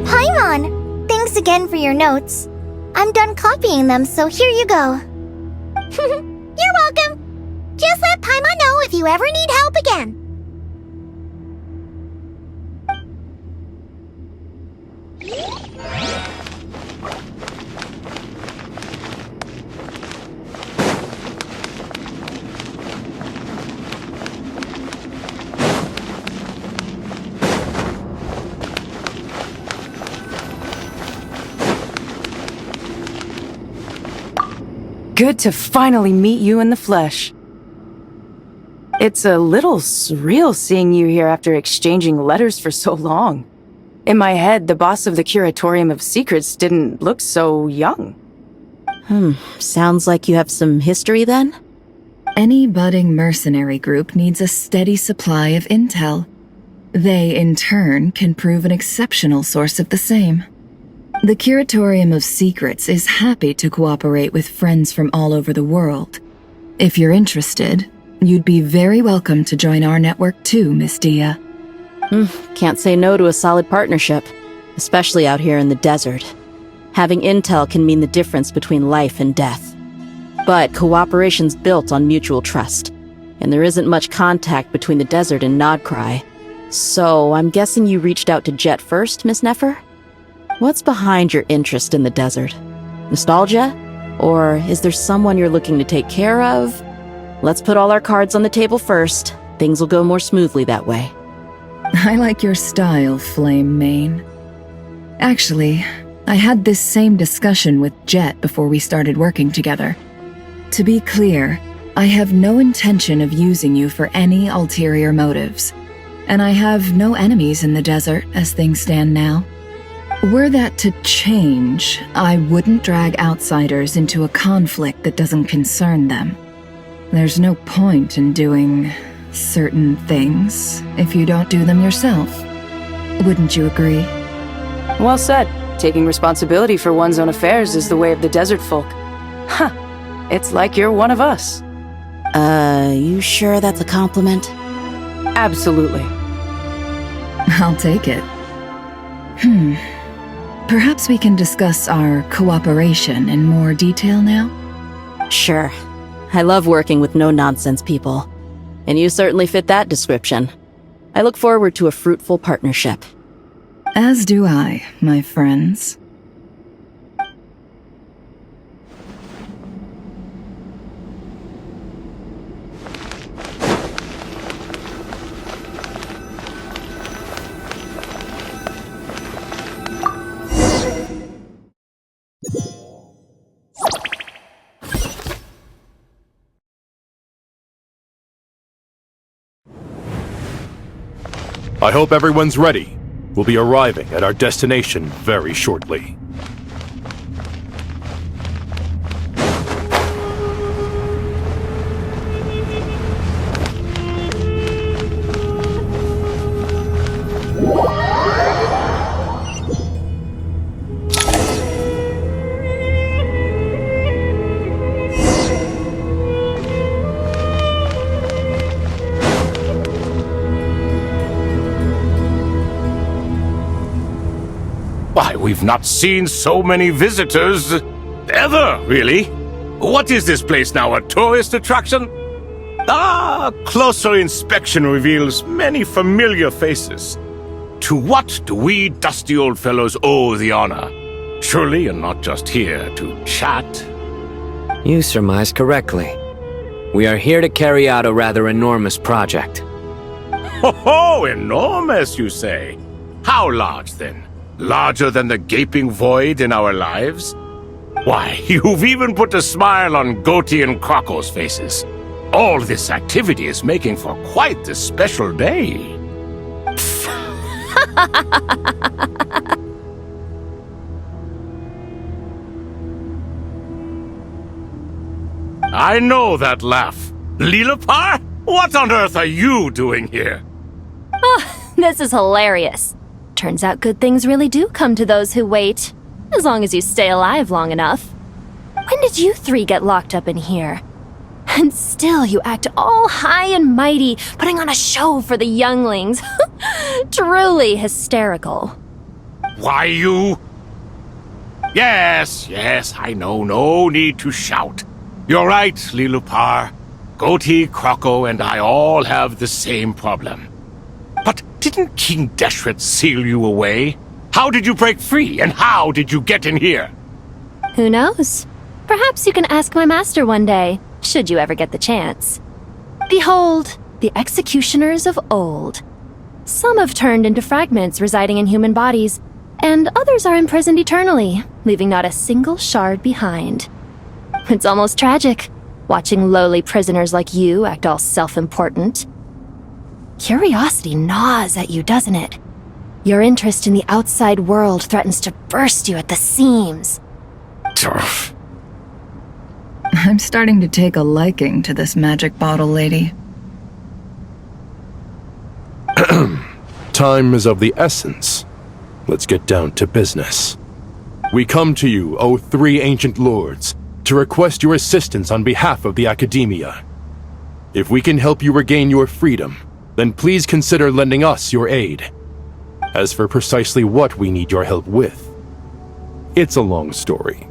Paimon! Thanks again for your notes. I'm done copying them, so here you go. Paimon know if you ever need help again. Good to finally meet you in the flesh. It's a little surreal seeing you here after exchanging letters for so long. In my head, the boss of the Curatorium of Secrets didn't look so young. Sounds like you have some history then? Any budding mercenary group needs a steady supply of intel. They, in turn, can prove an exceptional source of the same. The Curatorium of Secrets is happy to cooperate with friends from all over the world. If you're interested, you'd be very welcome to join our network too, Miss Dia. Can't say no to a solid partnership, especially out here in the desert. Having intel can mean the difference between life and death. But cooperation's built on mutual trust, and there isn't much contact between the desert and Nodcry. So I'm guessing you reached out to Jet first, Miss Nefer? What's behind your interest in the desert? Nostalgia? Or is there someone you're looking to take care of? Let's put all our cards on the table first. Things will go more smoothly that way. I like your style, Flame Mane. Actually, I had this same discussion with Jet before we started working together. To be clear, I have no intention of using you for any ulterior motives, and I have no enemies in the desert as things stand now. Were that to change, I wouldn't drag outsiders into a conflict that doesn't concern them. There's no point in doing certain things if you don't do them yourself. Wouldn't you agree? Well said. Taking responsibility for one's own affairs is the way of the desert folk. Huh. It's like you're one of us. You sure that's a compliment? Absolutely. I'll take it. Perhaps we can discuss our cooperation in more detail now? Sure. I love working with no-nonsense people. And you certainly fit that description. I look forward to a fruitful partnership. As do I, my friends. I hope everyone's ready. We'll be arriving at our destination very shortly. Why, we've not seen so many visitors ever, really. What is this place now, a tourist attraction? Closer inspection reveals many familiar faces. To what do we dusty old fellows owe the honor? Surely you're not just here to chat. You surmise correctly. We are here to carry out a rather enormous project. Ho, enormous, you say? How large, then? Larger than the gaping void in our lives? Why, you've even put a smile on Goatee and Krako's faces. All this activity is making for quite the special day. I know that laugh. Lilapar? What on earth are you doing here? Oh, this is hilarious. Turns out good things really do come to those who wait. As long as you stay alive long enough. When did you three get locked up in here? And still you act all high and mighty, putting on a show for the younglings. Truly hysterical. Why, you... Yes, I know, no need to shout. You're right, Lilupar. Goatee, Croco, and I all have the same problem. But didn't King Deshret seal you away? How did you break free, and how did you get in here? Who knows? Perhaps you can ask my master one day, should you ever get the chance. Behold, the executioners of old. Some have turned into fragments residing in human bodies, and others are imprisoned eternally, leaving not a single shard behind. It's almost tragic, watching lowly prisoners like you act all self-important. Curiosity gnaws at you, doesn't it? Your interest in the outside world threatens to burst you at the seams. I'm starting to take a liking to this magic bottle lady. Time is of the essence. Let's get down to business. We come to you, O three ancient lords, to request your assistance on behalf of the Academia. If we can help you regain your freedom, then please consider lending us your aid. As for precisely what we need your help with, it's a long story.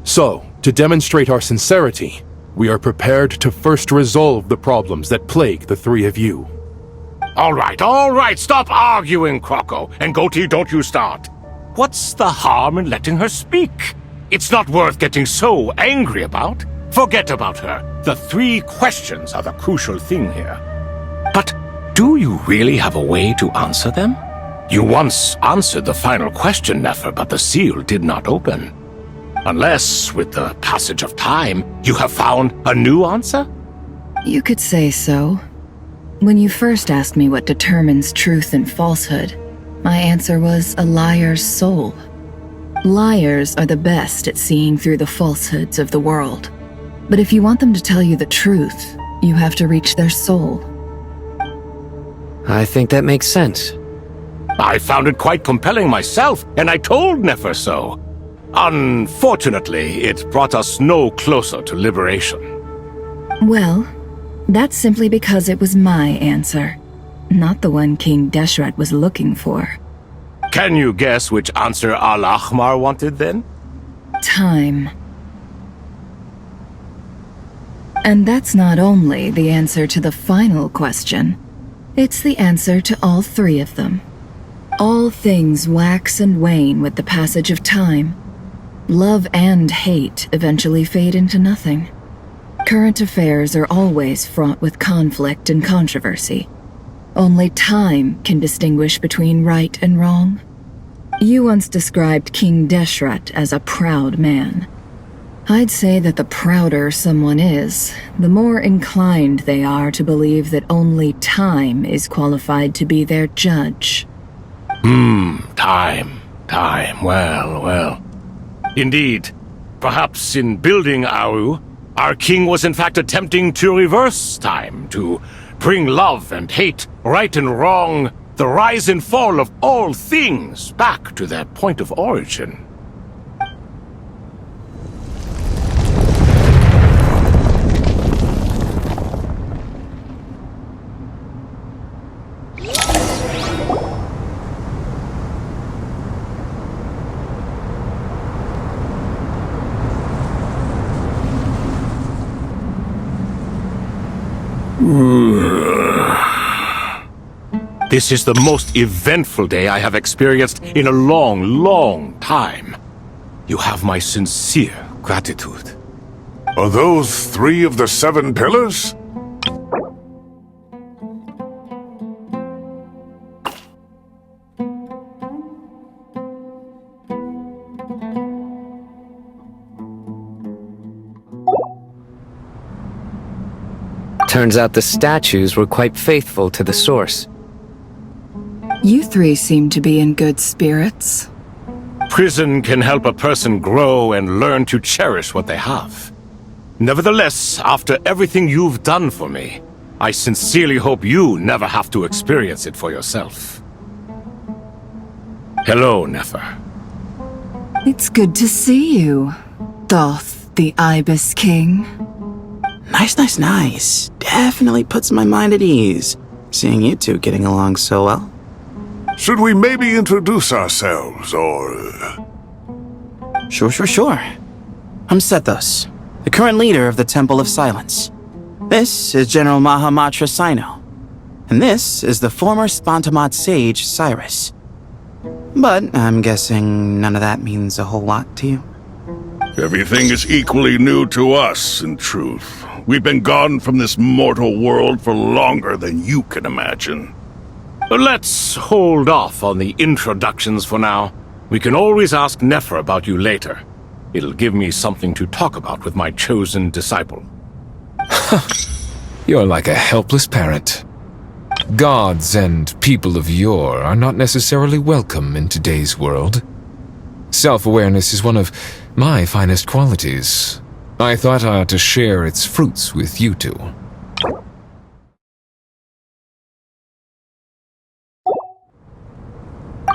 So, to demonstrate our sincerity, we are prepared to first resolve the problems that plague the three of you. All right, stop arguing, Croco, and Goatee, don't you start. What's the harm in letting her speak? It's not worth getting so angry about. Forget about her. The three questions are the crucial thing here. But do you really have a way to answer them? You once answered the final question, Nefer, but the seal did not open. Unless, with the passage of time, you have found a new answer? You could say so. When you first asked me what determines truth and falsehood, my answer was a liar's soul. Liars are the best at seeing through the falsehoods of the world. But if you want them to tell you the truth, you have to reach their soul. I think that makes sense. I found it quite compelling myself, and I told Nefer so. Unfortunately, it brought us no closer to liberation. Well, that's simply because it was my answer, not the one King Deshret was looking for. Can you guess which answer Al-Ahmar wanted then? Time. And that's not only the answer to the final question, it's the answer to all three of them. All things wax and wane with the passage of time. Love and hate eventually fade into nothing. Current affairs are always fraught with conflict and controversy. Only time can distinguish between right and wrong. You once described King Deshret as a proud man. I'd say that the prouder someone is, the more inclined they are to believe that only time is qualified to be their judge. Time. Well. Indeed. Perhaps in building Aru, our king was in fact attempting to reverse time, to bring love and hate, right and wrong, the rise and fall of all things back to their point of origin. This is the most eventful day I have experienced in a long time. You have my sincere gratitude. Are those 3 of the 7 pillars? Turns out the statues were quite faithful to the source. You three seem to be in good spirits. Prison can help a person grow and learn to cherish what they have. Nevertheless, after everything you've done for me, I sincerely hope you never have to experience it for yourself. Hello, Nefer. It's good to see you, Thoth the Ibis King. Nice. Definitely puts my mind at ease, seeing you two getting along so well. Should we maybe introduce ourselves, or... Sure. I'm Sethos, the current leader of the Temple of Silence. This is General Mahamatra Sino. And this is the former Spantamot sage, Cyrus. But I'm guessing none of that means a whole lot to you. Everything is equally new to us, in truth. We've been gone from this mortal world for longer than you can imagine. Let's hold off on the introductions for now. We can always ask Nefer about you later. It'll give me something to talk about with my chosen disciple. You're like a helpless parent. Gods and people of yore are not necessarily welcome in today's world. Self-awareness is one of my finest qualities. I thought I ought to share its fruits with you two.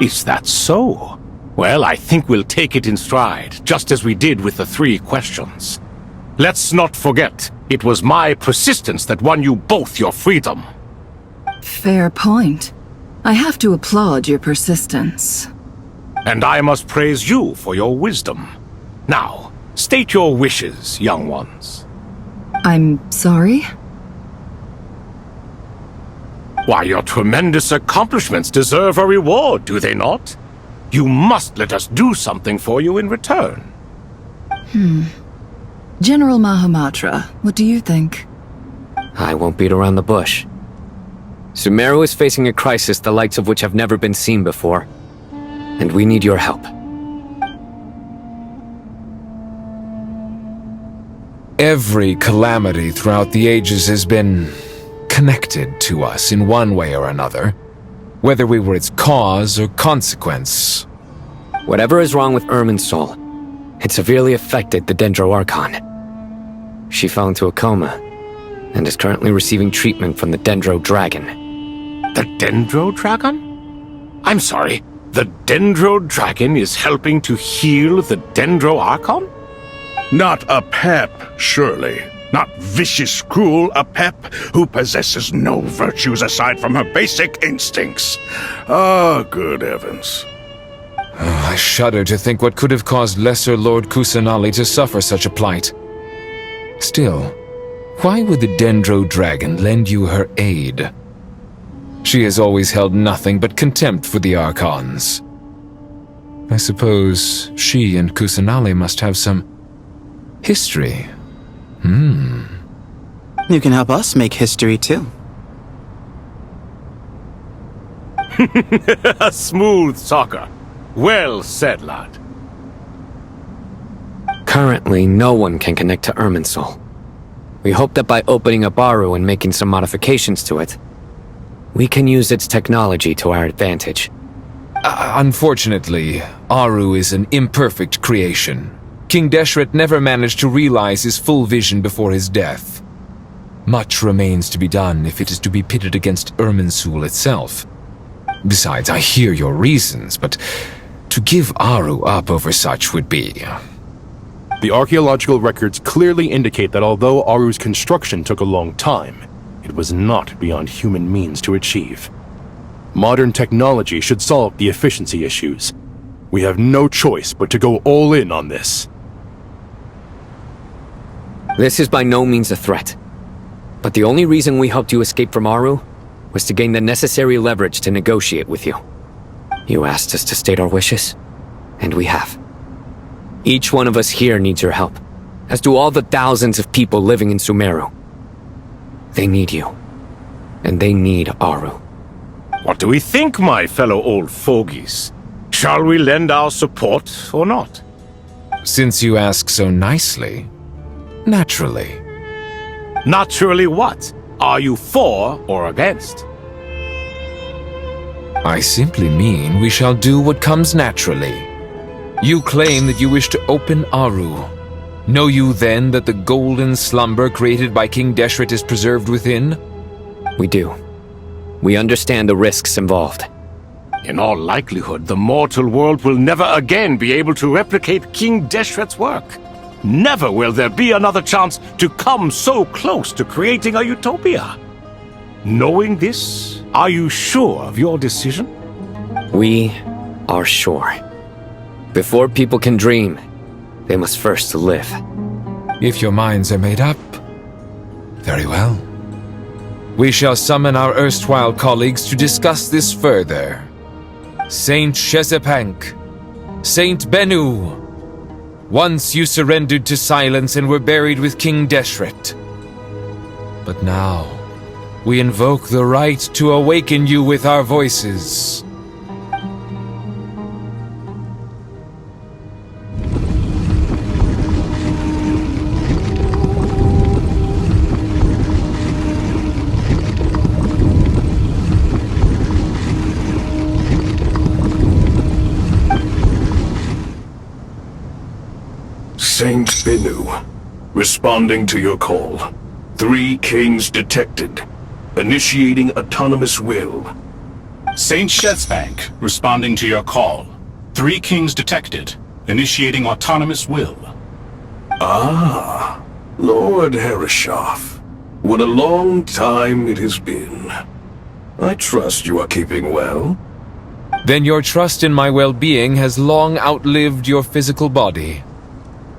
Is that so? Well, I think we'll take it in stride, just as we did with the 3 questions. Let's not forget, it was my persistence that won you both your freedom. Fair point. I have to applaud your persistence. And I must praise you for your wisdom. Now, state your wishes, young ones. I'm sorry? Why, your tremendous accomplishments deserve a reward, do they not? You must let us do something for you in return. General Mahamatra, what do you think? I won't beat around the bush. Sumeru is facing a crisis the likes of which have never been seen before. And we need your help. Every calamity throughout the ages has been connected to us in one way or another, whether we were its cause or consequence. Whatever is wrong with Irminsul, it severely affected the Dendro Archon. She fell into a coma and is currently receiving treatment from the Dendro Dragon. The Dendro Dragon? I'm sorry, the Dendro Dragon is helping to heal the Dendro Archon? Not a pep, surely. Not vicious, cruel a pep who possesses no virtues aside from her basic instincts. Ah, good heavens. I shudder to think what could have caused Lesser Lord Kusanali to suffer such a plight. Still, why would the Dendro Dragon lend you her aid? She has always held nothing but contempt for the Archons. I suppose she and Kusanali must have some history. You can help us make history too. A smooth talker. Well said, lad. Currently, no one can connect to Irminsul. We hope that by opening up Aru and making some modifications to it, we can use its technology to our advantage. Unfortunately, Aru is an imperfect creation. King Deshret never managed to realize his full vision before his death. Much remains to be done if it is to be pitted against Irminsul itself. Besides, I hear your reasons, but to give Aru up over such would be... The archaeological records clearly indicate that although Aru's construction took a long time, it was not beyond human means to achieve. Modern technology should solve the efficiency issues. We have no choice but to go all in on this. This is by no means a threat. But the only reason we helped you escape from Aru was to gain the necessary leverage to negotiate with you. You asked us to state our wishes, and we have. Each one of us here needs your help, as do all the thousands of people living in Sumeru. They need you, and they need Aru. What do we think, my fellow old fogies? Shall we lend our support or not? Since you ask so nicely, naturally. Naturally what? Are you for or against? I simply mean we shall do what comes naturally. You claim that you wish to open Aru. Know you then that the golden slumber created by King Deshret is preserved within? We do. We understand the risks involved. In all likelihood, the mortal world will never again be able to replicate King Deshret's work. Never will there be another chance to come so close to creating a utopia. Knowing this, are you sure of your decision? We are sure. Before people can dream, they must first live. If your minds are made up, Very well. We shall summon our erstwhile colleagues to discuss this further. Saint Shezepank, Saint Bennu, once you surrendered to silence and were buried with King Deshret. But now, we invoke the right to awaken you with our voices. Saint Bennu, responding to your call. 3 kings detected. Initiating autonomous will. Saint Shezepank, responding to your call. 3 kings detected. Initiating autonomous will. Ah, Lord Herreshoff. What a long time it has been. I trust you are keeping well. Then your trust in my well-being has long outlived your physical body.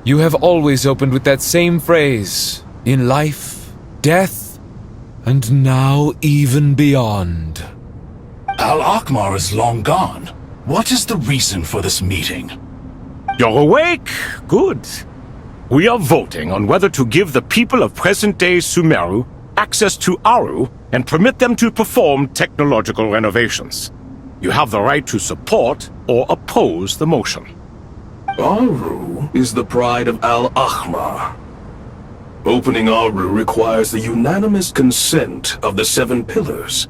You have always opened with that same phrase, in life, death, and now even beyond. Al-Akhmar is long gone. What is the reason for this meeting? You're awake? Good. We are voting on whether to give the people of present-day Sumeru access to Aru and permit them to perform technological renovations. You have the right to support or oppose the motion. Aru is the pride of Al-Akhmar. Opening Aru requires the unanimous consent of the 7 pillars.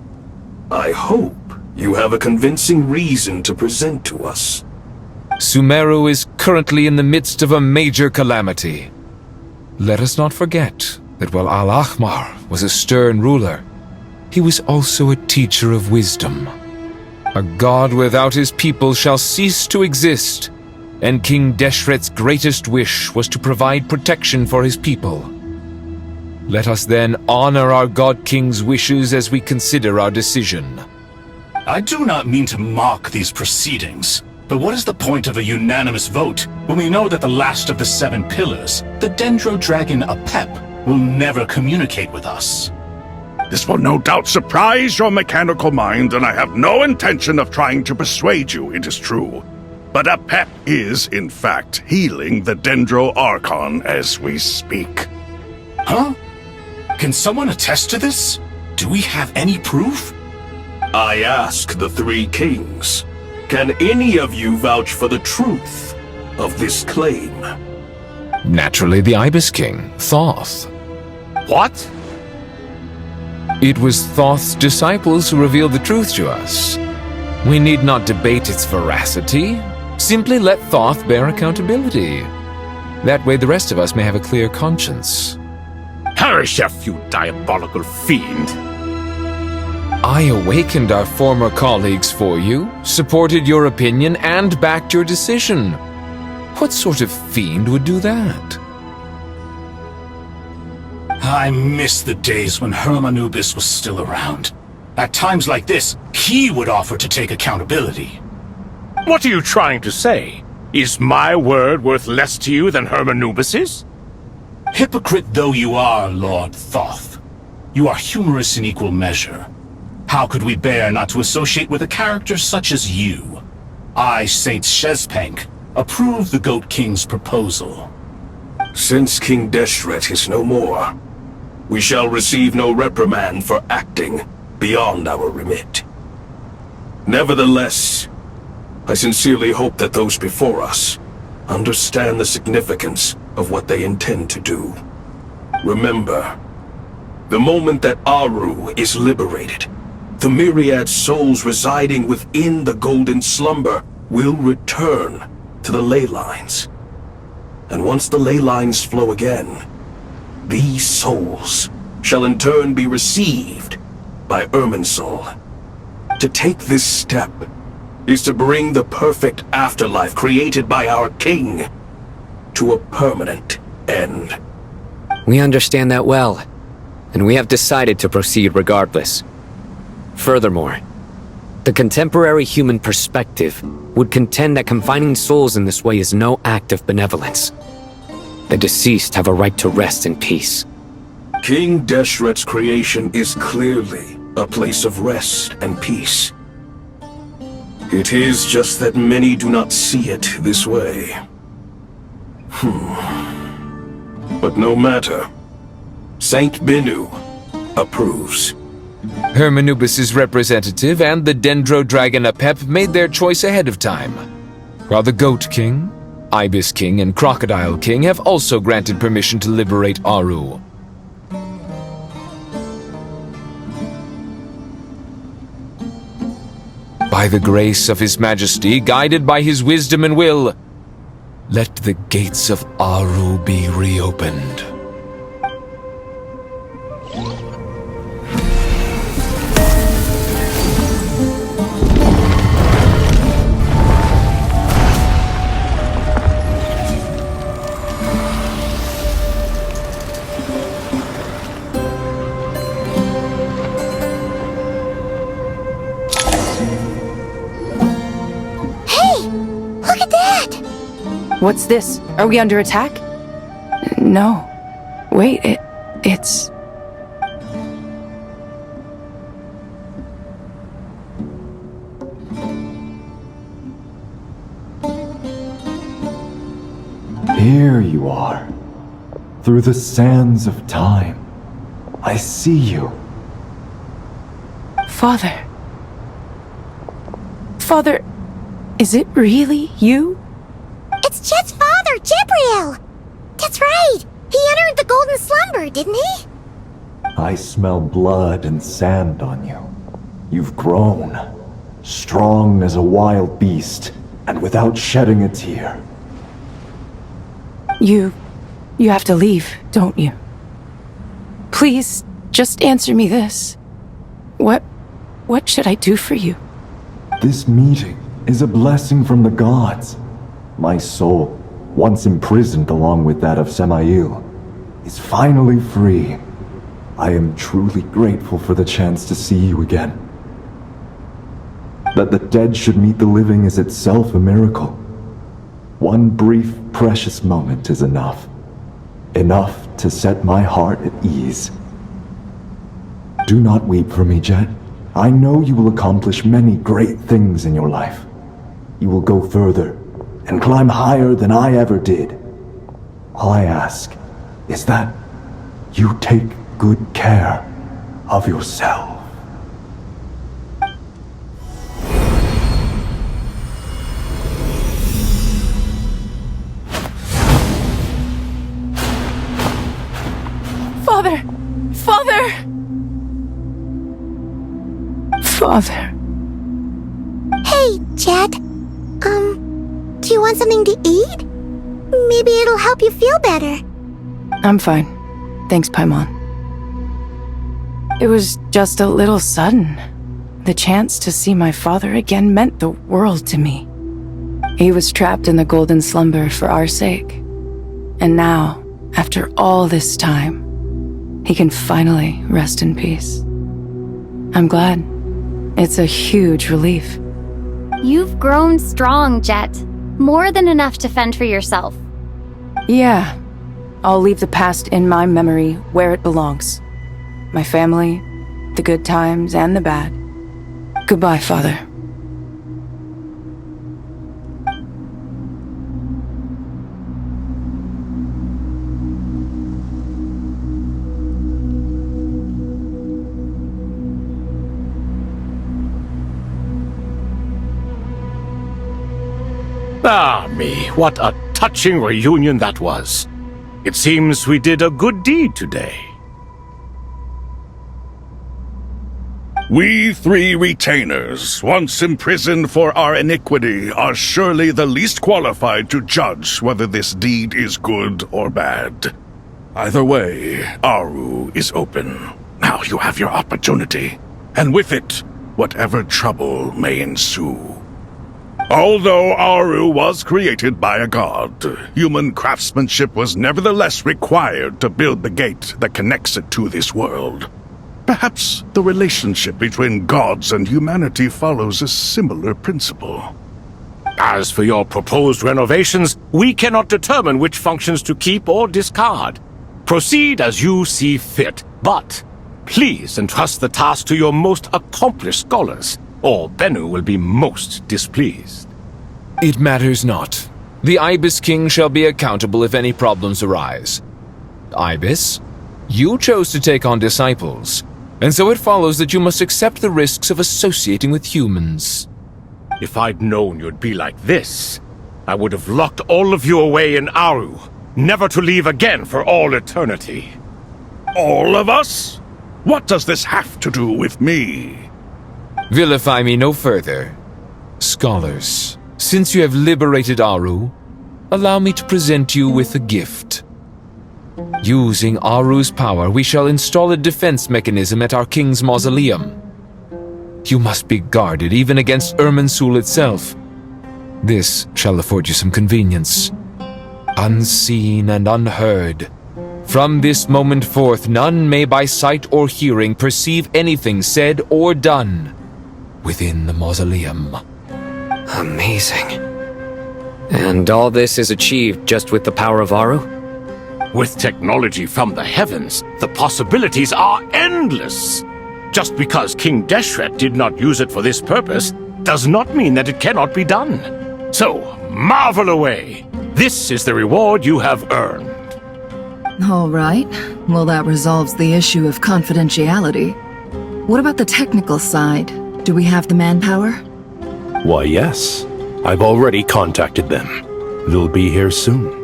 I hope you have a convincing reason to present to us. Sumeru is currently in the midst of a major calamity. Let us not forget that while Al-Akhmar was a stern ruler, he was also a teacher of wisdom. A god without his people shall cease to exist, and King Deshret's greatest wish was to provide protection for his people. Let us then honor our God King's wishes as we consider our decision. I do not mean to mock these proceedings, but what is the point of a unanimous vote when we know that the last of the 7 pillars, the Dendro Dragon Apep, will never communicate with us? This will no doubt surprise your mechanical mind, and I have no intention of trying to persuade you it is true. But Apep is, in fact, healing the Dendro Archon as we speak. Huh? Can someone attest to this? Do we have any proof? I ask the 3 kings. Can any of you vouch for the truth of this claim? Naturally, the Ibis King, Thoth. What? It was Thoth's disciples who revealed the truth to us. We need not debate its veracity. Simply let Thoth bear accountability. That way the rest of us may have a clear conscience. Herreshoff, you diabolical fiend! I awakened our former colleagues for you, supported your opinion, and backed your decision. What sort of fiend would do that? I miss the days when Hermanubis was still around. At times like this, he would offer to take accountability. What are you trying to say? Is my word worth less to you than Hermanubis's? Hypocrite though you are, Lord Thoth, you are humorous in equal measure. How could we bear not to associate with a character such as you? I, Saint Shezepank, approve the Goat King's proposal. Since King Deshret is no more, we shall receive no reprimand for acting beyond our remit. Nevertheless, I sincerely hope that those before us understand the significance of what they intend to do. Remember, the moment that Aru is liberated, the myriad souls residing within the Golden Slumber will return to the ley lines. And once the ley lines flow again, these souls shall in turn be received by Irminsul. To take this step is to bring the perfect afterlife created by our king to a permanent end. We understand that well, and we have decided to proceed regardless. Furthermore, the contemporary human perspective would contend that confining souls in this way is no act of benevolence. The deceased have a right to rest in peace. King Deshret's creation is clearly a place of rest and peace. It is just that many do not see it this way. But no matter. Saint Binu approves. Hermanubis' representative and the Dendro Dragon Apep made their choice ahead of time, while the Goat King, Ibis King, and Crocodile King have also granted permission to liberate Aru. By the grace of His Majesty, guided by his wisdom and will, let the gates of Aru be reopened. What's this? Are we under attack? No. Wait, it's... Here you are. Through the sands of time. I see you. Father. Father, is it really you? It's Jet's father, Jibriel! That's right! He entered the golden slumber, didn't he? I smell blood and sand on you. You've grown. Strong as a wild beast, and without shedding a tear. You have to leave, don't you? Please, just answer me this. What should I do for you? This meeting is a blessing from the gods. My soul, once imprisoned along with that of Semail, is finally free. I am truly grateful for the chance to see you again. That the dead should meet the living is itself a miracle. One brief, precious moment is enough. Enough to set my heart at ease. Do not weep for me, Jet. I know you will accomplish many great things in your life. You will go further and climb higher than I ever did. All I ask is that you take good care of yourself. Father! Father! Father. Hey, Jet. Do you want something to eat? Maybe it'll help you feel better. I'm fine. Thanks, Paimon. It was just a little sudden. The chance to see my father again meant the world to me. He was trapped in the golden slumber for our sake. And now, after all this time, he can finally rest in peace. I'm glad. It's a huge relief. You've grown strong, Jet. More than enough to fend for yourself. Yeah. I'll leave the past in my memory where it belongs. My family, the good times and the bad. Goodbye, Father. Ah, me, what a touching reunion that was. It seems we did a good deed today. We three retainers, once imprisoned for our iniquity, are surely the least qualified to judge whether this deed is good or bad. Either way, Aru is open. Now you have your opportunity, and with it, whatever trouble may ensue. Although Aru was created by a god, human craftsmanship was nevertheless required to build the gate that connects it to this world. Perhaps the relationship between gods and humanity follows a similar principle. As for your proposed renovations, we cannot determine which functions to keep or discard. Proceed as you see fit, but please entrust the task to your most accomplished scholars, or Bennu will be most displeased. It matters not. The Ibis King shall be accountable if any problems arise. Ibis, you chose to take on disciples, and so it follows that you must accept the risks of associating with humans. If I'd known you'd be like this, I would have locked all of you away in Aru, never to leave again for all eternity. All of us? What does this have to do with me? Vilify me no further. Scholars, since you have liberated Aru, allow me to present you with a gift. Using Aru's power, we shall install a defense mechanism at our king's mausoleum. You must be guarded even against Irminsul itself. This shall afford you some convenience. Unseen and unheard. From this moment forth, none may by sight or hearing perceive anything said or done within the mausoleum. Amazing. And all this is achieved just with the power of Aru? With technology from the heavens, the possibilities are endless. Just because King Deshret did not use it for this purpose does not mean that it cannot be done. So, marvel away. This is the reward you have earned. All right. Well, that resolves the issue of confidentiality. What about the technical side? Do we have the manpower? Why, yes. I've already contacted them. They'll be here soon.